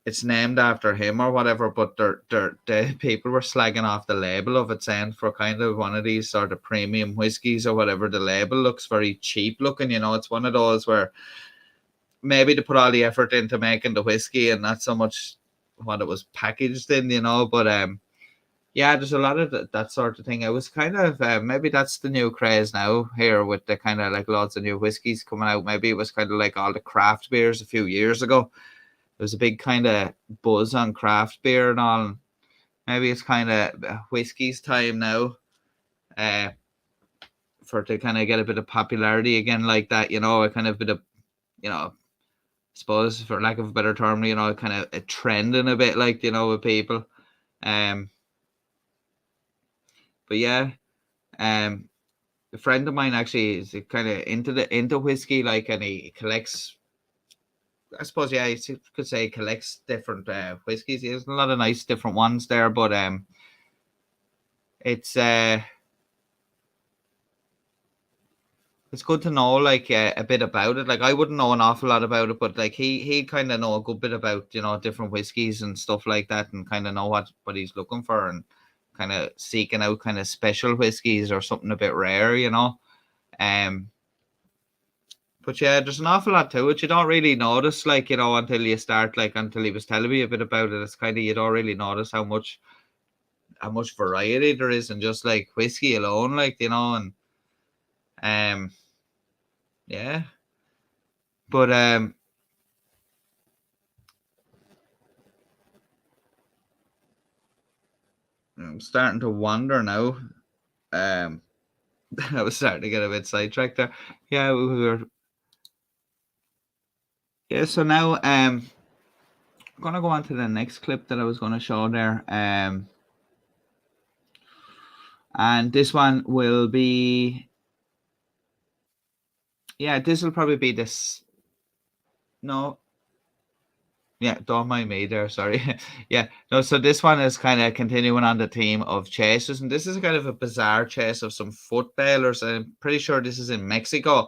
It's named after him or whatever, but the people were slagging off the label of it, saying for kind of one of these sort of premium whiskies or whatever, the label looks very cheap looking. It's one of those where maybe they put all the effort into making the whiskey and not so much what it was packaged in, But yeah, there's a lot of that sort of thing. It was kind of maybe that's the new craze now here with the kind of like lots of new whiskeys coming out. Maybe it was kind of like all the craft beers a few years ago. There's a big kind of buzz on craft beer and all. Maybe it's kind of whiskey's time now for to kind of get a bit of popularity again like that, a kind of bit of, I suppose for lack of a better term, kind of a trending a bit like, with people. But yeah, a friend of mine actually is kind of into whiskey, like, and he collects, I suppose, yeah, you could say collects different whiskies. There's a lot of nice different ones there, but it's it's good to know like a bit about it. Like I wouldn't know an awful lot about it, but like he kind of know a good bit about different whiskies and stuff like that, and kind of know what he's looking for, and kind of seeking out kind of special whiskies or something a bit rare, But yeah, there's an awful lot to it. You don't really notice, like, until you start, like, until he was telling me a bit about it. It's kind of, you don't really notice how much variety there is in just like whiskey alone, like, and yeah. But I'm starting to wonder now. I was starting to get a bit sidetracked there. Yeah, we were. Yeah, so now I'm gonna go on to the next clip that I was gonna show there. And this one will be, yeah, this will probably be this. No. Yeah, don't mind me there. Sorry. Yeah, no. So this one is kind of continuing on the theme of chases, and this is kind of a bizarre chase of some foot bailers. I'm pretty sure this is in Mexico,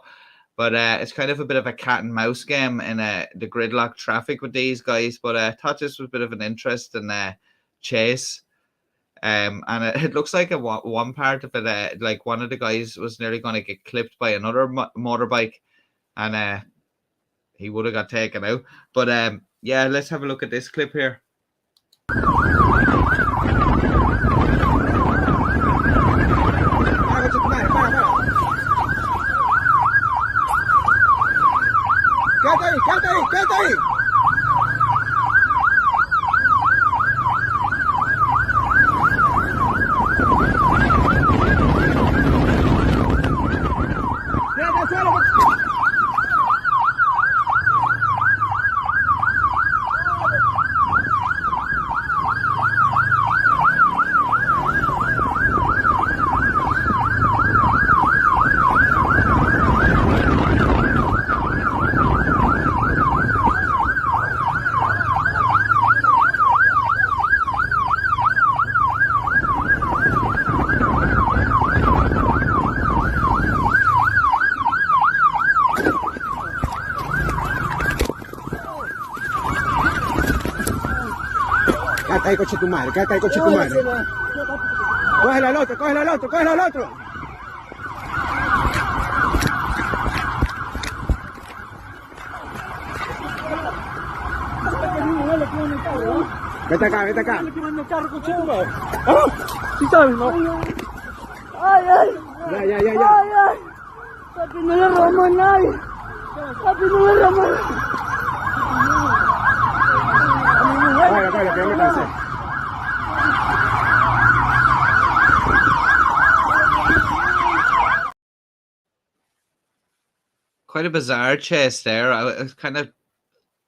but it's kind of a bit of a cat and mouse game in the gridlock traffic with these guys. But I thought this was a bit of an interesting chase. And it looks like one part of it, like one of the guys was nearly going to get clipped by another motorbike, and he would have got taken out. But yeah, let's have a look at this clip here. Quédate ahí. Quédate ahí, coche tu madre, quédate ahí, coche tu madre. Cógela al otro, cógela al otro, cógela al otro. Vete acá, vete acá. ¿Sí sabes, no? Ay, ay. Ya. Ay, ay. Papi, no le robamos a nadie. Papi, no le robamos a nadie. Vaya, que yo me cansé. Quite a bizarre chase there. I kind of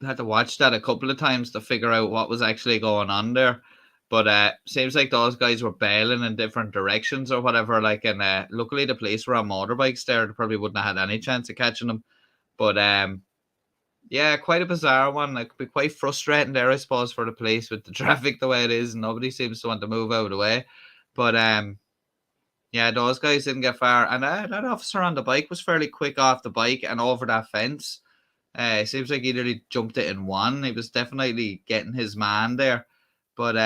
had to watch that a couple of times to figure out what was actually going on there. But seems like those guys were bailing in different directions or whatever. Like, and luckily the police were on motorbikes there. They probably wouldn't have had any chance of catching them. But yeah, quite a bizarre one. Like, could be quite frustrating there, I suppose, for the police with the traffic the way it is. Nobody seems to want to move out of the way. But yeah, those guys didn't get far. And that officer on the bike was fairly quick off the bike and over that fence. It seems like he nearly jumped it in one. He was definitely getting his man there. But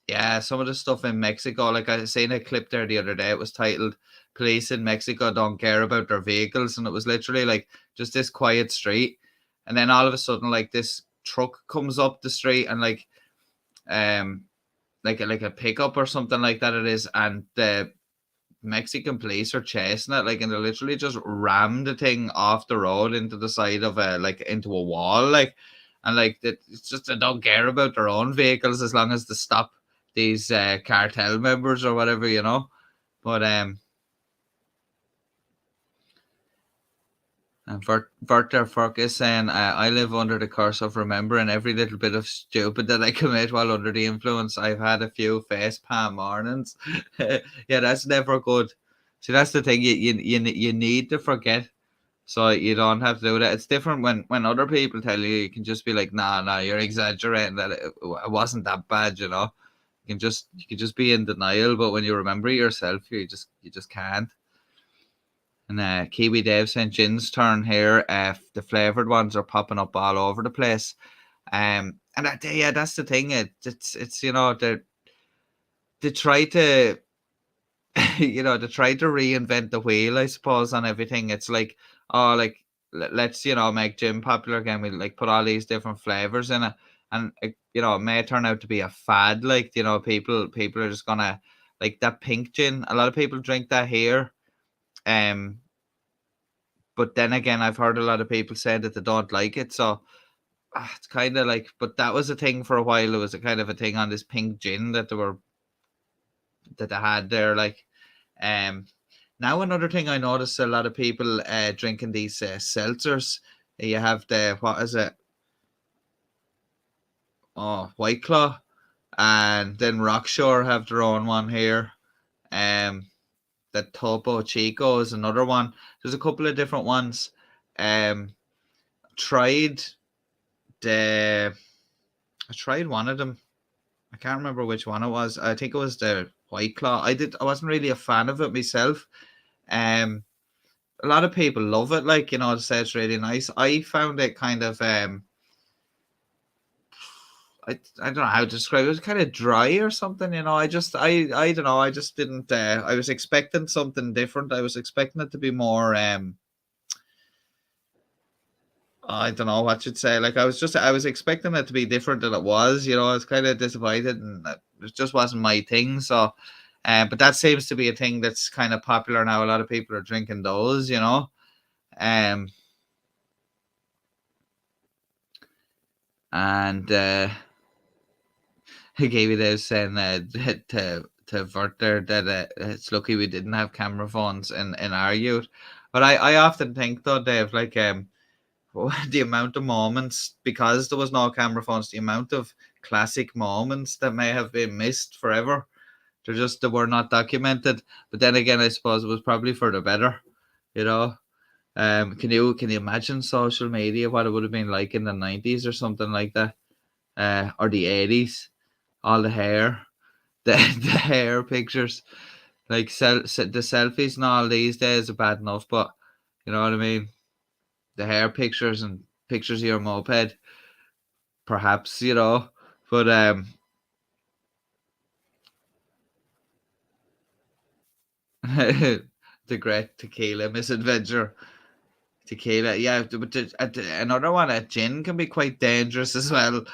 yeah, some of the stuff in Mexico, like I seen a clip there the other day, it was titled "Police in Mexico Don't Care About Their Vehicles," and it was literally like just this quiet street, and then all of a sudden, like, this truck comes up the street, and like a pickup or something like that it is, and the Mexican police are chasing it, like, and they literally just rammed the thing off the road into the side of into a wall, like, and like it's just they don't care about their own vehicles as long as they stop these cartel members or whatever, But and Werther Ferk is saying, I live under the curse of remembering every little bit of stupid that I commit while under the influence. I've had a few face palm mornings. Yeah, that's never good. See, that's the thing. You need to forget, so you don't have to do that. It's different when other people tell you can just be like, nah, you're exaggerating, that it wasn't that bad, You can just be in denial, but when you remember it yourself, you just can't. And Kiwi Dave saying gin's turn here. The flavored ones are popping up all over the place. And yeah, that's the thing. It's you know they try to they try to reinvent the wheel, I suppose, on everything. It's like, oh, like let's make gin popular again. We like put all these different flavors in it, and it may turn out to be a fad. Like people are just gonna like that pink gin. A lot of people drink that here. But then again, I've heard a lot of people say that they don't like it. So it's kind of like, but that was a thing for a while. It was a kind of a thing on this pink gin that they had there. Like, now another thing I noticed a lot of people drinking these seltzers. You have what is it? Oh, White Claw, and then Rockshore have their own one here. The Topo Chico is another one. There's a couple of different ones. Tried one of them. I can't remember which one it was. I think it was the White Claw. I wasn't really a fan of it myself. A lot of people love it, like to say it's really nice. I found it kind of I don't know how to describe it. It was kind of dry or something, I don't know. I just didn't. I was expecting something different. I was expecting it to be more. I don't know what you'd say. Like I was expecting it to be different than it was. I was kind of disappointed, and it just wasn't my thing. So, but that seems to be a thing that's kind of popular now. A lot of people are drinking those. And he gave you those saying to Vert there that it's lucky we didn't have camera phones in our youth. But I often think though, Dave, like the amount of moments, because there was no camera phones, the amount of classic moments that may have been missed forever. They were not documented. But then again, I suppose it was probably for the better. Can you imagine social media, what it would have been like in the 90s or something like that, or the 80s? All the hair, the hair pictures, like the selfies and all these days are bad enough, but you know what I mean. The hair pictures and pictures of your moped, perhaps, but the great tequila misadventure. Tequila, yeah, but another one, gin can be quite dangerous as well.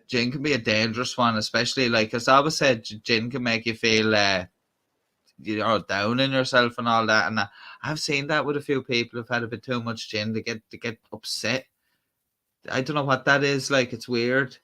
Gin can be a dangerous one, especially like as I always said, gin can make you feel down in yourself and all that. And I've seen that with a few people who've had a bit too much gin to get upset. I don't know what that is. Like it's weird.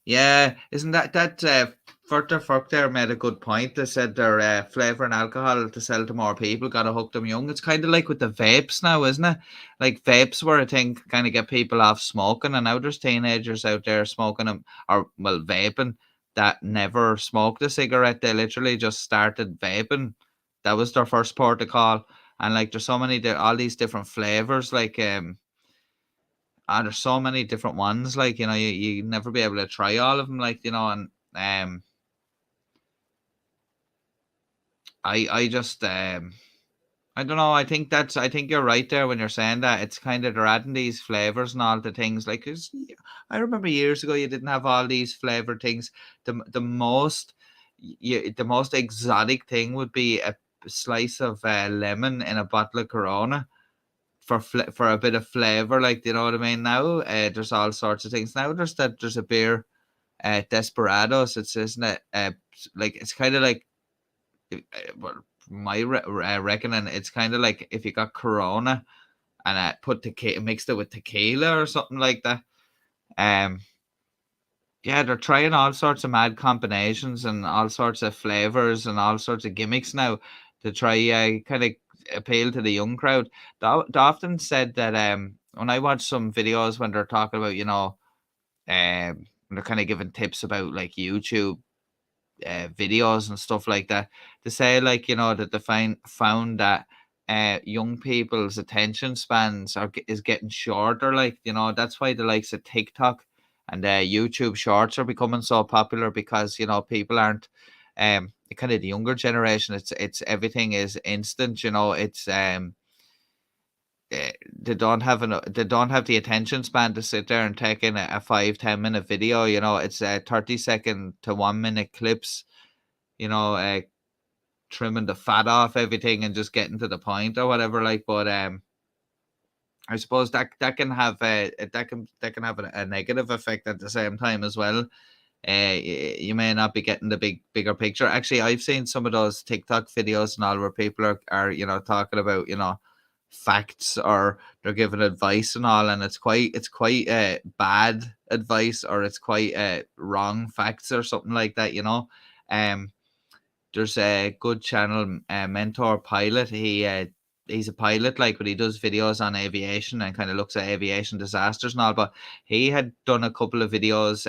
Yeah, isn't that Furter Furk there made a good point. They said their flavour and alcohol to sell to more people got to hook them young. It's kind of like with the vapes now, isn't it? Like vapes were a thing kind of get people off smoking, and now there's teenagers out there smoking them, or well, vaping, that never smoked a cigarette. They literally just started vaping. That was their first port of call. And like there's so many all these different flavors, like there's so many different ones, like you never be able to try all of them, like and I just I don't know. I think you're right there when you're saying that. It's kind of they're adding these flavors and all the things. Like, I remember years ago you didn't have all these flavor things. The most exotic thing would be a slice of lemon in a bottle of Corona for a bit of flavor. Like, you know what I mean? Now there's all sorts of things. Now there's a beer, Desperados. Isn't it? Like it's kind of like. Well, my reckoning, it's kind of like if you got Corona and mixed it with tequila or something like that. Yeah, they're trying all sorts of mad combinations and all sorts of flavors and all sorts of gimmicks now to try kind of appeal to the young crowd. They often said that when I watch some videos when they're talking about when they're kind of giving tips about like YouTube videos and stuff like that, to say like that they found that young people's attention spans is getting shorter. Like that's why the likes of TikTok and YouTube Shorts are becoming so popular, because people aren't kind of the younger generation, it's everything is instant, you know. It's they don't have the attention span to sit there and take in a 5-10 minute video, you know. It's 30-second to 1 minute clips, you know, trimming the fat off everything and just getting to the point or whatever, like. But I suppose that can have that can have a negative effect at the same time as well. You may not be getting the bigger picture. Actually, I've seen some of those TikTok videos and all where people are you know, talking about, you know, facts, or they're giving advice and all, and it's quite bad advice, or it's quite wrong facts or something like that, you know. There's a good channel, Mentor Pilot. He's a pilot, like, but he does videos on aviation and kind of looks at aviation disasters and all. But he had done a couple of videos.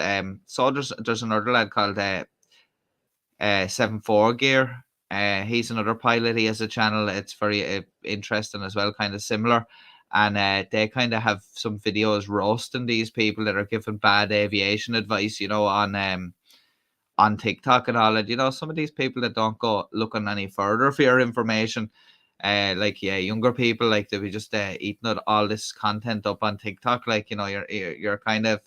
So there's another lad called 74 Gear. He's another pilot. He has a channel. It's very interesting as well, kind of similar. And they kind of have some videos roasting these people that are giving bad aviation advice, you know, on TikTok and all. And, you know, some of these people that don't go looking any further for your information, like, yeah, younger people, like, they'll be just eating all this content up on TikTok. Like, you know, you're kind of,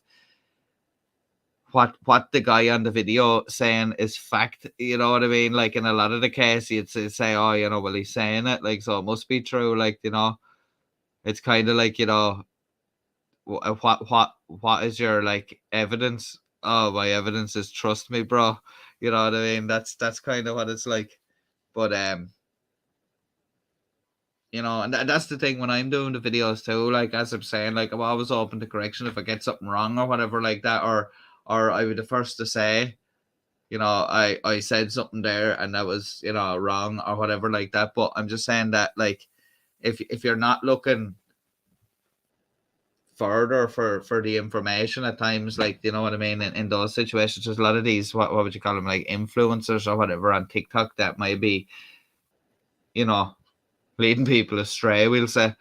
what the guy on the video saying is fact, you know what I mean? Like, in a lot of the case, you'd say, oh, you know, well, he's saying it, like, so it must be true. Like, you know, it's kind of like, you know, what is your, like, evidence? Oh, my evidence is trust me, bro. You know what I mean? That's kind of what it's like. But you know, and that's the thing when I'm doing the videos too. Like, as I'm saying, like, I'm always open to correction if I get something wrong or whatever like that, or I would be the first to say, you know, I said something there and that was, you know, wrong or whatever like that. But I'm just saying that, like, if you're not looking further for the information at times, like, you know what I mean, in those situations, there's a lot of these, what would you call them, like, influencers or whatever on TikTok that might be, you know, leading people astray, we'll say.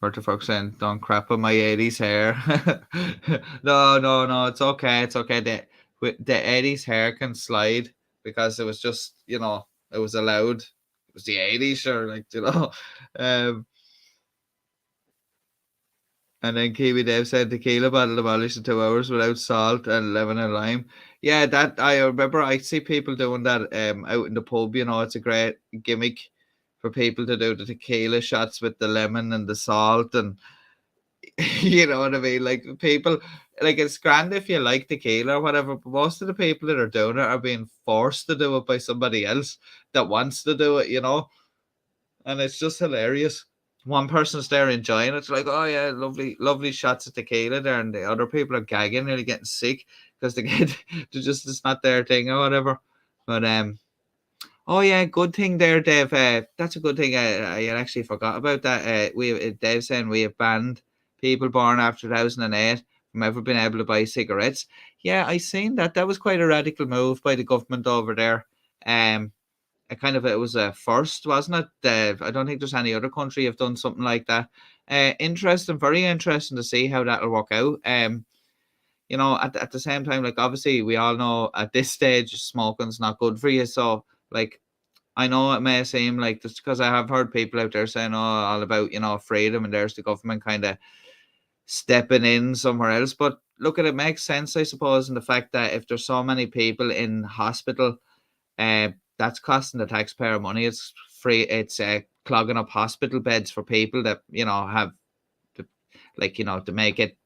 Berta Folk saying, don't crap on my 80s hair. No, it's okay. It's okay. The 80s hair can slide because it was just, you know, it was allowed. It was the 80s, sure, like, you know. And then Kiwi Dave said tequila bottle demolished in 2 hours without salt and lemon and lime. Yeah, that I remember. I see people doing that out in the pub. You know, it's a great gimmick for people to do the tequila shots with the lemon and the salt, and you know what I mean. Like, people, like, it's grand if you like tequila or whatever, but most of the people that are doing it are being forced to do it by somebody else that wants to do it. You know, and it's just hilarious. One person's there enjoying it, it's like, oh yeah, lovely shots of tequila there, and the other people are gagging, nearly getting sick because they get it's not their thing or whatever. But oh yeah, good thing there, Dave. That's a good thing. I actually forgot about that. Dave saying we have banned people born after 2008 from ever being able to buy cigarettes. Yeah, I seen that. That was quite a radical move by the government over there. It was a first, wasn't it? I don't think there's any other country have done something like that. Interesting, very interesting to see how that'll work out. You know, at the same time, like, obviously we all know at this stage smoking's not good for you. So, like, I know it may seem like, just because I have heard people out there saying, oh, all about, you know, freedom, and there's the government kind of stepping in somewhere else. But look, it makes sense, I suppose, in the fact that if there's so many people in hospital, that's costing the taxpayer money. It's free. It's clogging up hospital beds for people that, you know, have to, like, you know, to make it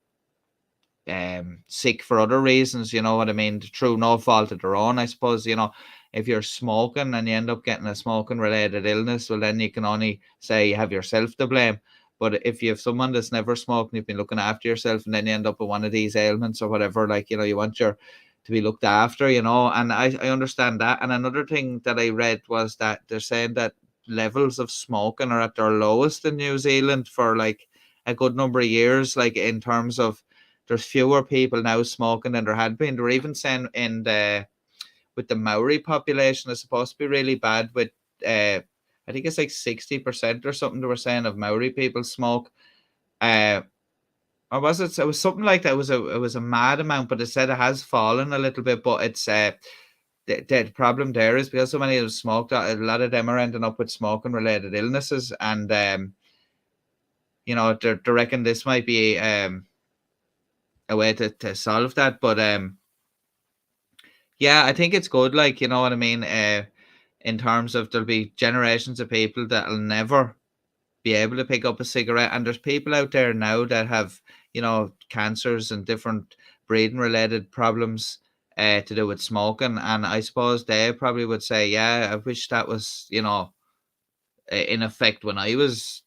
sick for other reasons, you know what I mean, through no fault of their own, I suppose. You know, if you're smoking and you end up getting a smoking related illness, well, then you can only say you have yourself to blame. But if you have someone that's never smoked and you've been looking after yourself, and then you end up with one of these ailments or whatever, like, you know, you want your to be looked after, you know. And I understand that. And another thing that I read was that they're saying that levels of smoking are at their lowest in New Zealand for like a good number of years, like, in terms of there's fewer people now smoking than there had been. They're even saying with the Maori population is supposed to be really bad with I think it's like 60% or something they were saying of Maori people smoke. or was it? It was something like that. It was a mad amount, but it said it has fallen a little bit. But it's the problem there is because so many of them smoked, a lot of them are ending up with smoking related illnesses, and you know, they reckon this might be a way to solve that. But yeah, I think it's good. Like, you know what I mean. In terms of there'll be generations of people that'll never be able to pick up a cigarette, and there's people out there now that have, you know, cancers and different breathing related problems to do with smoking, and I suppose they probably would say, yeah, I wish that was, you know, in effect when I was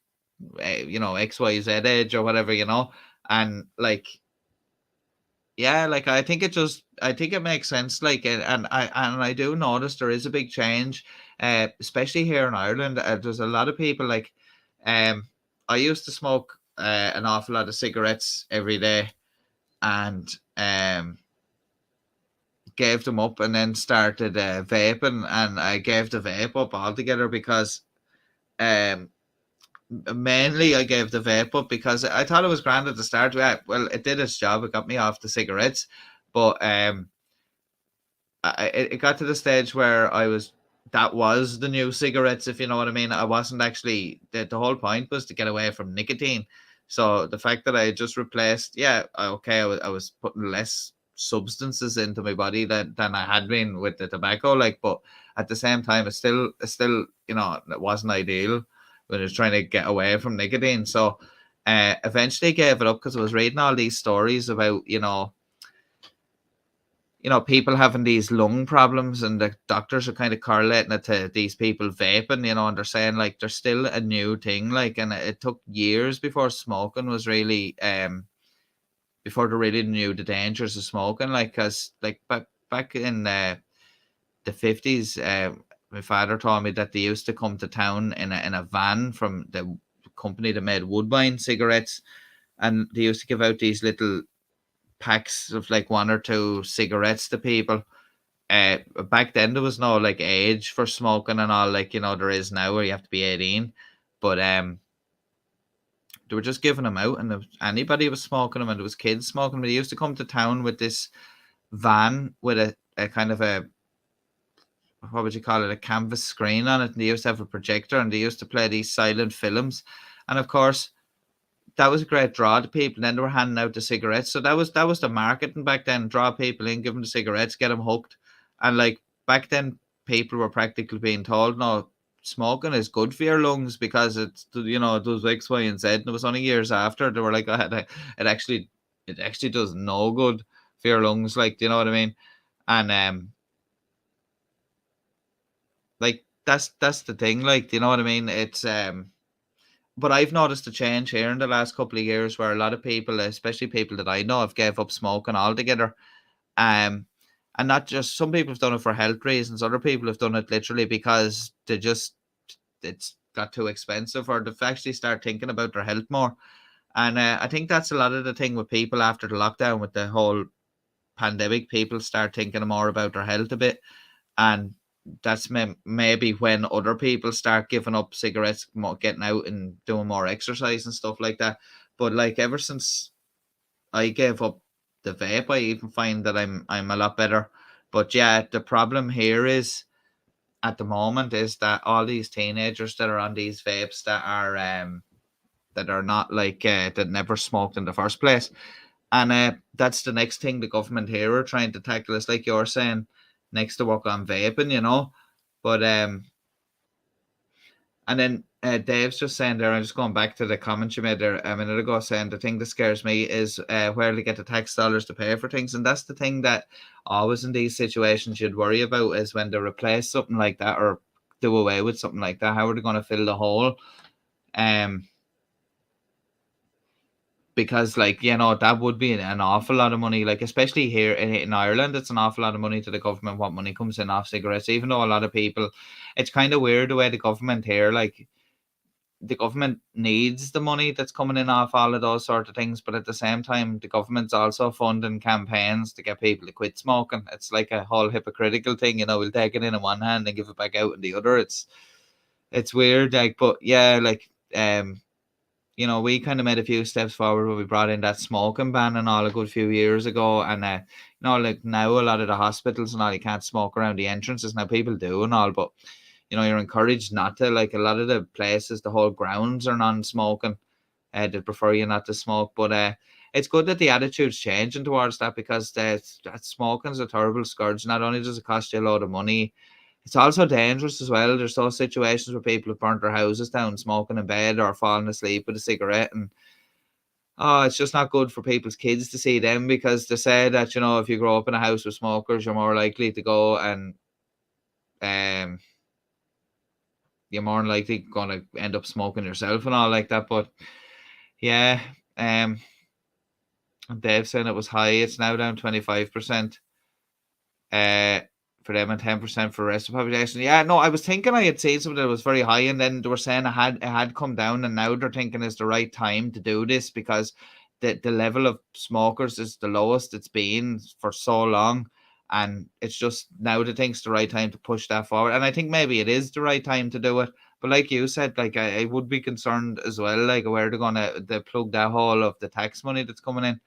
you know, XYZ age or whatever, you know. And like, yeah, like I think I think it makes sense. Like, and I do notice there is a big change, especially here in Ireland. There's a lot of people like, I used to smoke an awful lot of cigarettes every day, and gave them up, and then started vaping, and I gave the vape up altogether because mainly I gave the vape up because I thought it was grand at the start. Yeah, well, it did its job. It got me off the cigarettes, but it got to the stage where that was the new cigarettes, if you know what I mean. I wasn't actually the whole point was to get away from nicotine. So the fact that I just replaced, yeah, okay, I was putting less substances into my body than I had been with the tobacco, like, but at the same time, it's still, you know, it wasn't ideal when I was trying to get away from nicotine. So eventually gave it up because I was reading all these stories about, you know, people having these lung problems, and the doctors are kind of correlating it to these people vaping, you know, and they're saying like there's still a new thing, like, and it took years before smoking was really, before they really knew the dangers of smoking, like, because like back in the 50s, my father told me that they used to come to town in a van from the company that made Woodbine cigarettes, and they used to give out these little packs of like 1 or 2 cigarettes to people. Back then there was no like age for smoking and all, like, you know, there is now where you have to be 18, but they were just giving them out, and anybody was smoking them, and there was kids smoking them. They used to come to town with this van with a kind of a, what would you call it, a canvas screen on it, and they used to have a projector, and they used to play these silent films, and of course that was a great draw to people. And then they were handing out the cigarettes, so that was the marketing back then: draw people in, give them the cigarettes, get them hooked. And like back then, people were practically being told, no, smoking is good for your lungs because it's, you know, it does X, Y, and Z. And it was only years after they were like, it actually does no good for your lungs, like, do you know what I mean? And like that's the thing, like, do you know what I mean? It's but I've noticed a change here in the last couple of years where a lot of people, especially people that I know, have gave up smoking altogether. And not just, some people have done it for health reasons. Other people have done it literally because it's got too expensive, or they've actually start thinking about their health more. And I think that's a lot of the thing with people after the lockdown, with the whole pandemic. People start thinking more about their health a bit, and that's maybe when other people start giving up cigarettes, getting out and doing more exercise and stuff like that. But like ever since I gave up the vape, I even find that I'm a lot better. But yeah, the problem here is at the moment is that all these teenagers that are on these vapes that are not like that never smoked in the first place. And that's the next thing the government here are trying to tackle, is like you're saying, next to work on vaping, you know. But and then Dave's just saying there, I'm just going back to the comment you made there a minute ago, saying the thing that scares me is where to get the tax dollars to pay for things. And that's the thing that always in these situations you'd worry about, is when they replace something like that or do away with something like that, how are they going to fill the hole? Because, like, you know, that would be an awful lot of money, like, especially here in Ireland, it's an awful lot of money to the government, what money comes in off cigarettes, even though a lot of people, it's kind of weird the way the government here, like, the government needs the money that's coming in off all of those sort of things, but at the same time, the government's also funding campaigns to get people to quit smoking. It's like a whole hypocritical thing, you know, we'll take it in one hand and give it back out in the other. It's weird, like, but yeah, like, you know, we kind of made a few steps forward when we brought in that smoking ban and all a good few years ago. And, you know, like now a lot of the hospitals and all, you can't smoke around the entrances. Now people do and all, but, you know, you're encouraged not to. Like a lot of the places, the whole grounds are non-smoking. They prefer you not to smoke. But it's good that the attitude's changing towards that, because that smoking's a terrible scourge. Not only does it cost you a lot of money, it's also dangerous as well. There's those situations where people have burnt their houses down smoking in bed or falling asleep with a cigarette, and it's just not good for people's kids to see them, because they say that, you know, if you grow up in a house with smokers, you're more likely to go and you're more than likely going to end up smoking yourself and all like that. But yeah, Dave saying it was high. It's now down 25%. For them and 10% for the rest of the population. Yeah, no, I was thinking I had seen something that was very high, and then they were saying it had come down, and now they're thinking it's the right time to do this, because the level of smokers is the lowest it's been for so long, and it's just now they think it's the right time to push that forward. And I think maybe it is the right time to do it. But like you said, like I would be concerned as well, like where they're gonna plug that hole of the tax money that's coming in.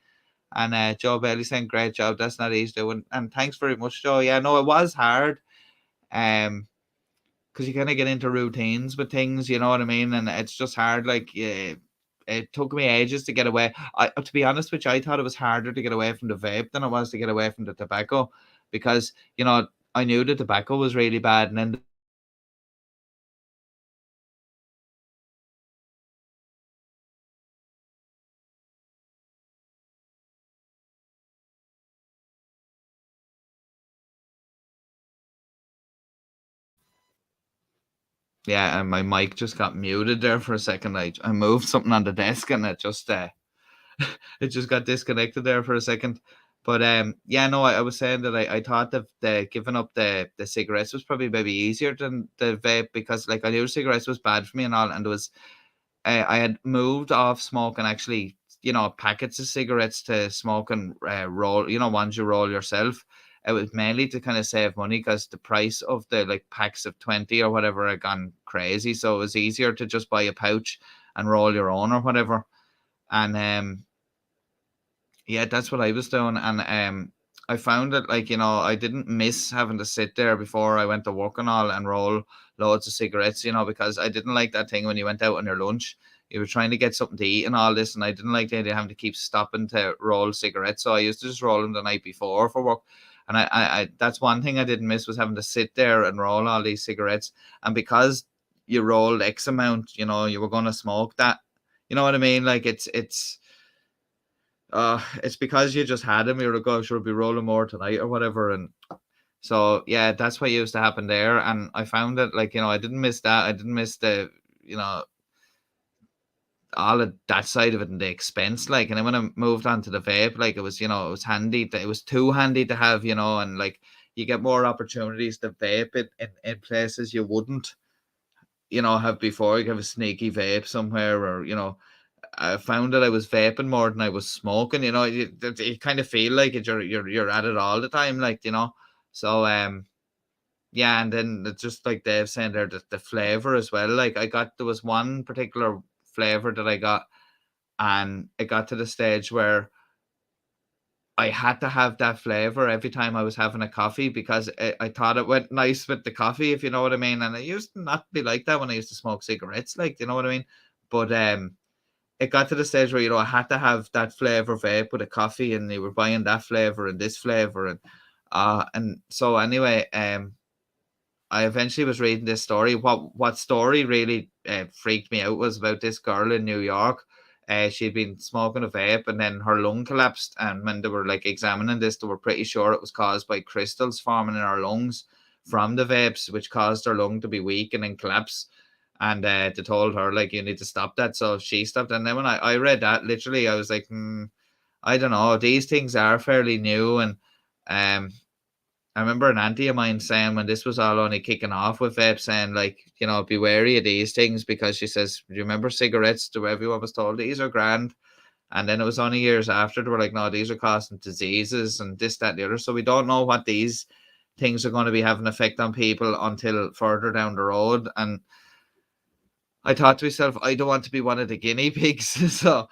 And Joe Bailey saying, great job. That's not easy doing. And thanks very much, Joe. Yeah, no, it was hard. Because you kind of get into routines with things, you know what I mean? And it's just hard. Like, yeah, it took me ages to get away. To be honest with you, I thought it was harder to get away from the vape than it was to get away from the tobacco, because, you know, I knew the tobacco was really bad. And then yeah, and my mic just got muted there for a second. I moved something on the desk, and it just it just got disconnected there for a second. But yeah, no, I was saying that I thought that the giving up the cigarettes was probably maybe easier than the vape, because like I knew cigarettes was bad for me and all, and there was I had moved off smoking, actually, you know, packets of cigarettes to smoking roll, you know, ones you roll yourself. It was mainly to kind of save money, because the price of the like packs of 20 or whatever had gone crazy. So it was easier to just buy a pouch and roll your own or whatever. And yeah, that's what I was doing. And I found that, like, you know, I didn't miss having to sit there before I went to work and all and roll loads of cigarettes, you know, because I didn't like that thing when you went out on your lunch. You were trying to get something to eat and all this, and I didn't like the idea of having to keep stopping to roll cigarettes. So I used to just roll them the night before for work. And I that's one thing I didn't miss, was having to sit there and roll all these cigarettes. And because you rolled X amount, you know, you were going to smoke that. You know what I mean? Like it's because you just had them. You're like, oh, sure, be rolling more tonight or whatever. And so yeah, that's what used to happen there. And I found that, like, you know, I didn't miss that. I didn't miss the, you know, all of that side of it and the expense. Like, and then when I moved on to the vape, like, it was, you know, it was handy. It was too handy to have, you know, and like you get more opportunities to vape it in places you wouldn't, you know, have before. You have a sneaky vape somewhere, or, you know, I found that I was vaping more than I was smoking. You know, you kind of feel like it, you're at it all the time, like, you know. So yeah, and then it's just like Dave saying there, the flavor as well. Like there was one particular flavor that I got, and it got to the stage where I had to have that flavor every time I was having a coffee, because I thought it went nice with the coffee, if you know what I mean. And it used to not be like that when I used to smoke cigarettes, like, you know what I mean. But it got to the stage where, you know, I had to have that flavor vape with a coffee, and they were buying that flavor and this flavor. And so anyway, I eventually was reading this story. What story really freaked me out was about this girl in New York. She'd been smoking a vape, and then her lung collapsed. And when they were like examining this, they were pretty sure it was caused by crystals forming in her lungs from the vapes, which caused her lung to be weak and then collapse. And they told her, like, you need to stop that. So she stopped. And then when I read that, literally, I was like, I don't know. These things are fairly new. And I remember an auntie of mine saying, when this was all only kicking off with vape, saying, like, you know, be wary of these things, because she says, do you remember cigarettes? Everyone was told these are grand. And then it was only years after they were like, no, these are causing diseases and this, that, and the other. So we don't know what these things are going to be having an effect on people until further down the road. And I thought to myself, I don't want to be one of the guinea pigs, so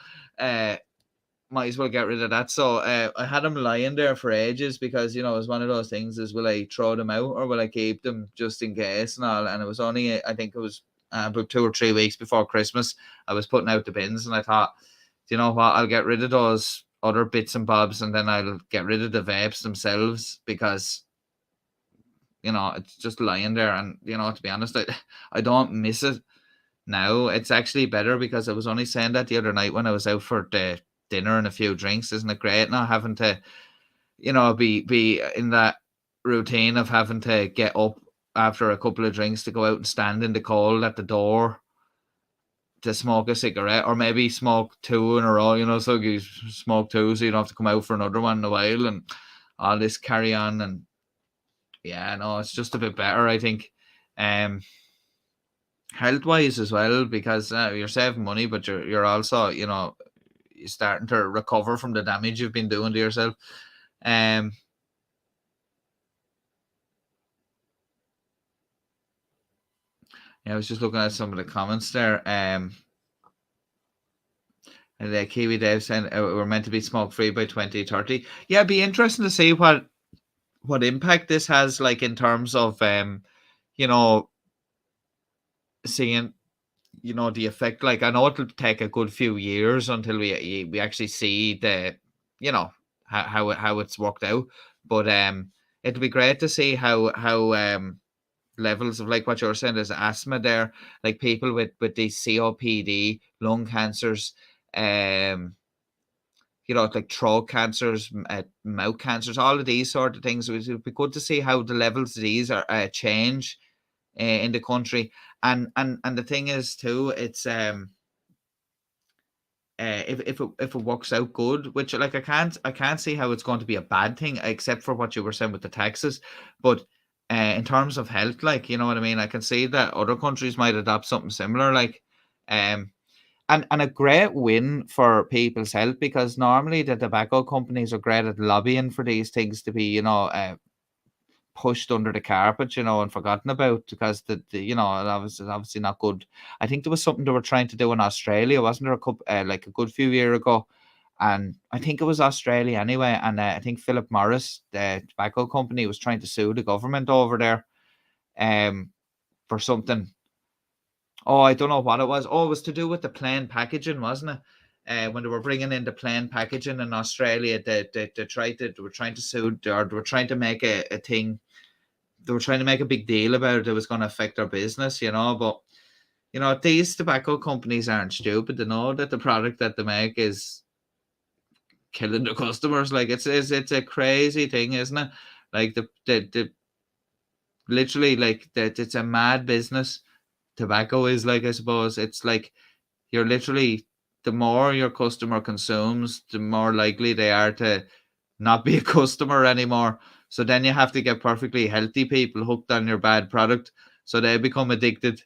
might as well get rid of that. So I had them lying there for ages because, you know, it was one of those things is, will I throw them out or will I keep them just in case and all? And it was only, I think it was about 2 or 3 weeks before Christmas, I was putting out the bins and I thought, do you know what, I'll get rid of those other bits and bobs and then I'll get rid of the vapes themselves because, you know, it's just lying there. And, you know, to be honest, I don't miss it now. It's actually better because I was only saying that the other night when I was out for the dinner and a few drinks. Isn't it great not having to, you know, be in that routine of having to get up after a couple of drinks to go out and stand in the cold at the door to smoke a cigarette, or maybe smoke 2 in a row, you know, so you smoke 2 so you don't have to come out for another one in a while and all this carry on. And yeah, no, it's just a bit better, I think. Health wise as well, because you're saving money, but you're also, you know, you're starting to recover from the damage you've been doing to yourself. Yeah, I was just looking at some of the comments there. And the Kiwi Dave saying we're meant to be smoke free by 2030. Yeah, it'd be interesting to see what impact this has, like in terms of you know, seeing, you know, the effect. Like I know it'll take a good few years until we actually see the, you know, how it's worked out. But it'll be great to see how levels of, like what you're saying, there's asthma there, like people with these COPD, lung cancers, you know, like throat cancers, mouth cancers, all of these sort of things. It would be good to see how the levels of these are change in the country. And the thing is too, it's if it works out good, which like I can't see how it's going to be a bad thing, except for what you were saying with the taxes. But in terms of health, like, you know what I mean, I can see that other countries might adopt something similar, like and a great win for people's health, because normally the tobacco companies are great at lobbying for these things to be, you know, pushed under the carpet, you know, and forgotten about, because the you know, obviously not good. I think there was something they were trying to do in Australia, wasn't there, like a good few years ago, and I think it was Australia anyway. And I think Philip Morris, the tobacco company, was trying to sue the government over there, for something. Oh, I don't know what it was. Oh, it was to do with the plain packaging, wasn't it? When they were bringing in the plain packaging in Australia, they were trying to sue, or they were trying to make a thing. They were trying to make a big deal about it. It was going to affect their business, you know. But you know, these tobacco companies aren't stupid. They know that the product that they make is killing the customers. Like it's a crazy thing, isn't it? Like the literally, like that, it's a mad business. Tobacco is, like, I suppose it's like you're literally, the more your customer consumes, the more likely they are to not be a customer anymore. So then you have to get perfectly healthy people hooked on your bad product, so they become addicted.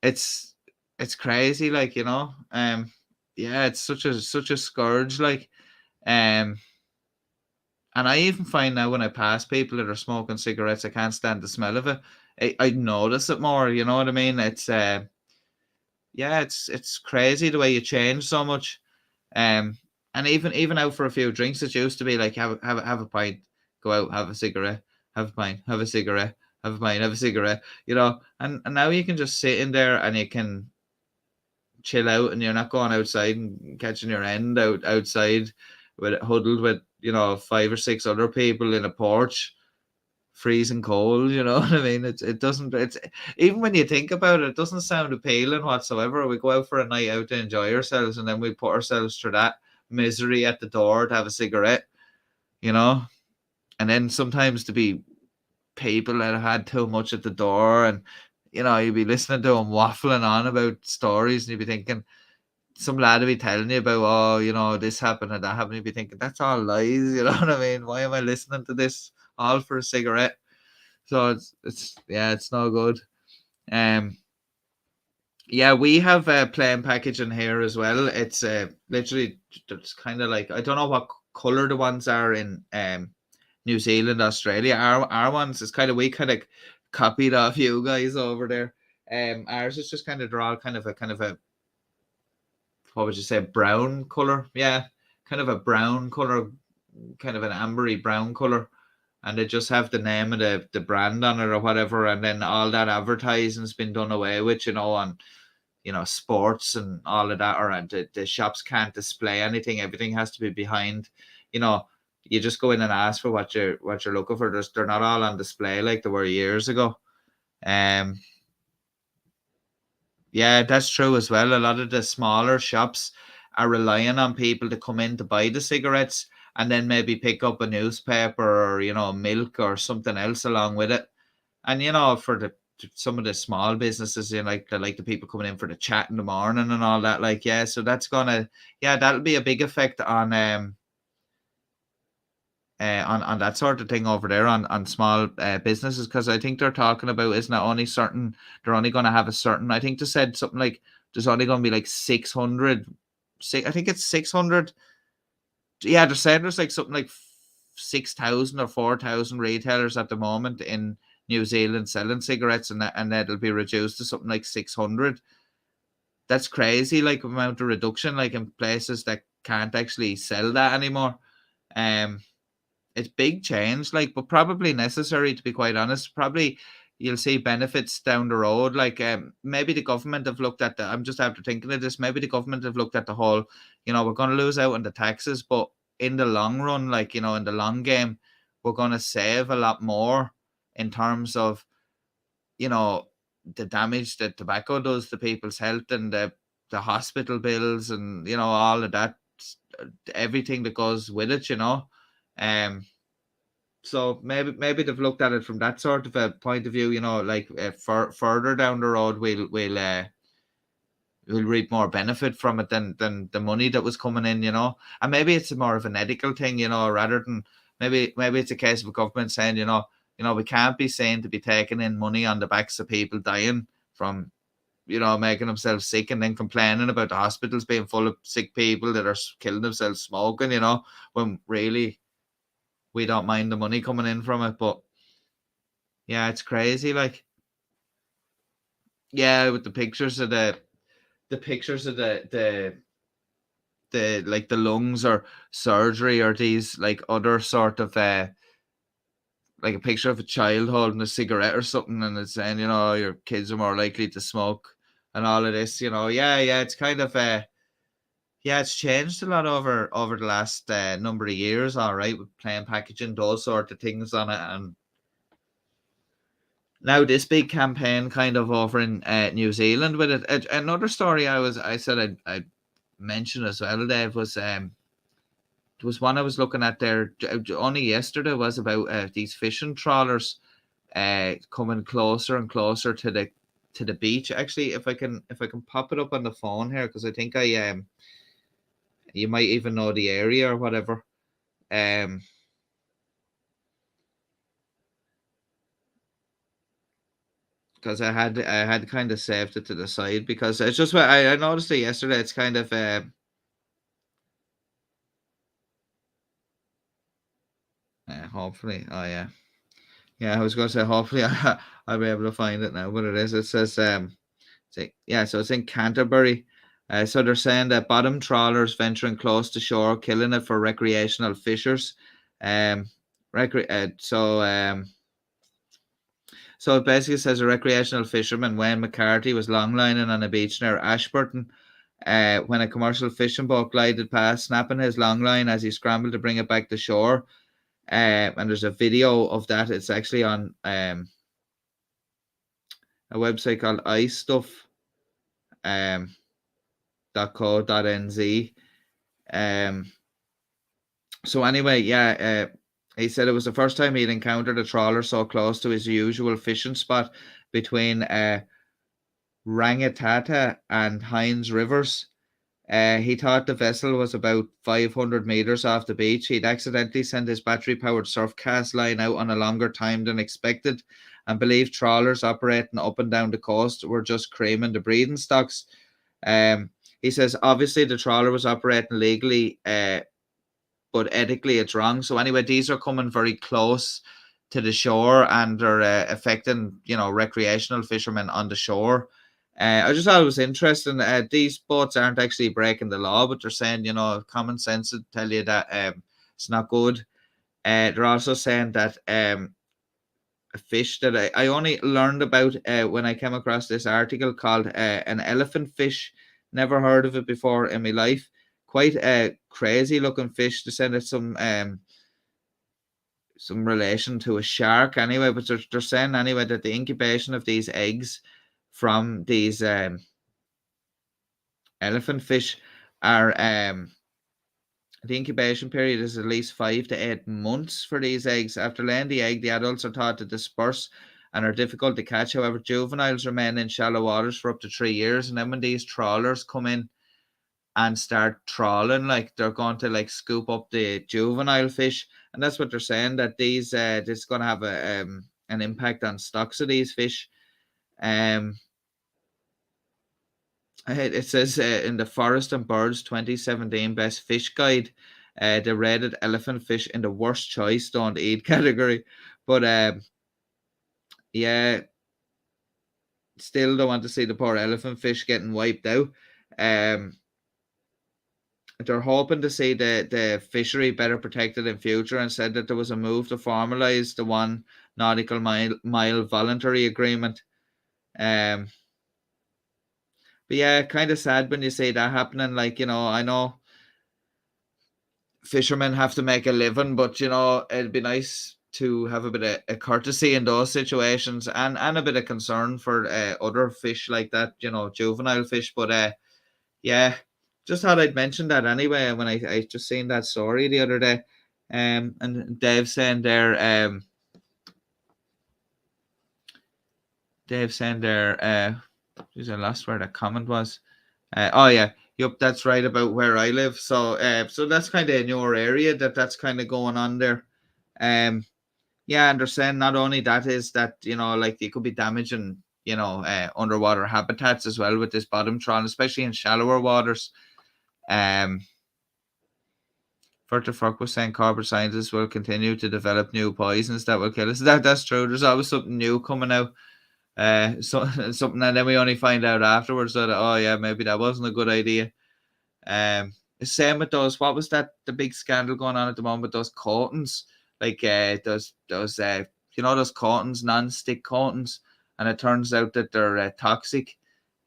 It's crazy, like, you know. Yeah, it's such a scourge, like. And I even find now when I pass people that are smoking cigarettes, I can't stand the smell of it. I notice it more, you know what I mean? It's yeah, it's crazy the way you change so much. Um, and even out for a few drinks, it used to be like have a pint, go out, have a cigarette, have a pint, have a cigarette, have a pint, have a cigarette. You know, and now you can just sit in there and you can chill out, and you're not going outside and catching your end outside with huddled with, you know, 5 or 6 other people in a porch, freezing cold, you know what I mean? It doesn't, it's, even when you think about it, it doesn't sound appealing whatsoever. We go out for a night out to enjoy ourselves, and then we put ourselves through that misery at the door to have a cigarette, you know. And then sometimes to be people that have had too much at the door, and you know, you'd be listening to them waffling on about stories, and you'd be thinking, some lad will be telling you about, oh, you know, this happened and that happened. You'd be thinking, that's all lies, you know what I mean? Why am I listening to this all for a cigarette? So it's yeah, it's no good. Yeah, we have a plain packaging here as well. It's literally, it's kind of like, I don't know what color the ones are in New Zealand, Australia. Our ones is kind of, we kind of copied off you guys over there. Ours is just they're all kind of a what would you say, brown color? Yeah, kind of a brown color, kind of an ambery brown color, and they just have the name of the brand on it or whatever, and then all that advertising's been done away with, on sports and all of that, or the shops can't display anything. Everything has to be behind. You just go in and ask for what you're looking for. They're not all on display like they were years ago. Yeah, that's true as well. A lot of the smaller shops are relying on people to come in to buy the cigarettes and then maybe pick up a newspaper or, milk or something else along with it. And, for some of the small businesses, like the people coming in for the chat in the morning and all that, so that's that'll be a big effect on that sort of thing over there on small businesses, because I think they're talking about they're only going to have a certain, I think they said something like there's only going to be like 600, I think it's 600. Yeah, they're saying there's like something like 6,000 or 4,000 retailers at the moment in New Zealand selling cigarettes, and that'll be reduced to something like 600. That's crazy, like amount of reduction, like in places that can't actually sell that anymore. It's big change, but probably necessary, to be quite honest. Probably you'll see benefits down the road. Maybe the government have looked at I'm just after thinking of this, maybe the government have looked at the whole, we're going to lose out on the taxes, but in the long run, in the long game, we're going to save a lot more in terms of, the damage that tobacco does to people's health and the hospital bills and, all of that, everything that goes with it, so maybe they've looked at it from that sort of a point of view, further down the road, we'll reap more benefit from it than the money that was coming in, and maybe it's more of an ethical thing, rather than maybe it's a case of a government saying, we can't be seen to be taking in money on the backs of people dying from, making themselves sick and then complaining about the hospitals being full of sick people that are killing themselves smoking, when really we don't mind the money coming in from it. But yeah, it's crazy. Yeah, with the pictures of the like the lungs or surgery or these other sort of like a picture of a child holding a cigarette or something, and it's saying, your kids are more likely to smoke and all of this, it's kind of it's changed a lot over the last number of years, all right, with plain packaging, those sort of things on it. And now this big campaign kind of over in New Zealand with it. Another story I said I'd mention as well, Dave, was there was one I was looking at there only yesterday, was about these fishing trawlers coming closer and closer to the beach. Actually, if I can pop it up on the phone here, because I think you might even know the area or whatever. Because I had kind of saved it to the side, because it's just what I noticed it yesterday. It's kind of hopefully, I was going to say hopefully I'll be able to find it now. But it is. It says so it's in Canterbury. So they're saying that bottom trawlers venturing close to shore, killing it for recreational fishers. So it basically says a recreational fisherman, Wayne McCarthy, was longlining on a beach near Ashburton when a commercial fishing boat glided past, snapping his longline as he scrambled to bring it back to shore. And there's a video of that. It's actually on a website called iStuff.co.nz. So anyway, he said it was the first time he'd encountered a trawler so close to his usual fishing spot between Rangitata and Hines Rivers. He thought the vessel was about 500 meters off the beach. He'd accidentally sent his battery-powered surf cast line out on a longer time than expected, and believed trawlers operating up and down the coast were just creaming the breeding stocks. He says, obviously, the trawler was operating legally, but ethically it's wrong. So anyway, these are coming very close to the shore, and they're affecting, you know, recreational fishermen on the shore. I just thought it was interesting. These boats aren't actually breaking the law, but they're saying, you know, common sense would tell you that it's not good. They're also saying that a fish that I only learned about when I came across this article called an elephant fish. Never heard of it before in my life. Quite a crazy looking fish. They said it's some relation to a shark anyway, but they're saying anyway that the incubation of these eggs from these elephant fish are the incubation period is at least 5 to 8 months for these eggs. After laying the egg, the adults are thought to disperse and are difficult to catch. However, juveniles remain in shallow waters for up to 3 years, and then when these trawlers come in and start trawling, like they're going to like scoop up the juvenile fish, and that's what they're saying, that these this is going to have a an impact on stocks of these fish. It says in the Forest and Birds 2017 Best Fish Guide, they rated elephant fish in the worst choice don't eat category. But yeah, still don't want to see the poor elephant fish getting wiped out. They're hoping to see the fishery better protected in future, and said that there was a move to formalise the 1 nautical mile voluntary agreement. But yeah, kind of sad when you see that happening. Like, you know, I know fishermen have to make a living, but, you know, it'd be nice to have a bit of courtesy in those situations, and a bit of concern for other fish like that, you know, juvenile fish. But yeah, just thought I'd mention that anyway when I just seen that story the other day. And Dave saying there, geez, I lost where the comment was. Oh yeah, yep, that's right about where I live. So so that's kind of in your area that's kind of going on there. Yeah, and they're saying not only that is that, you know, like it could be damaging, you know, underwater habitats as well with this bottom trawling, especially in shallower waters. Further was saying corporate scientists will continue to develop new poisons that will kill us. That's true. There's always something new coming out. So something, and then we only find out afterwards that, oh yeah, maybe that wasn't a good idea. Same with those, what was that, the big scandal going on at the moment with those coatings, like those you know, those coatings, non-stick coatings, and it turns out that they're toxic,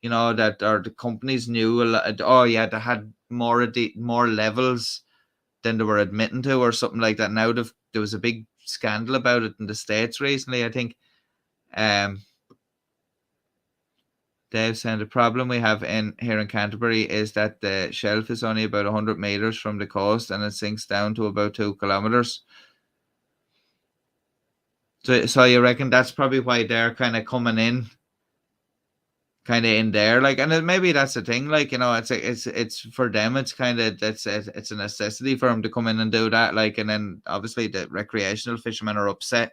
you know, that, or the companies knew a lot, oh yeah, they had more levels than they were admitting to, or something like that. Now there was a big scandal about it in the States recently, I think. Dave saying the problem we have here in Canterbury is that the shelf is only about 100 meters from the coast, and it sinks down to about 2 kilometers. So you reckon that's probably why they're kind of coming in, kind of in there, like, and maybe that's the thing, like, you know, it's for them, it's kind of, it's a necessity for them to come in and do that, like, and then obviously the recreational fishermen are upset,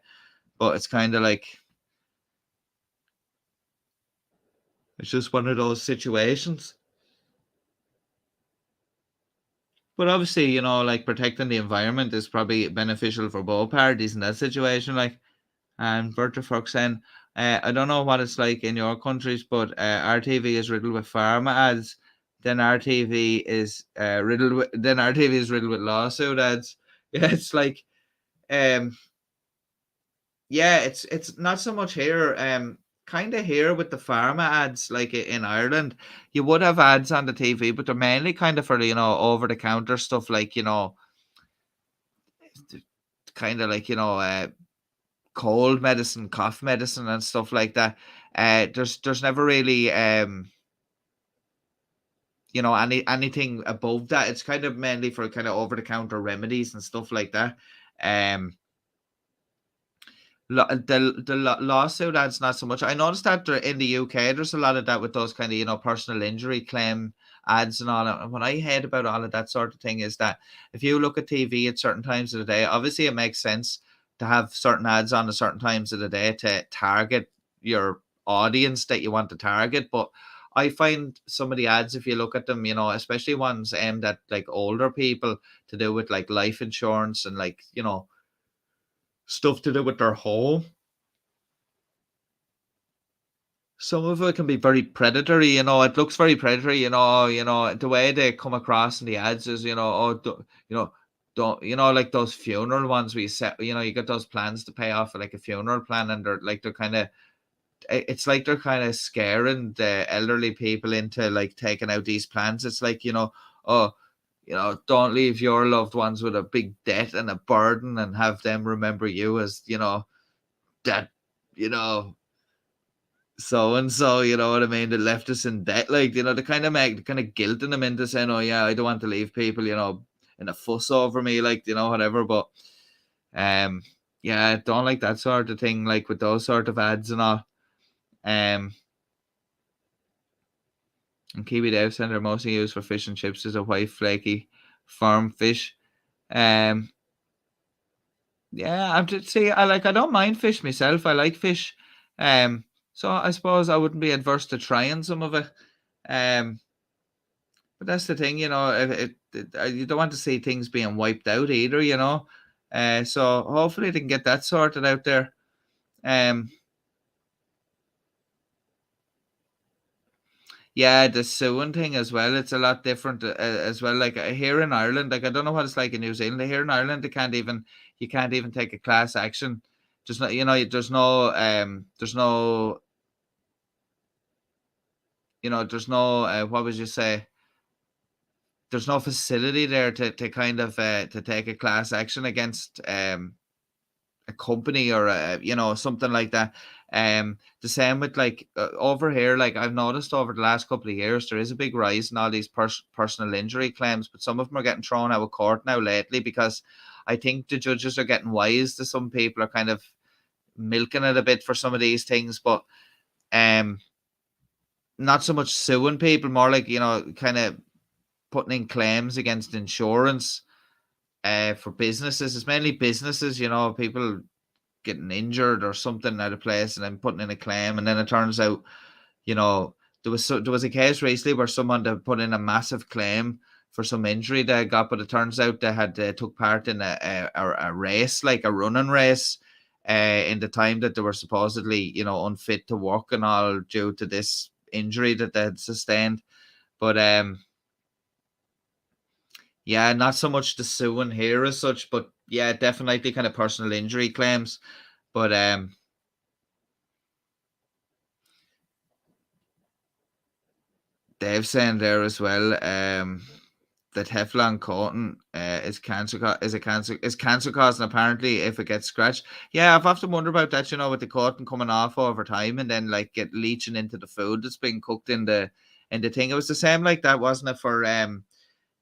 but it's kind of like, it's just one of those situations. But obviously, you know, like protecting the environment is probably beneficial for both parties in that situation. Like, and Berta Fox saying, I don't know what it's like in your countries, but RTV is riddled with pharma ads. Then RTV is riddled with lawsuit ads. Yeah, it's like, yeah, it's not so much here. Kind of here with the pharma ads, like in Ireland, you would have ads on the TV, but they're mainly kind of for, you know, over the counter stuff, like, you know, kind of like, you know, cold medicine, cough medicine, and stuff like that. There's never really you know, anything above that. It's kind of mainly for kind of over the counter remedies and stuff like that. The lawsuit ads not so much. I noticed that in the UK there's a lot of that with those kind of, you know, personal injury claim ads and all that. And what I heard about all of that sort of thing is that if you look at TV at certain times of the day, obviously it makes sense to have certain ads on at certain times of the day to target your audience that you want to target. But I find some of the ads, if you look at them, you know, especially ones aimed at like older people, to do with like life insurance and, like, you know, stuff to do with their home. Some of it can be very predatory, you know. It looks very predatory, you know, the way they come across in the ads is, you know, like those funeral ones where you set, you know, you get those plans to pay off for like a funeral plan, and they're kind of, it's like they're kind of scaring the elderly people into like taking out these plans. It's like, you know, oh, you know, don't leave your loved ones with a big debt and a burden, and have them remember you as, you know, that, you know, so and so, you know what I mean, that left us in debt. Like, you know, they kind of guilting them into saying, oh yeah, I don't want to leave people, you know, in a fuss over me, like, you know, whatever. But yeah, I don't like that sort of thing, like with those sort of ads and all. And Kiwi Dave Center mostly used for fish and chips is a white flaky farm fish. Yeah, I'm just see, I don't mind fish myself. I like fish. So I suppose I wouldn't be adverse to trying some of it. But that's the thing, you know, you don't want to see things being wiped out either, you know. So hopefully they can get that sorted out there. Yeah, the suing thing as well. It's a lot different as well. Like here in Ireland, like I don't know what it's like in New Zealand. Here in Ireland, you can't even take a class action. Just not, you know, there's no, you know, there's no, what would you say? There's no facility there to kind of to take a class action against a company or you know, something like that. The same with like over here, like I've noticed over the last couple of years, there is a big rise in all these personal injury claims, but some of them are getting thrown out of court now lately because I think the judges are getting wise to some people are kind of milking it a bit for some of these things, but not so much suing people, more like, you know, kind of putting in claims against insurance for businesses. It's mainly businesses, you know, people getting injured or something out of place and then putting in a claim, and then it turns out, you know, there was a case recently where someone had put in a massive claim for some injury they got, but it turns out they had took part in a race, like a running race, in the time that they were supposedly, you know, unfit to work and all due to this injury that they had sustained. But yeah, not so much the suing here as such, but yeah, definitely kind of personal injury claims. But Dave's saying there as well that Teflon coating is cancer causing apparently if it gets scratched. Yeah, I've often wondered about that, you know, with the coating coming off over time and then like get leaching into the food that's being cooked in the thing. It was the same like that, wasn't it, for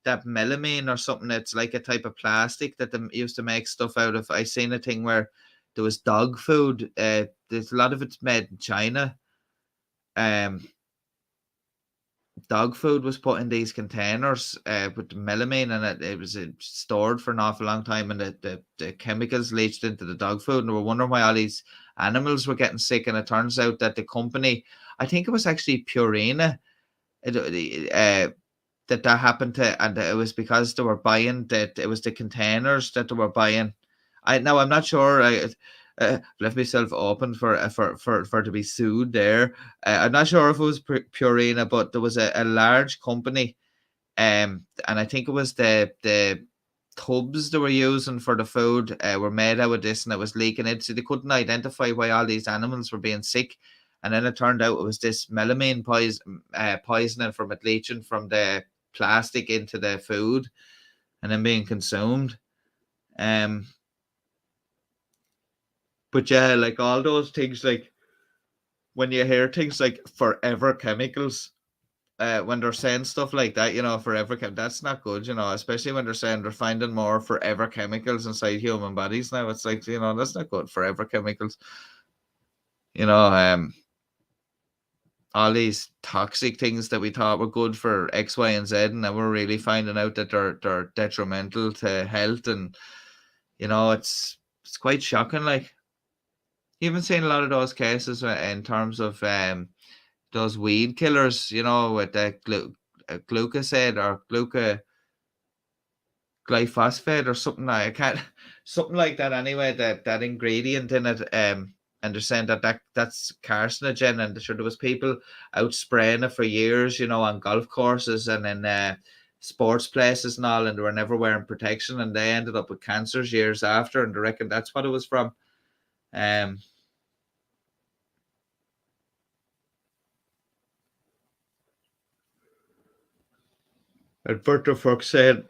that melamine or something? It's like a type of plastic that they used to make stuff out of. I seen a thing where there was dog food. There's a lot of it's made in China. Dog food was put in these containers with the melamine, and it was stored for an awful long time, and the chemicals leached into the dog food, and they were wondering why all these animals were getting sick. And it turns out that the company, I think it was actually Purina, that happened to, and it was because they were buying that, it was the containers that they were buying. I'm not sure. I left myself open for to be sued there. I'm not sure if it was Purina, but there was a large company, and I think it was the tubs they were using for the food were made out of this, and it was leaking it, so they couldn't identify why all these animals were being sick. And then it turned out it was this melamine poisoning from it leaching from the plastic into the food and then being consumed. But yeah, like all those things, like when you hear things like forever chemicals, when they're saying stuff like that, you know, forever that's not good, you know, especially when they're saying they're finding more forever chemicals inside human bodies now. It's like, you know, that's not good, forever chemicals. You know, all these toxic things that we thought were good for X, Y, and Z, and then we're really finding out that they're detrimental to health. And you know, it's quite shocking. Like, even seeing a lot of those cases in terms of those weed killers, you know, with the glucoside or glyphosate or something. I can't. something like that anyway. That ingredient in it, and they're saying that's carcinogen, and sure there was people out spraying it for years, on golf courses and in sports places and all, and they were never wearing protection, and they ended up with cancers years after, and they reckon that's what it was from. And Berta Fuck said,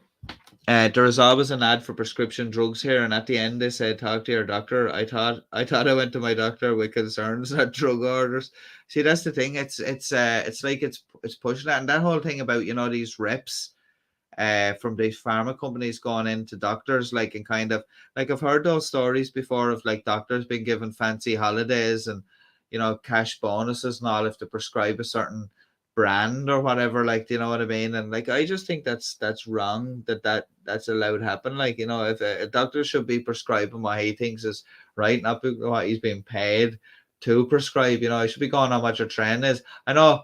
there is always an ad for prescription drugs here, and at the end they said, "Talk to your doctor." I thought I went to my doctor with concerns at drug orders. See, that's the thing. It's like it's pushing that, and that whole thing about these reps, from these pharma companies going into doctors, like, and kind of like I've heard those stories before of like doctors being given fancy holidays and cash bonuses and all if they prescribe a certain brand or whatever, like, you know what I mean? And like I just think that's wrong that's allowed to happen. Like, if a doctor should be prescribing what he thinks is right, not what he's being paid to prescribe. He should be going on what your trend is. I know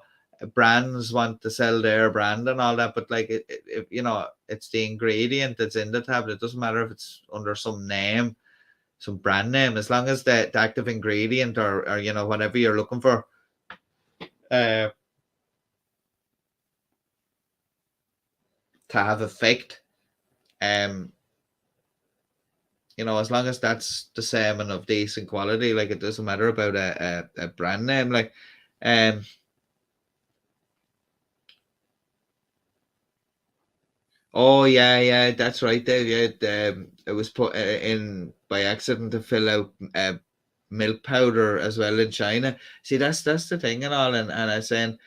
brands want to sell their brand and all that, but like it's the ingredient that's in the tablet. It doesn't matter if it's under some name, some brand name, as long as the active ingredient or whatever you're looking for to have effect, as long as that's the same and of decent quality, like it doesn't matter about a brand name, like oh yeah, that's right, Dave. Yeah, it was put in by accident to fill out milk powder as well in China. See, that's the thing and all, and I saying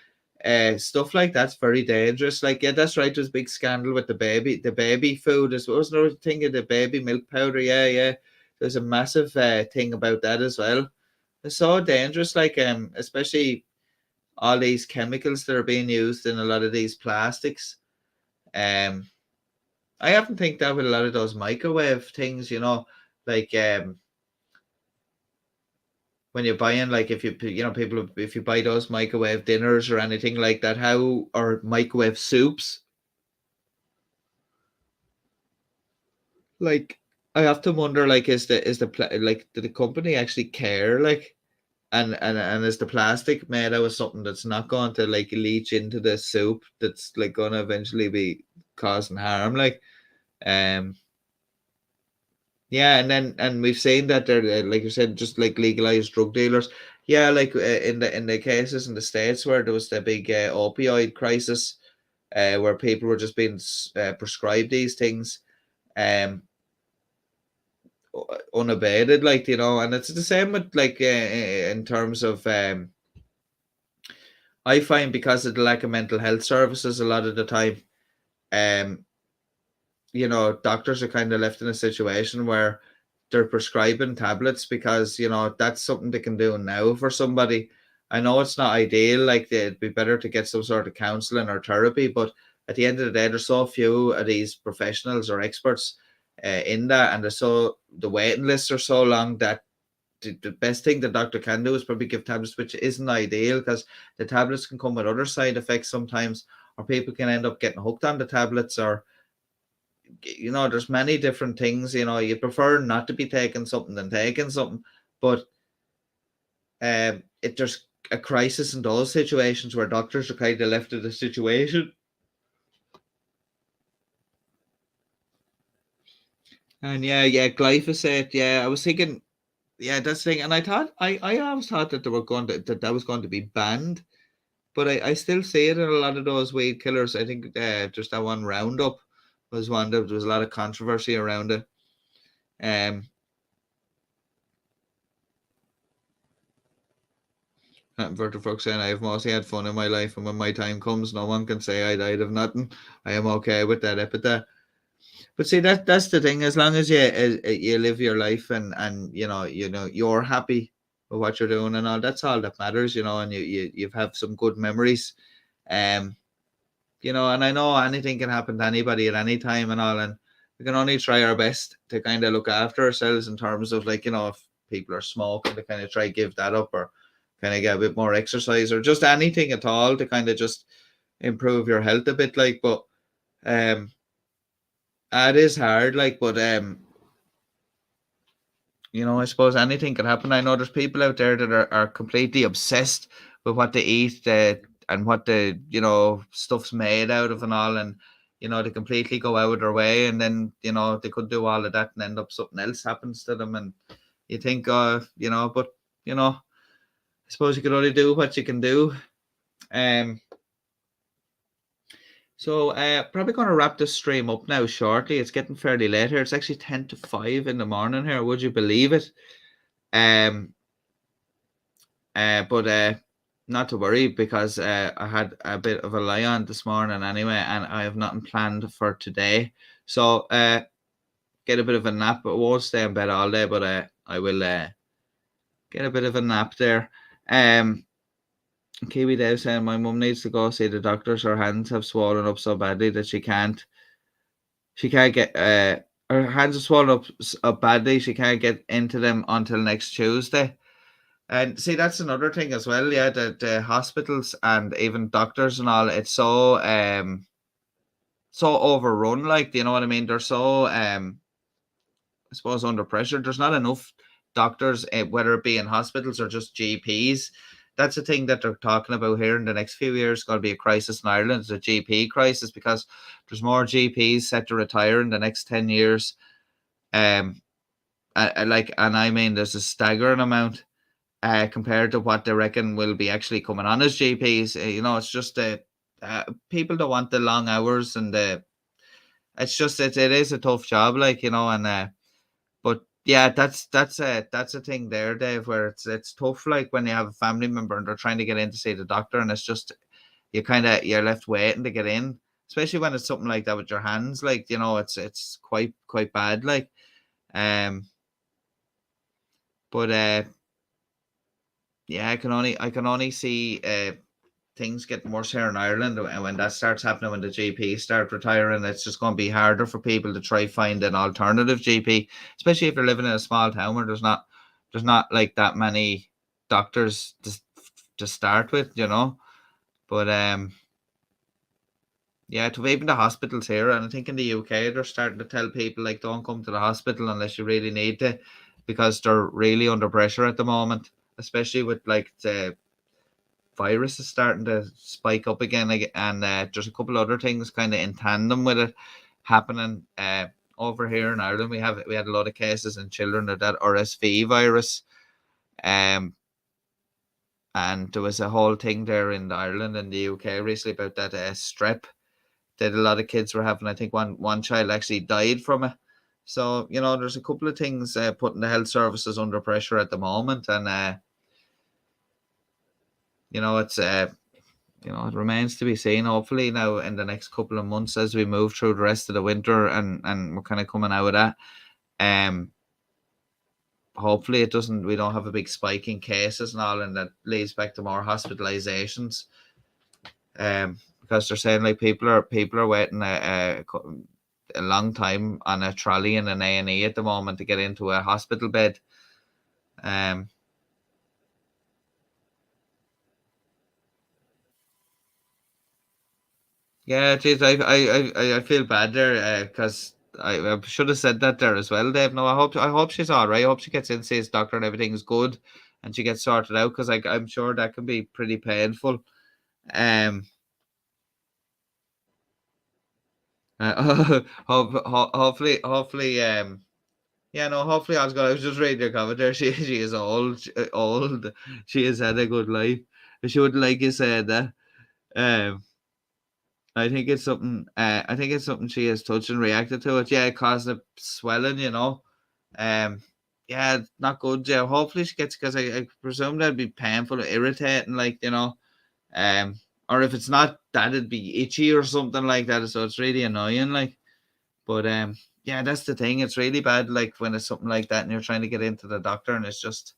stuff like that's very dangerous. Like, yeah, that's right. There's a big scandal with the baby food. As was another thing of the baby milk powder. Yeah. There's a massive thing about that as well. It's so dangerous. Like, especially all these chemicals that are being used in a lot of these plastics. I often think that with a lot of those microwave things, like when you're buying, like if people, if you buy those microwave dinners or anything like that, or microwave soups, like I often wonder, like, like, did the company actually care, like, and is the plastic made out of something that's not going to like leach into the soup, that's like going to eventually be causing harm, like, yeah, and we've seen that they're like you said, just like legalized drug dealers. Yeah, like in the cases in the States where there was the big opioid crisis, where people were just being prescribed these things, unabated, like, and it's the same with like in terms of I find because of the lack of mental health services a lot of the time, doctors are kind of left in a situation where they're prescribing tablets because, that's something they can do now for somebody. I know it's not ideal, like it'd be better to get some sort of counseling or therapy, but at the end of the day, there's so few of these professionals or experts in that, and the waiting lists are so long that the best thing the doctor can do is probably give tablets, which isn't ideal because the tablets can come with other side effects sometimes, or people can end up getting hooked on the tablets, or there's many different things. You prefer not to be taking something than taking something, but there's a crisis in those situations where doctors are kind of left in the situation. And yeah, glyphosate. Yeah, I was thinking, yeah, that's the thing. And I always thought that they were going to that was going to be banned, but I still see it in a lot of those weed killers. I think just that one Roundup was one that there was a lot of controversy around it. Virtual Fuck saying, I have mostly had fun in my life, and when my time comes, no one can say I died of nothing. I am okay with that epithet. But see, that's the thing. As long as you live your life and you're happy with what you're doing and all, that's all that matters. And you have some good memories. And I know anything can happen to anybody at any time and all, and we can only try our best to kind of look after ourselves in terms of, like, if people are smoking, to kind of try give that up, or kind of get a bit more exercise, or just anything at all to kind of just improve your health a bit, like. But it is hard, like, but you know, I suppose anything could happen. I know there's people out there that are completely obsessed with what they eat and what the, you know, stuff's made out of and all. And, you know, they completely go out of their way, and then, you know, they could do all of that and end up something else happens to them. And you think, you know, but, you know, I suppose you can only do what you can do. So probably going to wrap this stream up now shortly. It's getting fairly late here. It's actually 10 to 5 in the morning here. Would you believe it? But not to worry, because I had a bit of a lie on this morning anyway, and I have nothing planned for today. So get a bit of a nap. I won't stay in bed all day, but I will get a bit of a nap there. Kiwi Dave saying my mum needs to go see the doctors. Her hands have swollen up so badly that she can't get her hands are swollen up badly. She can't get into them until next Tuesday. And see, that's another thing as well. Yeah, the hospitals and even doctors and all, it's so so overrun. Like, you know what I mean? They're so I suppose under pressure. There's not enough doctors, whether it be in hospitals or just GPs. That's the thing that they're talking about here in the next few years. It's going to be a crisis in Ireland. It's a GP crisis, because there's more GPs set to retire in the next 10 years. And I mean, there's a staggering amount compared to what they reckon will be actually coming on as GPs. You know, it's just people don't want the long hours, and it's just it is a tough job, like, you know. And but yeah, that's a thing there, Dave, where it's tough, like when you have a family member and they're trying to get in to see the doctor, and it's just you're left waiting to get in, especially when it's something like that with your hands, like, you know, it's quite bad, like. But yeah, I can only see things getting worse here in Ireland, and when that starts happening, when the GPs start retiring, it's just going to be harder for people to try find an alternative GP, especially if you're living in a small town where there's not like that many doctors to start with, you know. But yeah, to even the hospitals here, and I think in the UK they're starting to tell people, like, don't come to the hospital unless you really need to, because they're really under pressure at the moment, especially with like the virus is starting to spike up again, and there's a couple other things kind of in tandem with it happening over here in Ireland. We had a lot of cases in children of that RSV virus, and there was a whole thing there in Ireland and the UK recently about that strep that a lot of kids were having. I think one child actually died from it. So, you know, there's a couple of things putting the health services under pressure at the moment, and you know, it's you know, it remains to be seen. Hopefully now in the next couple of months, as we move through the rest of the winter, and we're kind of coming out of that, hopefully we don't have a big spike in cases and all, and that leads back to more hospitalizations, because they're saying, like, people are waiting a long time on a trolley in an A&E at the moment to get into a hospital bed. Yeah, geez, I feel bad there, because I should have said that there as well, Dave. No, I hope she's all right. I hope she gets in, sees doctor, and everything's good, and she gets sorted out, because I'm sure that can be pretty painful. Hopefully, yeah, no, hopefully all's good. I was just reading your comment there. She is old. She has had a good life. She wouldn't like you said that. I think it's something. I think it's something she has touched and reacted to it. Yeah, it caused a swelling. You know. Yeah, not good. Yeah, hopefully she gets, because I presume that'd be painful, irritating, like, you know. Or if it's not that, it'd be itchy or something like that. So it's really annoying, like. But yeah, that's the thing. It's really bad, like, when it's something like that and you're trying to get into the doctor, and it's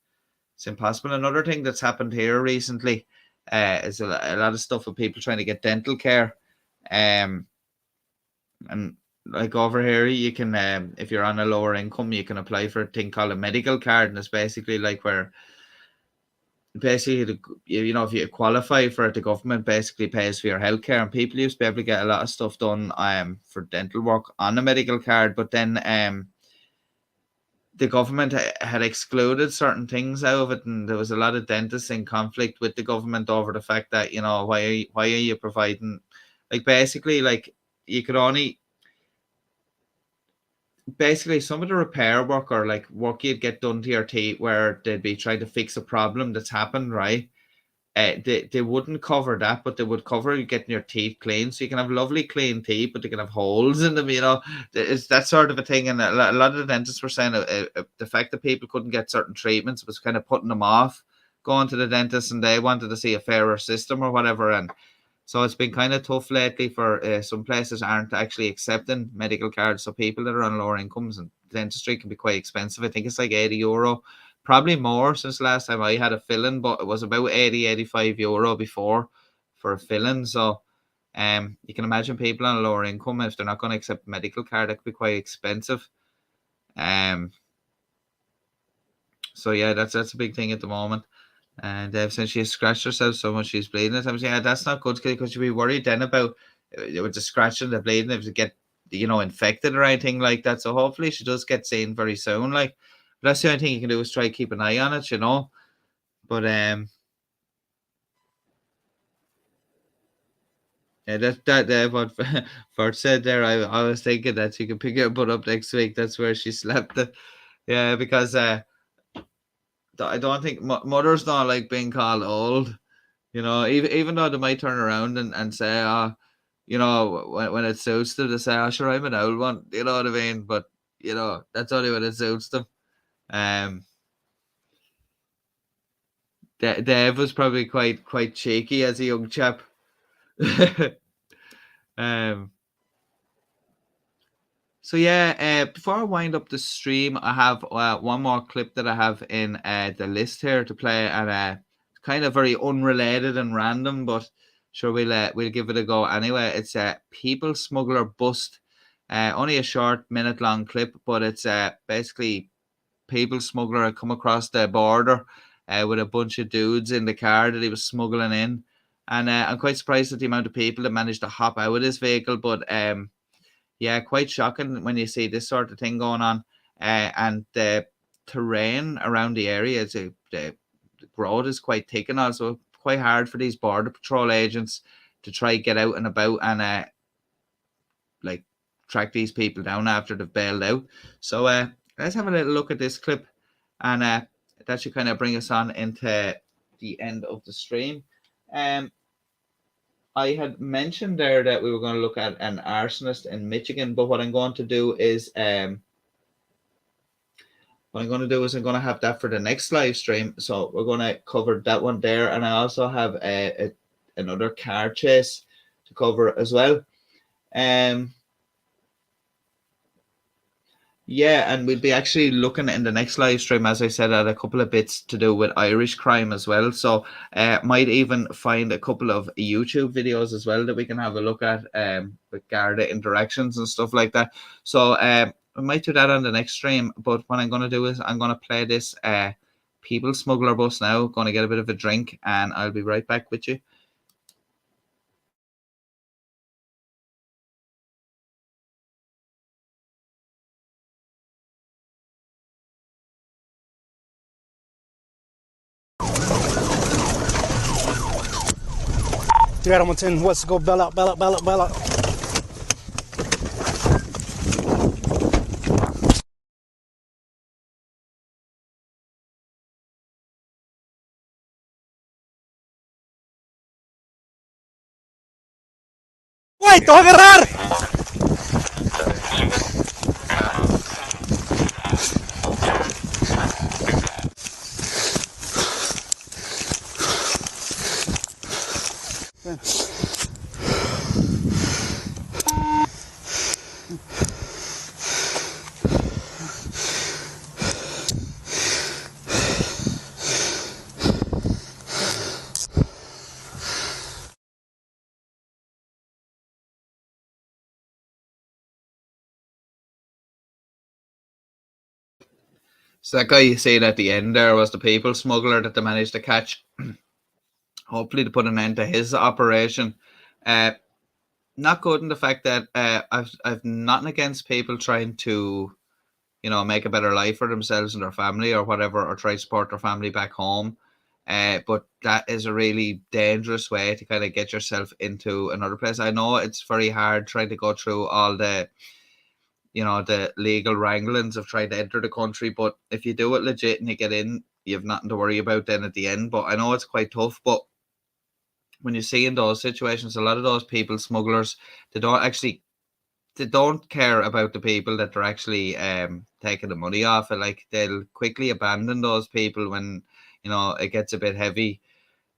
impossible. Another thing that's happened here recently is a lot of stuff with people trying to get dental care. And like over here, you can, if you're on a lower income, you can apply for a thing called a medical card, and it's basically like where basically, you know, if you qualify for it, the government basically pays for your healthcare, and people used to be able to get a lot of stuff done for dental work on a medical card, but then the government had excluded certain things out of it, and there was a lot of dentists in conflict with the government over the fact that, you know, why are you providing, like, basically, like, you could only basically some of the repair work or like work you'd get done to your teeth where they'd be trying to fix a problem that's happened, right? They wouldn't cover that, but they would cover you getting your teeth clean. So you can have lovely clean teeth, but they can have holes in them, you know. It's that sort of a thing. And a lot of the dentists were saying the fact that people couldn't get certain treatments was kind of putting them off going to the dentist, and they wanted to see a fairer system or whatever. And so it's been kind of tough lately for some places aren't actually accepting medical cards. So people that are on lower incomes, and dentistry can be quite expensive. I think it's like €80. Probably more since last time I had a filling, but it was about 85 euro before for a filling. So you can imagine people on a lower income, if they're not going to accept a medical card, that could be quite expensive. So yeah, that's a big thing at the moment. And since she scratched herself so much, she's bleeding at times. Yeah, that's not good because you'd be worried then about with the scratching, the bleeding, if you get, you know, infected or anything like that. So hopefully she does get seen very soon. Like, but that's the only thing you can do is try to keep an eye on it, you know. But yeah, that what Fert said there. I was thinking that you can pick her butt up next week. That's where she slept. Yeah, because I don't think mothers don't like being called old. You know, even though they might turn around and say, oh, you know, when it suits them, they say, oh, sure, I'm an old one. You know what I mean? But, you know, that's only when it suits them. Dave was probably quite cheeky as a young chap. So yeah, before I wind up the stream, I have one more clip that I have in the list here to play, and kind of very unrelated and random, but sure we'll give it a go anyway. It's a people smuggler bust, only a short minute long clip, but it's basically people smuggler had come across the border with a bunch of dudes in the car that he was smuggling in, and I'm quite surprised at the amount of people that managed to hop out of this vehicle, but yeah, quite shocking when you see this sort of thing going on. And the terrain around the area, the road is quite thick and also quite hard for these border patrol agents to try get out and about and like track these people down after they've bailed out. So let's have a little look at this clip, and that should kind of bring us on into the end of the stream. I had mentioned there that we were going to look at an arsonist in Michigan, but what I'm going to do is I'm going to have that for the next live stream. So we're going to cover that one there, and I also have another car chase to cover as well. Yeah, and we'll be actually looking in the next live stream, as I said, at a couple of bits to do with Irish crime as well. So might even find a couple of YouTube videos as well that we can have a look at with Garda interactions and stuff like that. So we might do that on the next stream. But what I'm going to do is I'm going to play this people smuggler bus now. Going to get a bit of a drink, and I'll be right back with you. Tiraram un 10, let's go, bail out. ¡Güey, te voy a agarrar! So that guy you seen at the end there was the people smuggler that they managed to catch. Hopefully to put an end to his operation. Not good in the fact that I've nothing against people trying to you know, make a better life for themselves and their family or whatever, or try to support their family back home. But that is a really dangerous way to kind of get yourself into another place. I know it's very hard trying to go through all the, you know, the legal wranglings of trying to enter the country, but if you do it legit and you get in, you have nothing to worry about then at the end. But I know it's quite tough, but when you see in those situations, a lot of those people smugglers, they don't care about the people that they're actually taking the money off. And like, they'll quickly abandon those people when, you know, it gets a bit heavy.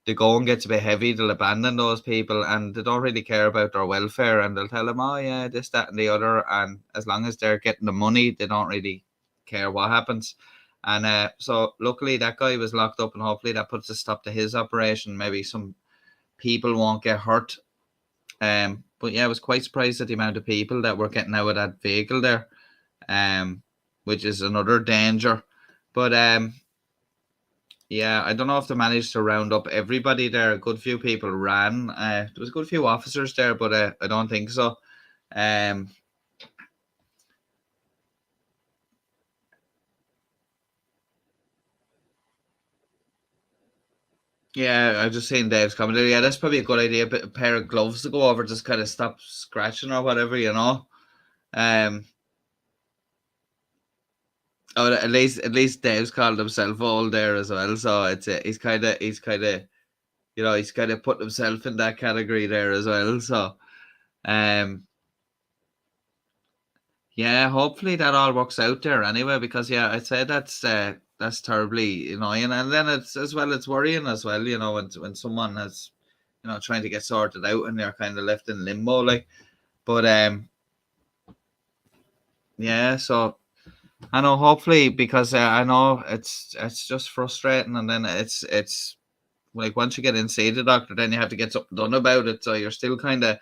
The going gets a bit heavy, they'll abandon those people, and they don't really care about their welfare, and they'll tell them, oh yeah, this, that and the other, and as long as they're getting the money, they don't really care what happens. And so luckily that guy was locked up, and hopefully that puts a stop to his operation. Maybe some people won't get hurt. But yeah, I was quite surprised at the amount of people that were getting out of that vehicle there, which is another danger. But yeah, I don't know if they managed to round up everybody there. A good few people ran. There was a good few officers there, but I don't think so. Yeah, I just seen Dave's comment there. Yeah, that's probably a good idea. A pair of gloves to go over, just kind of stop scratching or whatever, you know. Oh, at least Dave's called himself old there as well. So it's he's kind of you know, he's kind of put himself in that category there as well. So yeah, hopefully that all works out there anyway, because yeah, I'd say that's terribly annoying, and then it's as well, it's worrying as well, you know, when someone has, you know, trying to get sorted out and they're kind of left in limbo, like. But yeah, so I know, hopefully, because I know it's just frustrating, and then it's like once you get in, see the doctor, then you have to get something done about it. So you're still kind of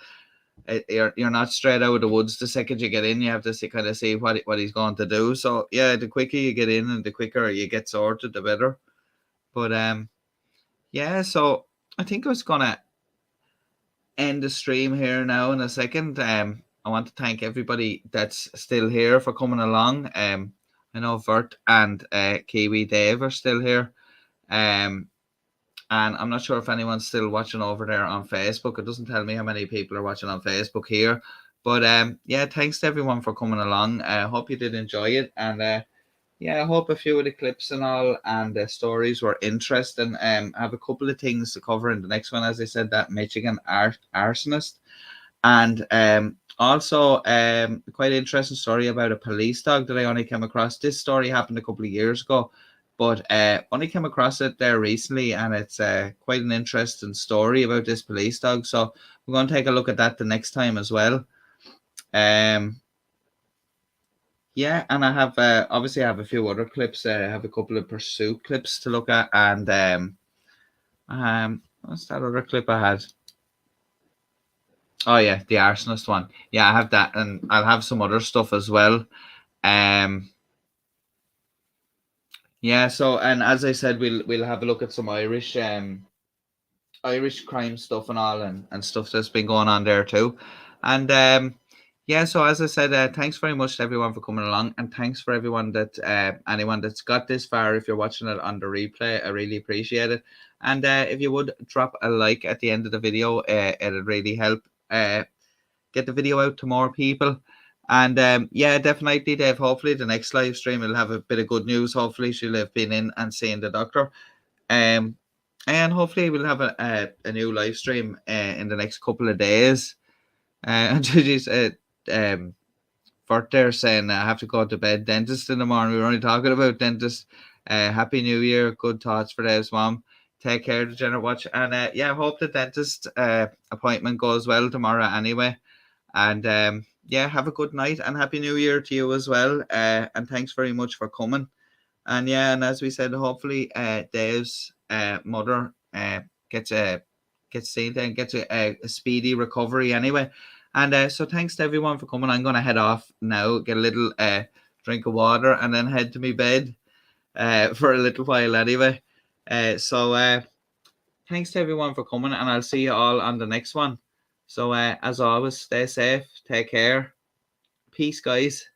you're not straight out of the woods the second you get in. You have to see, kind of see what he's going to do. So yeah, the quicker you get in and the quicker you get sorted, the better. But yeah, so I think I was gonna end the stream here now in a second. I want to thank everybody that's still here for coming along. I know Vert and Kiwi Dave are still here. And I'm not sure if anyone's still watching over there on Facebook. It doesn't tell me how many people are watching on Facebook here. But yeah, thanks to everyone for coming along. I hope you did enjoy it. And yeah, I hope a few of the clips and all and the stories were interesting. I have a couple of things to cover in the next one. As I said, that Michigan arsonist. And also quite interesting story about a police dog that I only came across. This story happened a couple of years ago, but only came across it there recently, and it's quite an interesting story about this police dog. So we're going to take a look at that the next time as well. Yeah, and I have obviously I have a few other clips. I have a couple of pursuit clips to look at, and what's that other clip I had? Oh yeah, the arsonist one. Yeah, I have that, and I'll have some other stuff as well. Yeah, so, and as I said, we'll have a look at some Irish crime stuff and all, and stuff that's been going on there too. And yeah, so as I said, thanks very much to everyone for coming along, and thanks for everyone that anyone that's got this far. If you're watching it on the replay, I really appreciate it. And if you would drop a like at the end of the video, it'd really help get the video out to more people. And yeah, definitely, Dave, hopefully the next live stream will have a bit of good news. Hopefully she'll have been in and seen the doctor, and hopefully we'll have a new live stream in the next couple of days. And geez, Bert there saying I have to go to bed, dentist in the morning. We were only talking about dentist. Happy New Year, good thoughts for Dave's mom. Take care, Degenerate Watch, and yeah, I hope the dentist appointment goes well tomorrow anyway. And yeah, have a good night and Happy New Year to you as well. And thanks very much for coming. And yeah, and as we said, hopefully Dave's mother gets seen and gets a speedy recovery anyway. And so thanks to everyone for coming. I'm going to head off now, get a little drink of water, and then head to my bed for a little while anyway. So thanks to everyone for coming, and I'll see you all on the next one. So as always, stay safe, take care. Peace, guys.